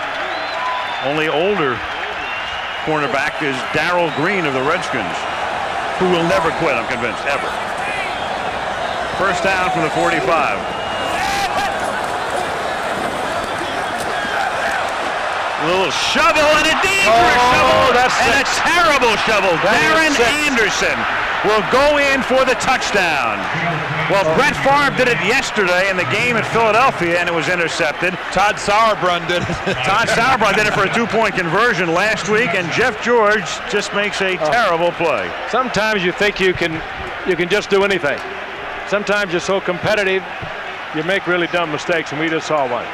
Only older cornerback is Darryl Green of the Redskins, who will never quit, I'm convinced, ever. First down from the 45. A little shovel and a dangerous shovel, and a terrible shovel. Darren Anderson will go in for the touchdown. Well, Brett Favre did it yesterday in the game at Philadelphia, and it was intercepted. Todd Sauerbrunn did it. Todd Sauerbrunn did it for a 2-point conversion last week, and Jeff George just makes a terrible play. Sometimes you think you can just do anything. Sometimes you're so competitive, you make really dumb mistakes, and we just saw one.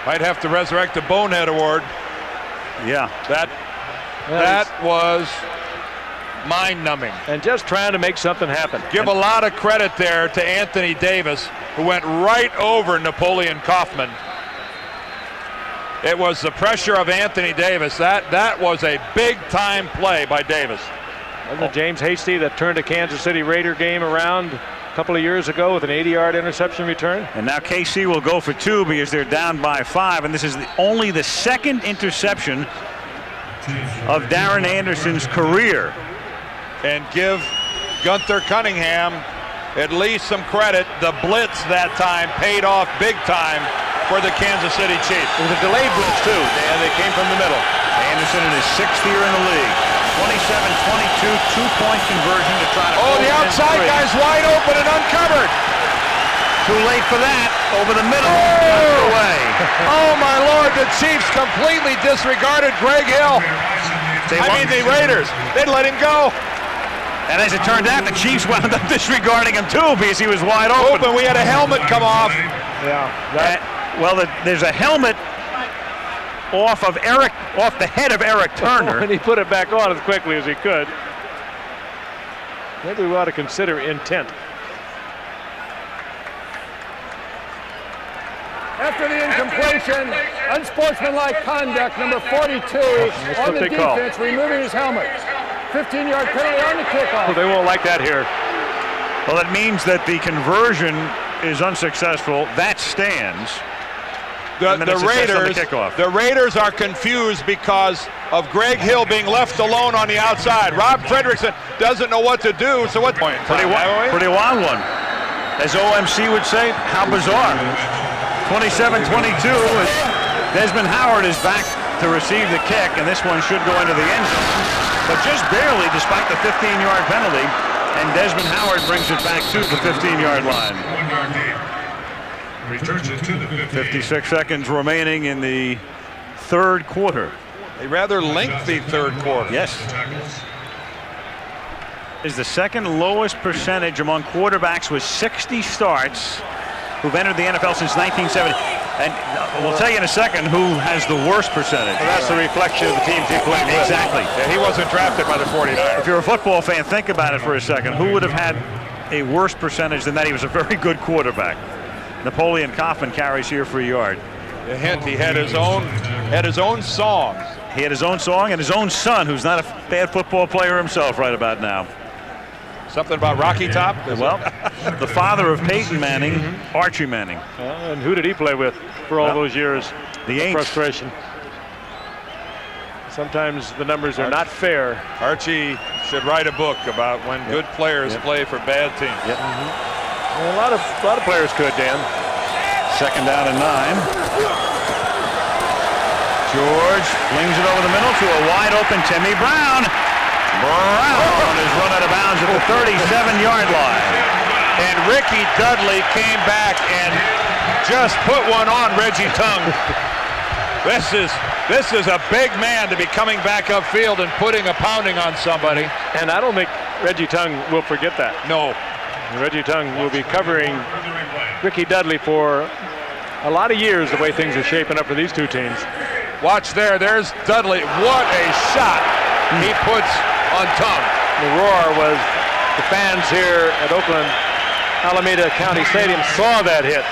Might have to resurrect the Bonehead Award. Yeah. That was mind-numbing. And just trying to make something happen. Give a lot of credit there to Anthony Davis, who went right over Napoleon Kaufman. It was the pressure of Anthony Davis. That was a big-time play by Davis. Wasn't it James Hasty that turned a Kansas City Raider game around a couple of years ago with an 80-yard interception return? And now KC will go for 2 because they're down by 5, and this is only the second interception of Darren Anderson's career. And give Gunther Cunningham at least some credit. The blitz that time paid off big time for the Kansas City Chiefs. It was a delayed blitz too, and they came from the middle. Anderson in his 6th year in the league. 27-22, 2-point conversion to try to. Oh, the outside guy's wide open and uncovered. Too late for that. Over the middle. Oh, away. Oh my Lord! The Chiefs completely disregarded Greg Hill. The Raiders. They'd let him go. And as it turned out, the Chiefs wound up disregarding him too because he was wide open. We had a helmet come off. Yeah. There's a helmet off the head of Eric Turner. And he put it back on as quickly as he could. Maybe we ought to consider intent. After the incompletion, unsportsmanlike conduct, number 42 on the defense, removing his helmet. 15-yard penalty on the kickoff. Well, they won't like that here. Well, it means that the conversion is unsuccessful. That stands. The Raiders are confused because of Greg Hill being left alone on the outside. Rob Fredrickson doesn't know what to do. So what point? Pretty wild one. As OMC would say, how bizarre. 27-22. Desmond Howard is back to receive the kick, and this one should go into the end zone. But just barely, despite the 15-yard penalty, and Desmond Howard brings it back to the 15-yard line. Returns it to the 56 seconds remaining in the third quarter. A rather lengthy third quarter. Yes. Is the second lowest percentage among quarterbacks with 60 starts who've entered the NFL since 1970. And we'll tell you in a second who has the worst percentage. Well, that's the reflection of the teams he played with. Exactly. Yeah, he wasn't drafted by the 49ers. If you're a football fan, think about it for a second. Who would have had a worse percentage than that? He was a very good quarterback. Napoleon Kaufman carries here for a yard. A hint, he had his own song. He had his own song and his own son, who's not a bad football player himself right about now. Something about Rocky Top? Well, the father of Peyton Manning, Archie Manning. And who did he play with for all those years? The Aints. Frustration. Sometimes the numbers are not fair. Archie should write a book about when good players play for bad teams. Yep. Well, a lot of players could, Dan. Second down and 9. George flings it over the middle to a wide open Timmy Brown. Brown is run out of bounds at the 37-yard line. And Ricky Dudley came back and just put one on Reggie Tung. This is a big man to be coming back upfield and putting a pounding on somebody. And I don't think Reggie Tung will forget that. No. Reggie Tung will be covering Ricky Dudley for a lot of years the way things are shaping up for these two teams. Watch there. There's Dudley. What a shot he puts on Tung. The roar was the fans here at Oakland, Alameda County Stadium saw that hit.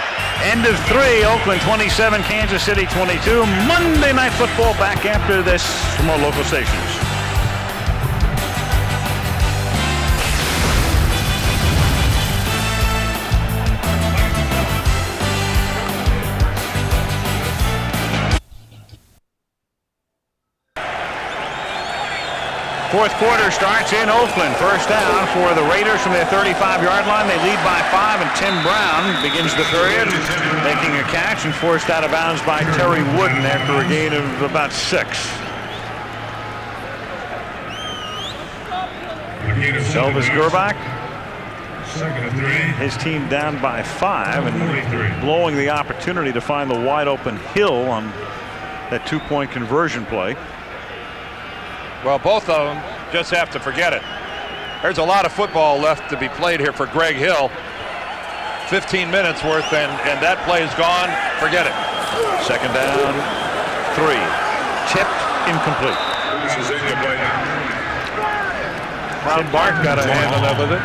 End of 3, Oakland 27, Kansas City 22. Monday Night Football back after this from our local stations. Fourth quarter starts in Oakland. First down for the Raiders from their 35-yard line. They lead by 5, and Tim Brown begins the period, making a catch and forced out of bounds by Terry Wooden after a gain of about 6. Elvis Gerbach, his team down by 5 and blowing the opportunity to find the wide open Hill on that 2-point conversion play. Well, both of them just have to forget it. There's a lot of football left to be played here for Greg Hill. 15 minutes worth, and that play is gone. Forget it. Second down, 3. Tipped, incomplete. This is incomplete. Brown Bart got a hand on that with it.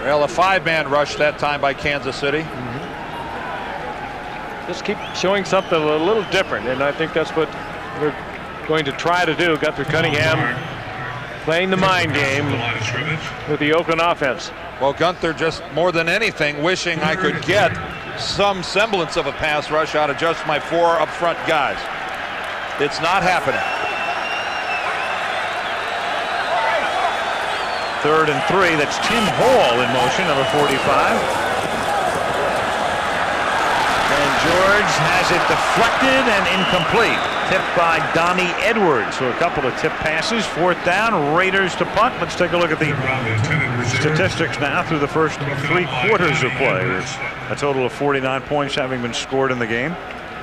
Well, a 5-man rush that time by Kansas City. Just keep showing something a little different, and I think that's what we're going to try to do. Guthrie Cunningham playing the mind game with the Oakland offense. Well, Gunther just more than anything wishing I could get some semblance of a pass rush out of just my 4 up front guys. It's not happening. 3rd and 3. That's Tim Hall in motion, number 45. And George has it deflected and incomplete. Tipped by Donnie Edwards. So a couple of tip passes. 4th down, Raiders to punt. Let's take a look at the statistics now through the first 3 quarters of play. There's a total of 49 points having been scored in the game.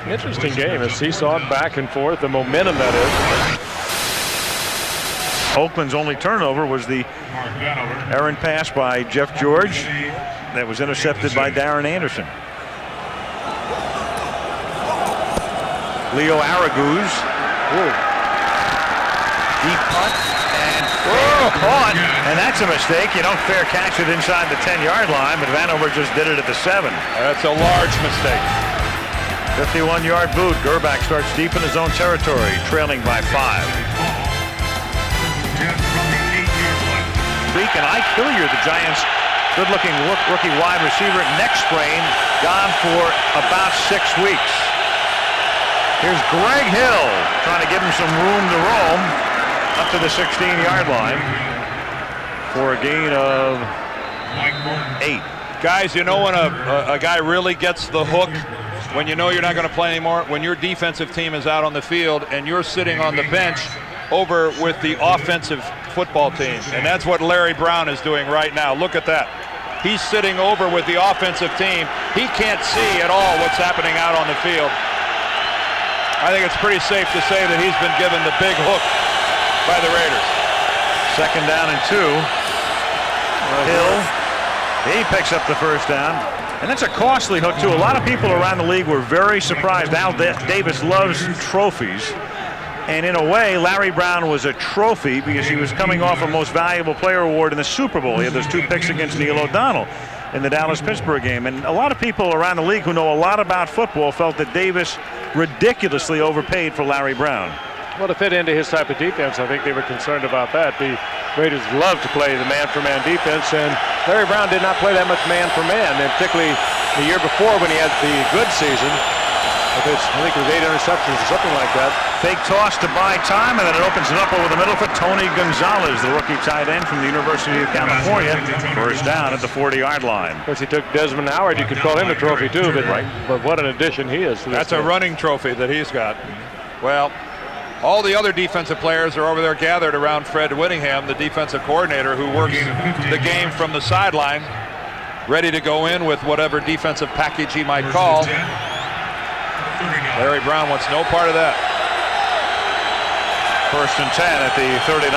Interesting game. It's seesawed back and forth. The momentum, that is. Oakland's only turnover was the errant pass by Jeff George that was intercepted by Darren Anderson. Leo Araguz. Deep punt and caught, and that's a mistake. You don't fair catch it inside the 10-yard line, but Vanover just did it at the 7. That's a large mistake. 51-yard boot. Gerbach starts deep in his own territory, trailing by 5. And Ike Hilliard, the Giants' good-looking rookie wide receiver, neck sprain, gone for about 6 weeks. Here's Greg Hill trying to give him some room to roam up to the 16-yard line for a gain of 8. Guys, you know when a guy really gets the hook, when you know you're not going to play anymore, when your defensive team is out on the field and you're sitting on the bench over with the offensive football team. And that's what Larry Brown is doing right now. Look at that. He's sitting over with the offensive team. He can't see at all what's happening out on the field. I think it's pretty safe to say that he's been given the big hook by the Raiders. 2nd down and 2. Hill, he picks up the 1st down. And that's a costly hook, too. A lot of people around the league were very surprised. Al Davis loves trophies. And in a way, Larry Brown was a trophy because he was coming off a Most Valuable Player award in the Super Bowl. He had those 2 picks against Neil O'Donnell in the Dallas-Pittsburgh game. And a lot of people around the league who know a lot about football felt that Davis ridiculously overpaid for Larry Brown. Well, to fit into his type of defense, I think they were concerned about that. The Raiders love to play the man-for-man defense, and Larry Brown did not play that much man-for-man, and particularly the year before when he had the good season. I think it was 8 interceptions or something like that. Fake toss to buy time, and then it opens it up over the middle for Tony Gonzalez, the rookie tight end from the University of California. 1st down at the 40-yard line. Of course, he took Desmond Howard. You could call him a trophy, too, but what an addition he is to this That's a running trophy that he's got. Well, all the other defensive players are over there gathered around Fred Whittingham, the defensive coordinator who works the game from the sideline, ready to go in with whatever defensive package he might call. Larry Brown wants no part of that. 1st and 10 at the 39.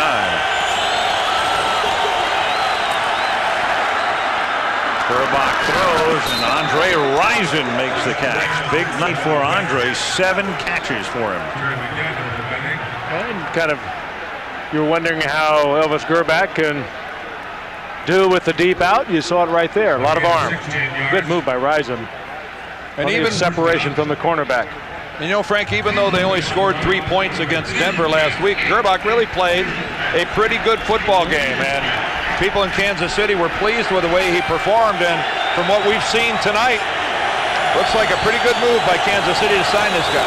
Gerbach throws, and Andre Rison makes the catch. Big night for Andre. 7 catches for him. And kind of, you're wondering how Elvis Gerbach can do with the deep out. You saw it right there. A lot of arm. Good move by Rison. And even separation from the cornerback. You know, Frank, even though they only scored 3 points against Denver last week, Gerbach really played a pretty good football game, and people in Kansas City were pleased with the way he performed, and from what we've seen tonight, looks like a pretty good move by Kansas City to sign this guy.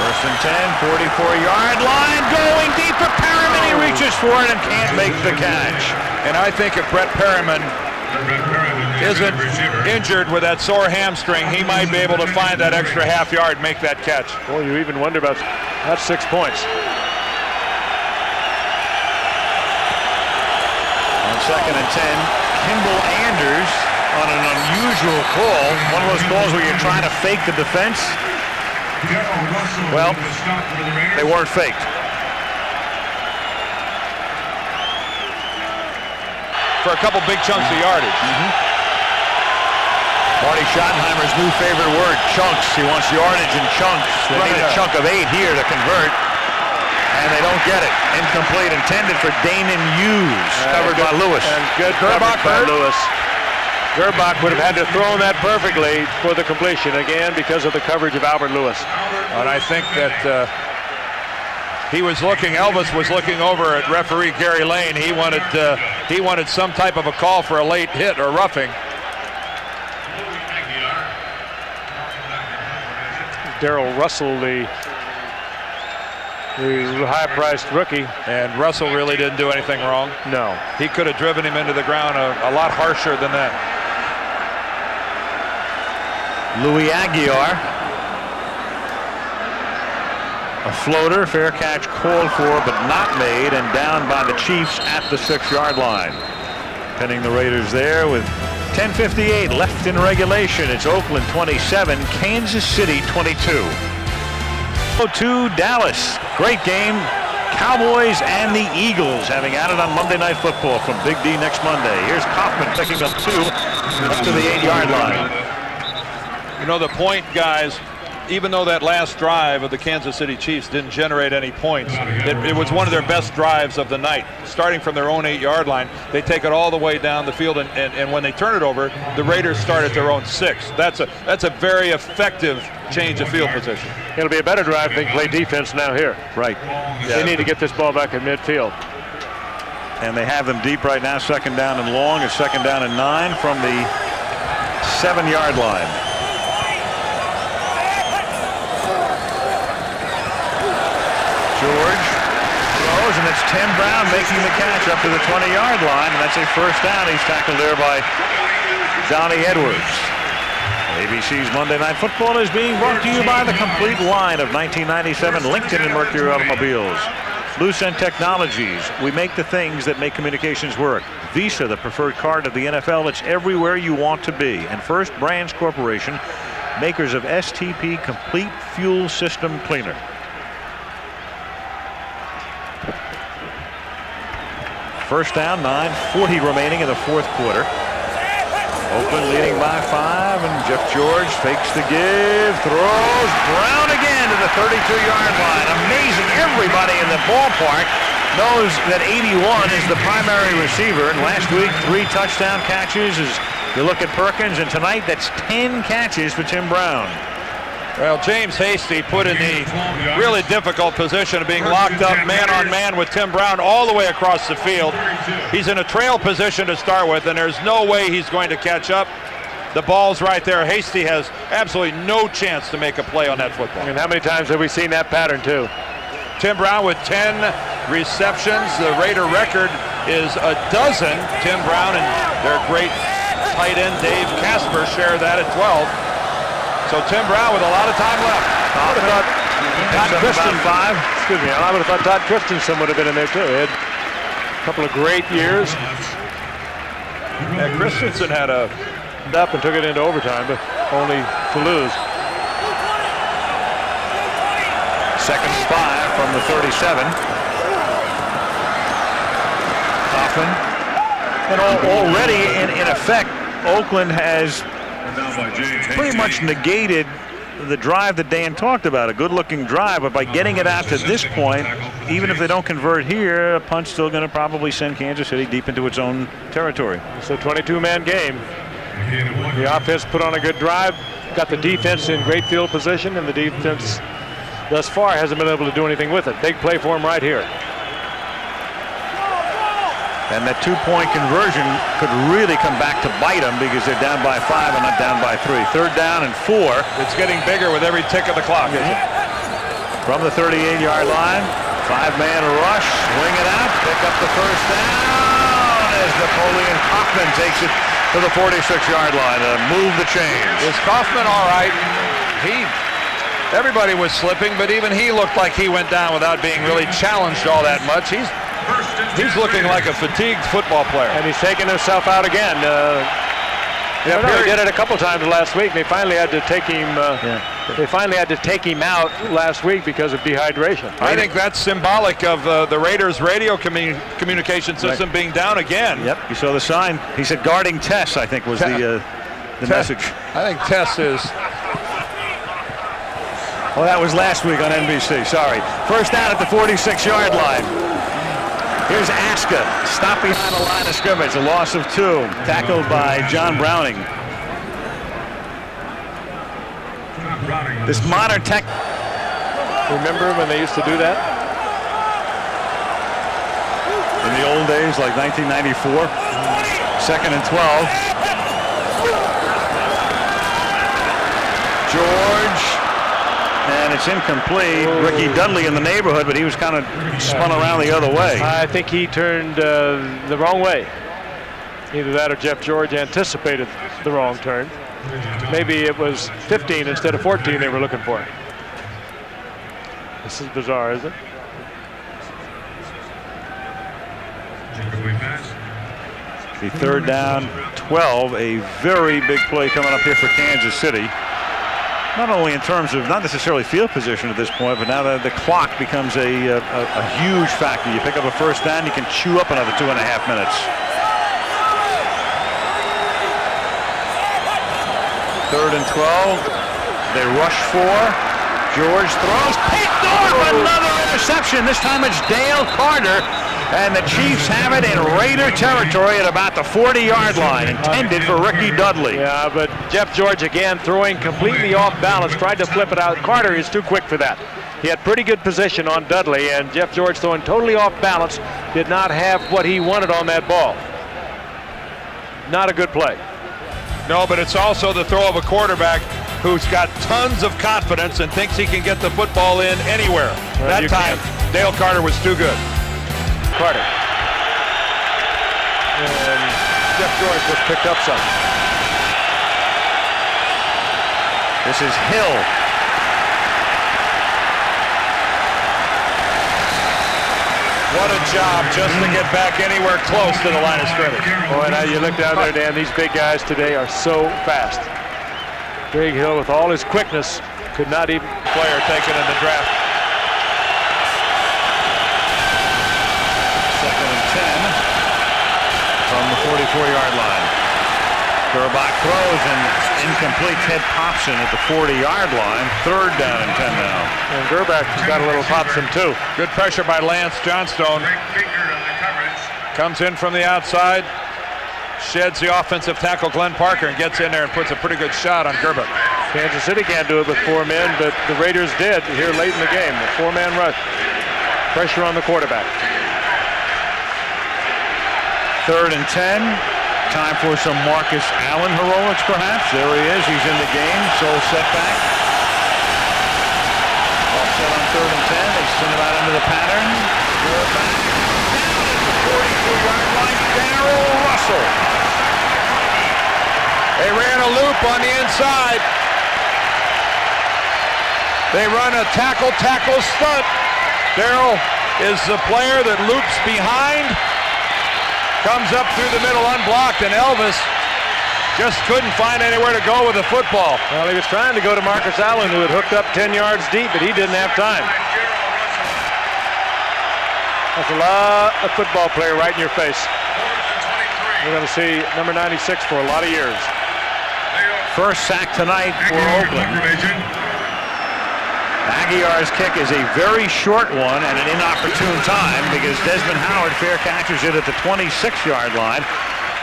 1st and 10, 44-yard line, going deep for Perriman. He reaches for it and can't make the catch. And I think if Brett Perriman isn't injured with that sore hamstring, he might be able to find that extra half yard, make that catch. Well, you even wonder about that's 6 points. On 2nd and 10, Kimball Anders on an unusual call. One of those calls where you're trying to fake the defense. Well, they weren't faked. For a couple big chunks of yardage. Marty Schottenheimer's new favorite word, chunks. He wants yardage in chunks. They need a chunk of 8 here to convert. And they don't get it. Incomplete, intended for Damon Hughes. Covered by Lewis. And good coverage by Lewis. Gerbach would have had to throw that perfectly for the completion, again, because of the coverage of Albert Lewis. And I think that Elvis was looking over at referee Gary Lane. He wanted some type of a call for a late hit or roughing. Darrell Russell, the The high-priced rookie. And Russell really didn't do anything wrong. No. He could have driven him into the ground a lot harsher than that. Louis Aguiar. A floater, fair catch called for, but not made, and down by the Chiefs at the 6-yard line. Pinning the Raiders there with 10:58 left in regulation. It's Oakland 27, Kansas City 22. To Dallas. Great game. Cowboys and the Eagles having added on Monday Night Football from Big D next Monday. Here's Kaufman picking up 2 up to the 8-yard line. You know, the point, guys, even though that last drive of the Kansas City Chiefs didn't generate any points, it was one of their best drives of the night. Starting from their own 8-yard line, they take it all the way down the field, and when they turn it over, the Raiders start at their own 6. That's a very effective change of field position. It'll be a better drive if they play defense now here. Right. They need to get this ball back in midfield. And they have them deep right now. 2nd down and long. It's 2nd down and 9 from the 7-yard line. George throws, and it's Tim Brown making the catch up to the 20-yard line, and that's a 1st down. He's tackled there by Donnie Edwards. ABC's Monday Night Football is being brought to you by the complete line of 1997 Lincoln and Mercury automobiles. Lucent Technologies. We make the things that make communications work. Visa, the preferred card of the NFL. It's everywhere you want to be. And First Brands Corporation, makers of STP Complete Fuel System Cleaner. First down, 9:40 remaining in the 4th quarter. Oakland leading by 5, and Jeff George fakes the give, throws, Brown again to the 32-yard line. Amazing. Everybody in the ballpark knows that 81 is the primary receiver, and last week 3 touchdown catches as you look at Perkins, and tonight that's 10 catches for Tim Brown. Well, James Hasty put in the really difficult position of being locked up man-on-man with Tim Brown all the way across the field. He's in a trail position to start with, and there's no way he's going to catch up. The ball's right there. Hasty has absolutely no chance to make a play on that football. And how many times have we seen that pattern, too? Tim Brown with 10 receptions. The Raider record is 12. Tim Brown and their great tight end Dave Casper share that at 12. So Tim Brown with a lot of time left. I would have thought Todd Christensen would have been in there too. He had a couple of great years. Yeah, Christensen had a up and took it into overtime, but only to lose. 2nd and 5 from the 37. Kaufman. And already in effect, Oakland has pretty much negated the drive that Dan talked about, a good-looking drive, but by getting it out to this point, even if they don't convert here, a punt's still going to probably send Kansas City deep into its own territory. It's a 22-man game. The offense put on a good drive, got the defense in great field position, and the defense thus far hasn't been able to do anything with it. Big play for him right here. And that 2-point conversion could really come back to bite them because they're down by 5 and not down by 3. 3rd down and 4. It's getting bigger with every tick of the clock, isn't it? From the 38-yard line, 5-man rush, swing it out, pick up the 1st down as Napoleon Kaufman takes it to the 46-yard line to move the chains. Is Kaufman all right? Everybody was slipping, but even he looked like he went down without being really challenged all that much. He's looking like a fatigued football player. And he's taking himself out again. He did it a couple times last week. They finally had to take him. They finally had to take him out last week because of dehydration. I think that's symbolic of the Raiders' radio communication system being down again. Yep, you saw the sign. He said guarding Tess, I think, was the message. I think Tess is. Oh, that was last week on NBC. Sorry. 1st down at the 46-yard line. Here's Aska, stop behind the line of scrimmage, a loss of 2, tackled by John Browning. This modern tech. Remember when they used to do that? In the old days, like 1994. 2nd and 12. George, and and it's incomplete. Ricky Dudley in the neighborhood, but he was kind of spun around the other way. I think he turned the wrong way. Either that or Jeff George anticipated the wrong turn. Maybe it was 15 instead of 14 they were looking for. This is bizarre, isn't it? The third down, 12, a very big play coming up here for Kansas City. Not only in terms of not necessarily field position at this point, but now that the clock becomes a huge factor. You pick up a first down, you can chew up another 2.5 minutes. Third and 12, they rush for. George throws, picked off, another interception. This time it's Dale Carter, and the Chiefs have it in Raider territory at about the 40-yard line, intended for Ricky Dudley. Yeah, but Jeff George again throwing completely off balance, tried to flip it out. Carter is too quick for that. He had pretty good position on Dudley, and Jeff George throwing totally off balance, did not have what he wanted on that ball. Not a good play. No, but it's also the throw of a quarterback who's got tons of confidence and thinks he can get the football in anywhere. That time, Dale Carter was too good. Carter. And Jeff George just picked up something. This is Hill. What a job just to get back anywhere close to the line of scrimmage. Boy, now you look down there, Dan, these big guys today are so fast. Greg Hill, with all his quickness, could not even... Player taken in the draft. Second and 10 from the 44-yard line. Gerbach throws and incomplete. Ted Popson at the 40-yard line. Third down and 10 now. And Gerbach has got a little Popson too. Good pressure by Lance Johnstone. Comes in from the outside. Sheds the offensive tackle Glenn Parker and gets in there and puts a pretty good shot on Gerbach. Kansas City can't do it with 4 men, but the Raiders did here late in the game. The 4-man rush. Pressure on the quarterback. Third and 10. Time for some Marcus Allen heroics, perhaps. There he is. He's in the game. So setback. Offset on third and 10. They send him out into the pattern. Back. Down at the 42-yard line. Darrell Russell. They ran a loop on the inside. They run a tackle stunt. Darrell is the player that loops behind. Comes up through the middle unblocked, and Elvis just couldn't find anywhere to go with the football. Well, he was trying to go to Marcus Allen, who had hooked up 10 yards deep, but he didn't have time. That's a lot of football player right in your face. We're going to see number 96 for a lot of years. First sack tonight for Oakland. Aguiar's kick is a very short one and an inopportune time because Desmond Howard fair catches it at the 26-yard line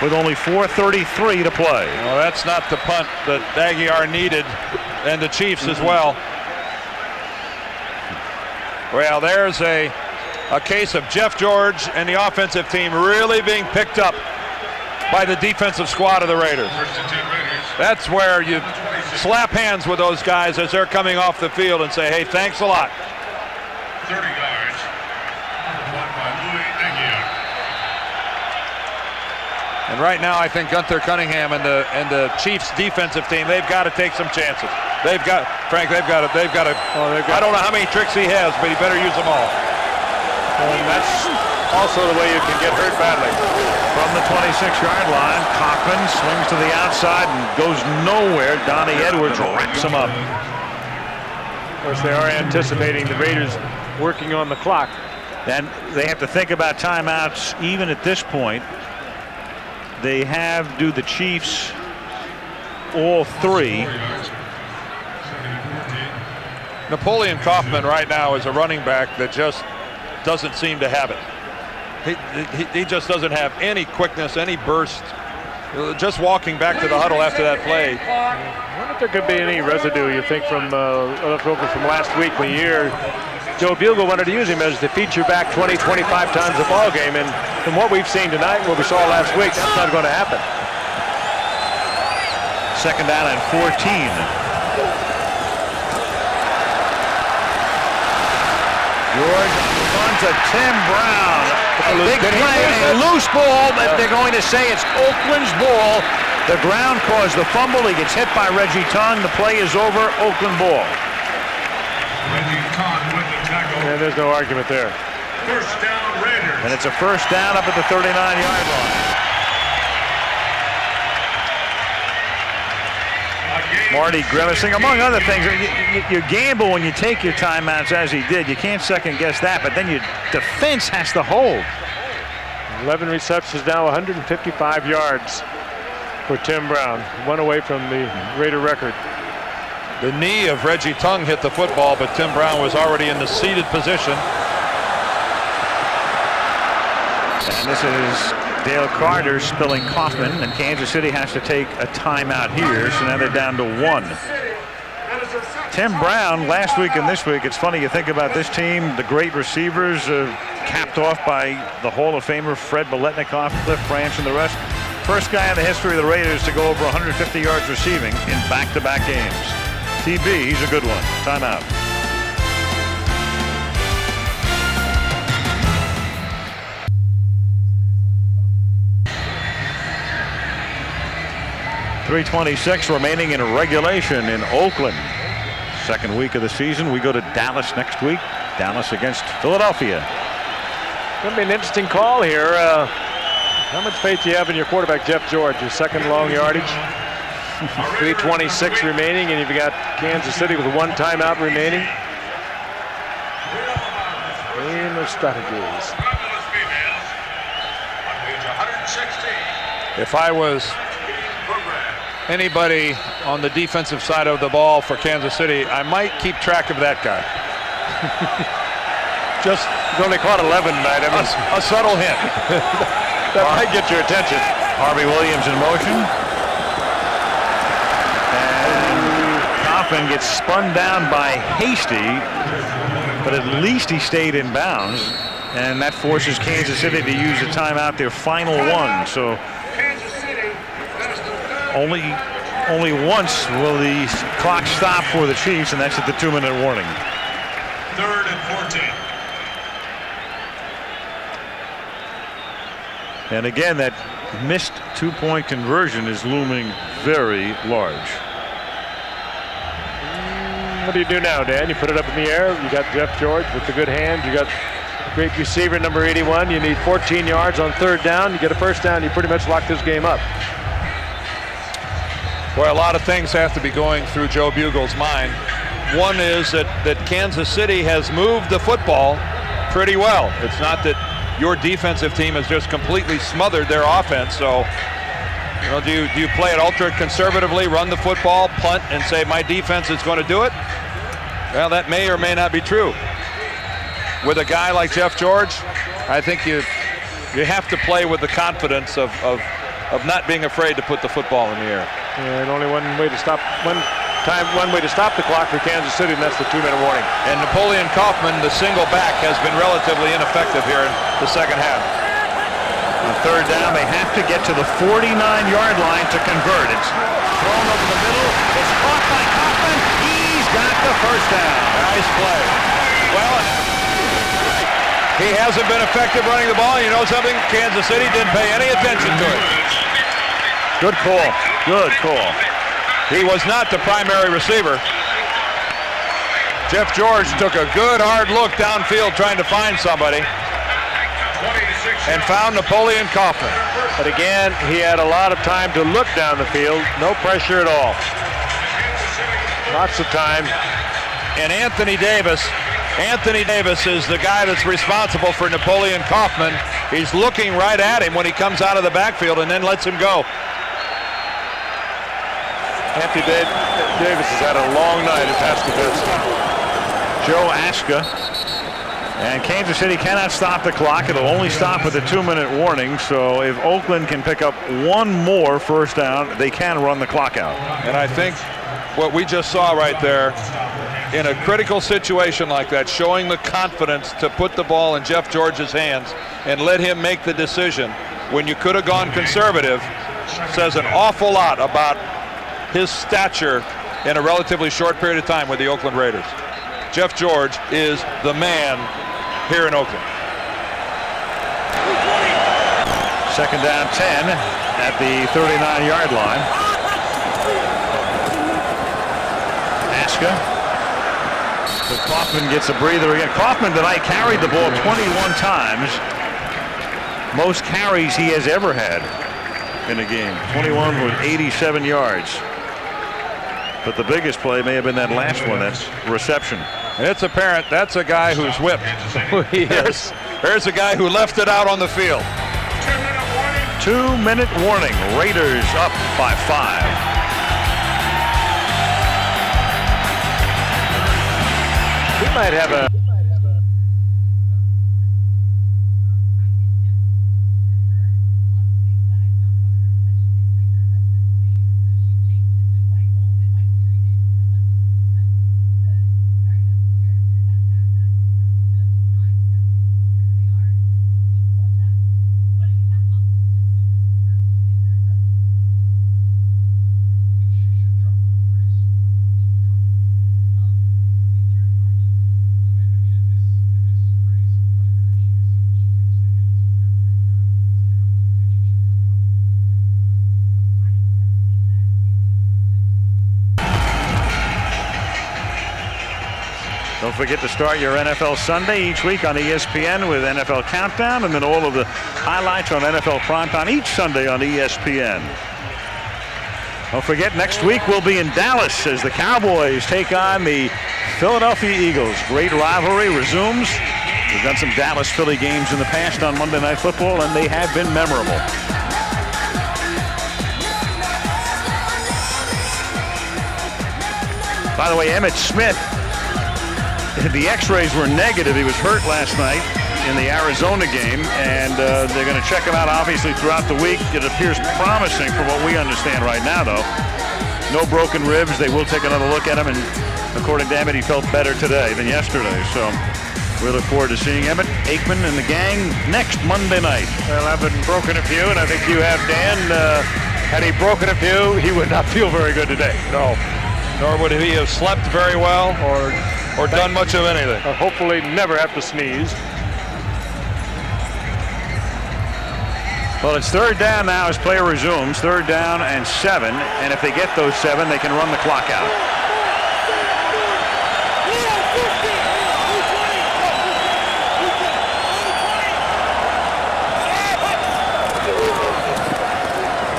with only 4:33 to play. Well, that's not the punt that Aguiar needed, and the Chiefs as well. Well, there's a case of Jeff George and the offensive team really being picked up by the defensive squad of the Raiders. That's where you slap hands with those guys as they're coming off the field and say, hey, thanks a lot. 30 yards. By Louis Aguiar. And right now, I think Gunther Cunningham and the Chiefs defensive team, they've got to take some chances. They've got to. I don't know how many tricks he has, but he better use them all. And that's also the way you can get hurt badly. From the 26-yard line, Cochran swings to the outside and goes nowhere. Donnie Edwards wraps him up. Of course, they are anticipating the Raiders working on the clock. And they have to think about timeouts even at this point. They do the Chiefs all 3. Napoleon Kaufman right now is a running back that just doesn't seem to have it. He just doesn't have any quickness, any burst. Just walking back to the huddle after that play. I wonder if there could be any residue, you think, from left over from last week when Joe Bugle wanted to use him as the feature back 20, 25 times a ball game. And from what we've seen tonight and what we saw last week, that's not going to happen. Second down and 14. George on the run to Tim Brown. A big play, a loose ball, but they're going to say it's Oakland's ball. The ground caused the fumble. He gets hit by Reggie Tongue. The play is over. Oakland ball. Reggie Tongue with the tackle. And there's no argument there. First down, Raiders. And it's a first down up at the 39-yard line. Marty grimacing, among other things. You gamble when you take your timeouts as he did. You can't second guess that, but then your defense has to hold. 11 receptions now, 155 yards for Tim Brown. One away from the Raider record. The knee of Reggie Tongue hit the football, but Tim Brown was already in the seated position. And this is Dale Carter spilling Kaufman, and Kansas City has to take a timeout here, so now they're down to 1. Tim Brown last week and this week, it's funny you think about this team, the great receivers capped off by the Hall of Famer Fred Biletnikoff, Cliff Branch, and the rest. First guy in the history of the Raiders to go over 150 yards receiving in back-to-back games. TB, he's a good one. Timeout. .326 remaining in regulation in Oakland. Second week of the season. We go to Dallas next week. Dallas against Philadelphia. Going to be an interesting call here. How much faith do you have in your quarterback, Jeff George? Your second long yardage. 3:26 remaining, and you've got Kansas City with 1 timeout remaining. And the strategies. If I was anybody on the defensive side of the ball for Kansas City, I might keep track of that guy. He's only caught 11 tonight. I mean, a subtle hint. That might get your attention. Harvey Williams in motion. And Kaufman gets spun down by Hasty, but at least he stayed in bounds. And that forces Kansas City to use a timeout, their final one. So only once will the clock stop for the Chiefs, and that's at the 2-minute warning. 3rd and 14. And again, that missed 2-point conversion is looming very large. What do you do now, Dan? You put it up in the air. You got Jeff George with the good hand. You got great receiver number 81. You need 14 yards on 3rd down. You get a first down. You pretty much lock this game up. Well, a lot of things have to be going through Joe Bugle's mind. One is that Kansas City has moved the football pretty well. It's not that your defensive team has just completely smothered their offense. So, you know, do you play it ultra conservatively, run the football, punt, and say my defense is going to do it? Well, that may or may not be true. With a guy like Jeff George, I think you have to play with the confidence of not being afraid to put the football in the air. And only one way to stop the clock for Kansas City, and that's the 2-minute warning. And Napoleon Kaufman, the single back, has been relatively ineffective here in the second half. On 3rd down, they have to get to the 49-yard line to convert. It's thrown over the middle. It's caught by Kaufman. He's got the first down. Nice play. Well, he hasn't been effective running the ball. You know something? Kansas City didn't pay any attention to it. Good call. Good call. He was not the primary receiver. Jeff George took a good hard look downfield trying to find somebody and found Napoleon Kaufman. But again, he had a lot of time to look down the field. No pressure at all. Lots of time. And Anthony Davis is the guy that's responsible for Napoleon Kaufman. He's looking right at him when he comes out of the backfield and then lets him go. Anthony Davis has had a long night at pass defense. Joe Ashka. And Kansas City cannot stop the clock. It'll only stop with a 2-minute warning. So if Oakland can pick up one more first down, they can run the clock out. And I think what we just saw right there, in a critical situation like that, showing the confidence to put the ball in Jeff George's hands and let him make the decision when you could have gone conservative, says an awful lot about his stature in a relatively short period of time with the Oakland Raiders. Jeff George is the man here in Oakland. Second down 10 at the 39-yard line. Aska. So Kaufman gets a breather again. Kaufman tonight carried the ball 21 times. Most carries he has ever had in a game. 21 with 87 yards. But the biggest play may have been that last one, that reception. It's apparent that's a guy who's whipped. Yes. There's a guy who left it out on the field. 2-minute warning. Raiders up by 5. We might have a Don't forget to start your NFL Sunday each week on ESPN with NFL Countdown, and then all of the highlights on NFL Primetime each Sunday on ESPN. Don't forget, next week we'll be in Dallas as the Cowboys take on the Philadelphia Eagles. Great rivalry resumes. We've done some Dallas-Philly games in the past on Monday Night Football, and they have been memorable. By the way, Emmitt Smith, the x-rays were negative. He was hurt last night in the Arizona game, and they're going to check him out obviously throughout the week. It appears promising from what we understand right now, though. No broken ribs. They will take another look at him, and according to Emmett, he felt better today than yesterday. So we look forward to seeing Emmett, Aikman, and the gang next Monday night. Well, I've been broken a few, and I think you have, Dan. Had he broken a few, he would not feel very good today. No. Nor would he have slept very well or done much of anything. Hopefully never have to sneeze. Well, it's third down now as play resumes. Third down and 7. And if they get those 7, they can run the clock out.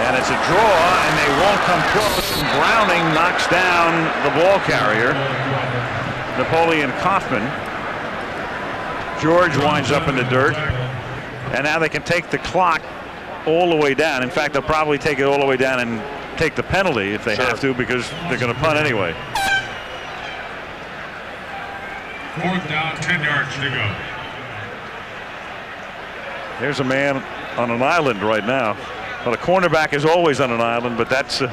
And it's a draw, and they won't come close. And Browning knocks down the ball carrier, Napoleon Kaufman. George winds up in the dirt, and now they can take the clock all the way down. In fact, they'll probably take it all the way down and take the penalty if they have to, because they're going to punt anyway. Fourth down, 10 yards to go. There's a man on an island right now. Well, a cornerback is always on an island, but that's an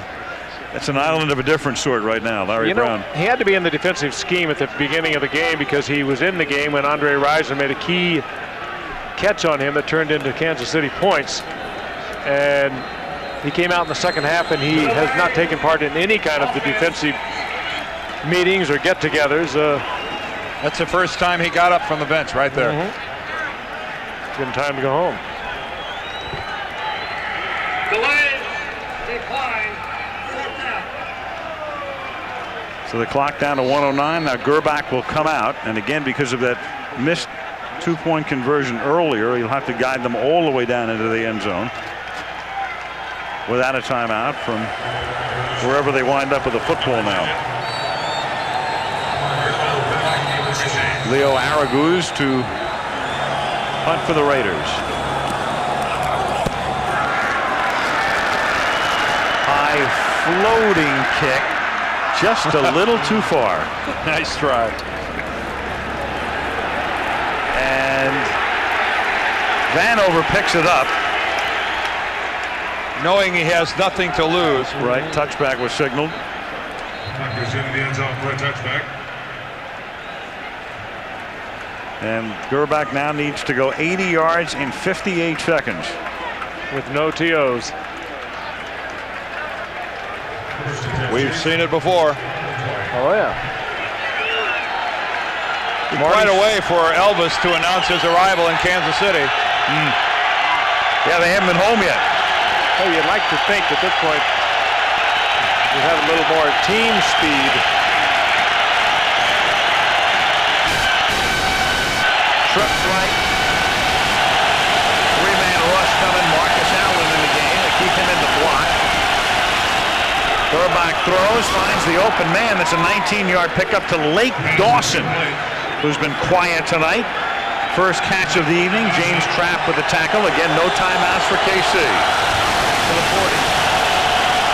island of a different sort right now. Larry Brown. He had to be in the defensive scheme at the beginning of the game because he was in the game when Andre Rison made a key catch on him that turned into Kansas City points. And he came out in the second half, and he has not taken part in any kind of the defensive meetings or get-togethers. That's the first time he got up from the bench right there. It's been time to go home. Delay, decline, fourth down. So the clock down to 109. Now Gerbach will come out, and again, because of that missed two-point conversion earlier, he'll have to guide them all the way down into the end zone without a timeout from wherever they wind up with the football now. Leo Araguz to punt for the Raiders. High floating kick, just a little too far. Nice try. And Vanover picks it up, knowing he has nothing to lose. Right, touchback was signaled. Tucker's in the end zone for a touchback. And Gerbach now needs to go 80 yards in 58 seconds. With no TOs. We've seen it before. Oh, yeah. quite a way for Elvis to announce his arrival in Kansas City. Yeah, they haven't been home yet. Well, you'd like to think at this point you have a little more team speed. Trips right. Three-man rush coming. Marcus Allen in the game. They keep him in the block. Burbach throws, finds the open man. That's a 19-yard pickup to Lake Dawson, who's been quiet tonight. First catch of the evening. James Trapp with the tackle. Again, no timeouts for KC. To the 40.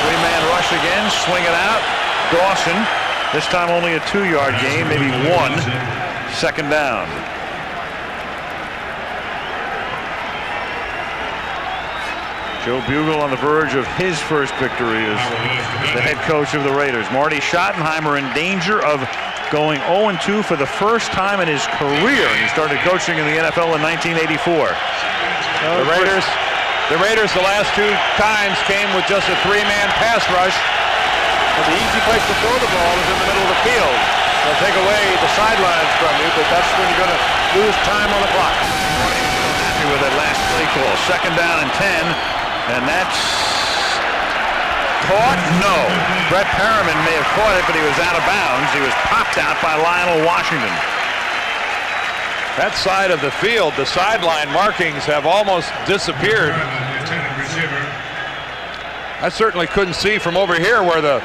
Three-man rush again. Swing it out. Dawson. This time only a 2-yard gain, maybe one. Second down. Joe Bugel on the verge of his first victory as the head coach of the Raiders. Marty Schottenheimer in danger of going 0-2 for the first time in his career. He started coaching in the NFL in 1984. The Raiders the last 2 times came with just a 3-man pass rush. But the easy place to throw the ball is in the middle of the field. They'll take away the sidelines from you, but that's when you're going to lose time on the clock. Happy with that last play call. Second down and 10. And that's caught? No. Brett Perriman may have caught it, but he was out of bounds. He was popped out by Lionel Washington. That side of the field, the sideline markings have almost disappeared. I certainly couldn't see from over here where the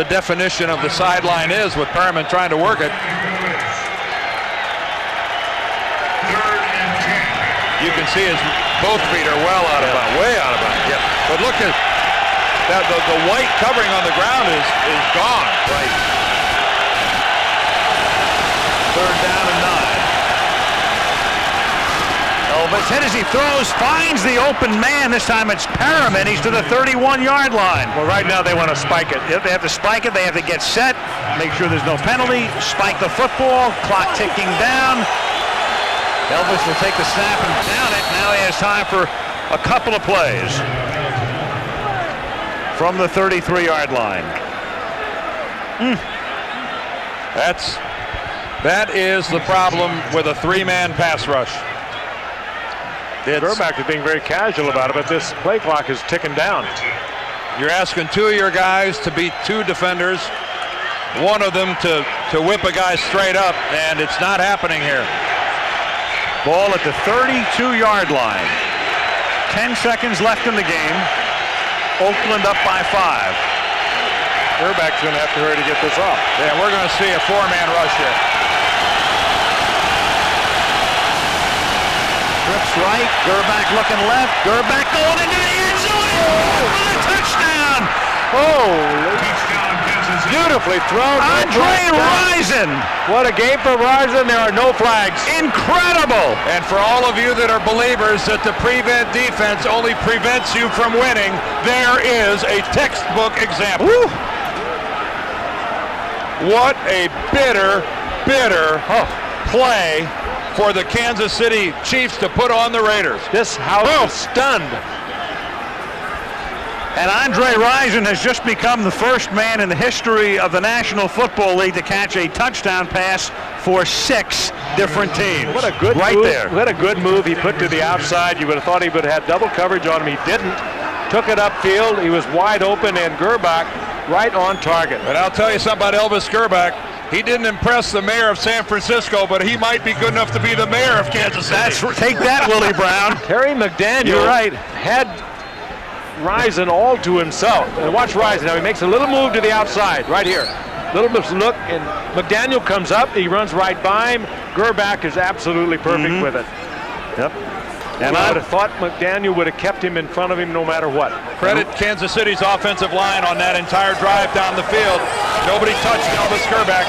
definition of the sideline is with Perriman trying to work it. You can see his both feet are well out of bounds, way out of bounds. Yep. But look at that, the white covering on the ground is gone. Right. Third down and 9. Elvis hit as he throws, finds the open man. This time it's Perriman. He's to the 31-yard line. Well, right now they want to spike it. They have to spike it. They have to get set, make sure there's no penalty, spike the football, clock ticking down. Elvis will take the snap and down it. Now he has time for a couple of plays from the 33-yard line. That is the problem with a 3-man pass rush. Burbach is being very casual about it, but this play clock is ticking down. You're asking 2 of your guys to beat 2 defenders, one of them to whip a guy straight up, and it's not happening here. Ball at the 32-yard line. 10 seconds left in the game. Oakland up by 5. Burbach's going to have to hurry to get this off. Yeah, we're going to see a 4-man rush here. Trips right. Burbach looking left. Burbach going into the end zone. For a touchdown. Beautifully thrown. Andre Rison. What a game for Rison. There are no flags. Incredible. And for all of you that are believers that the prevent defense only prevents you from winning, there is a textbook example. Woo. What a bitter play for the Kansas City Chiefs to put on the Raiders. This house is stunned. And Andre Rison has just become the first man in the history of the National Football League to catch a touchdown pass for 6 different teams. What a good move. There. What a good move he put to the outside. You would have thought he would have had double coverage on him. He didn't. Took it upfield. He was wide open, and Burbach right on target. But I'll tell you something about Elvis Burbach. He didn't impress the mayor of San Francisco, but he might be good enough to be the mayor of Kansas City. Take that, Willie Brown. Terry McDaniel. You're right. Had Rison all to himself. And watch Rison. Now he makes a little move to the outside, right here. Little bit of look, and McDaniel comes up. He runs right by him. Burbach is absolutely perfect with it. Yep. And I would have thought McDaniel would have kept him in front of him no matter what. Credit Kansas City's offensive line on that entire drive down the field. Nobody touched Elvis Burbach.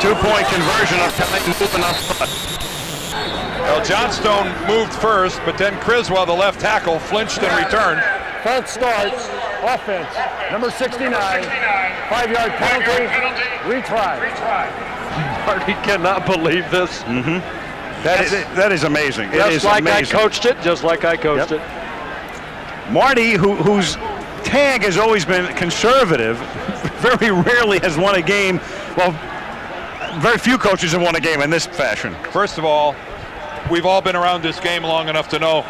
2-point conversion of moving up front. Well, Johnstone moved first, but then Criswell, the left tackle, flinched and returned. Front starts, offense, number 69, 5-yard penalty, retry. Marty cannot believe this. That is amazing. Just like I coached it, just like I coached it. Marty, whose tag has always been conservative, very rarely has won a game. Well, very few coaches have won a game in this fashion. First of all, we've all been around this game long enough to know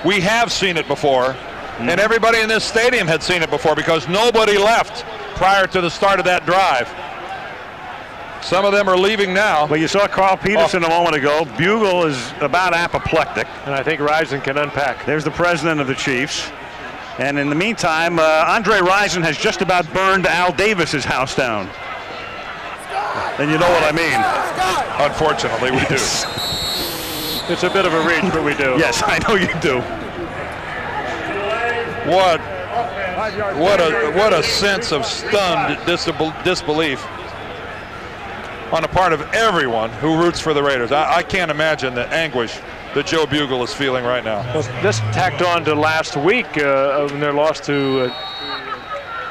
we have seen it before, and everybody in this stadium had seen it before because nobody left prior to the start of that drive. Some of them are leaving now. Well, you saw Carl Peterson a moment ago. Bugle is about apoplectic. And I think Rison can unpack. There's the president of the Chiefs. And in the meantime, Andre Rison has just about burned Al Davis's house down. And you know what I mean. Unfortunately, we do. It's a bit of a reach, but we do. Yes, I know you do. What a sense of stunned disbelief on the part of everyone who roots for the Raiders. I can't imagine the anguish that Joe Bugle is feeling right now. Well, this tacked on to last week when their loss to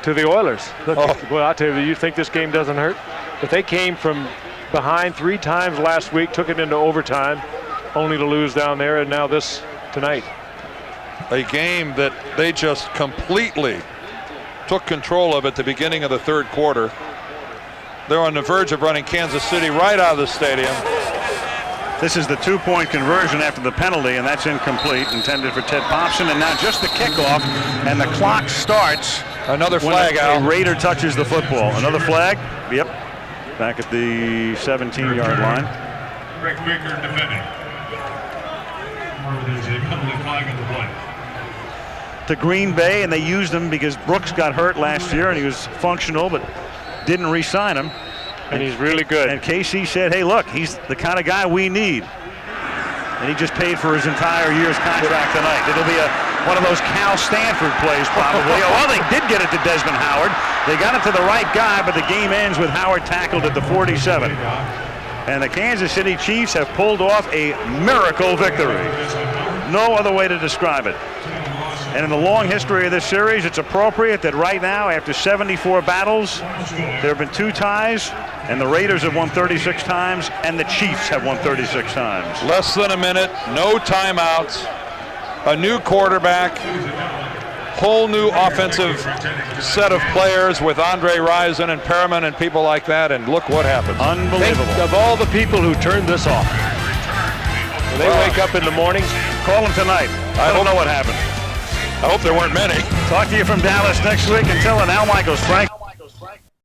the Oilers. Look, well, I'll tell you think this game doesn't hurt? But they came from behind 3 times last week, took it into overtime, only to lose down there, and now this tonight. A game that they just completely took control of at the beginning of the third quarter. They're on the verge of running Kansas City right out of the stadium. This is the 2-point conversion after the penalty, and that's incomplete, intended for Ted Popson. And now just the kickoff, and the clock starts. Another flag out. The Raider touches the football. Another flag? Yep. Back at the 17-yard line. Rick Baker defending. There's a penalty flag on the play. To Green Bay, and they used him because Brooks got hurt last year, and he was functional, but didn't re-sign him. And he's really good. And KC said, hey, look, he's the kind of guy we need. And he just paid for his entire year's contract tonight. It'll be one of those Cal Stanford plays probably. Well, they did get it to Desmond Howard. They got it to the right guy, but the game ends with Howard tackled at the 47. And the Kansas City Chiefs have pulled off a miracle victory. No other way to describe it. And in the long history of this series, it's appropriate that right now, after 74 battles, there have been 2 ties, and the Raiders have won 36 times, and the Chiefs have won 36 times. Less than a minute, no timeouts, a new quarterback, whole new offensive set of players with Andre Rison and Perriman and people like that, and look what happens. Unbelievable. Think of all the people who turned this off. When they wake up in the morning, call them tonight. I don't know what happened. I hope there weren't many. Talk to you from Dallas next week. Until then, Al Michaels, Frank.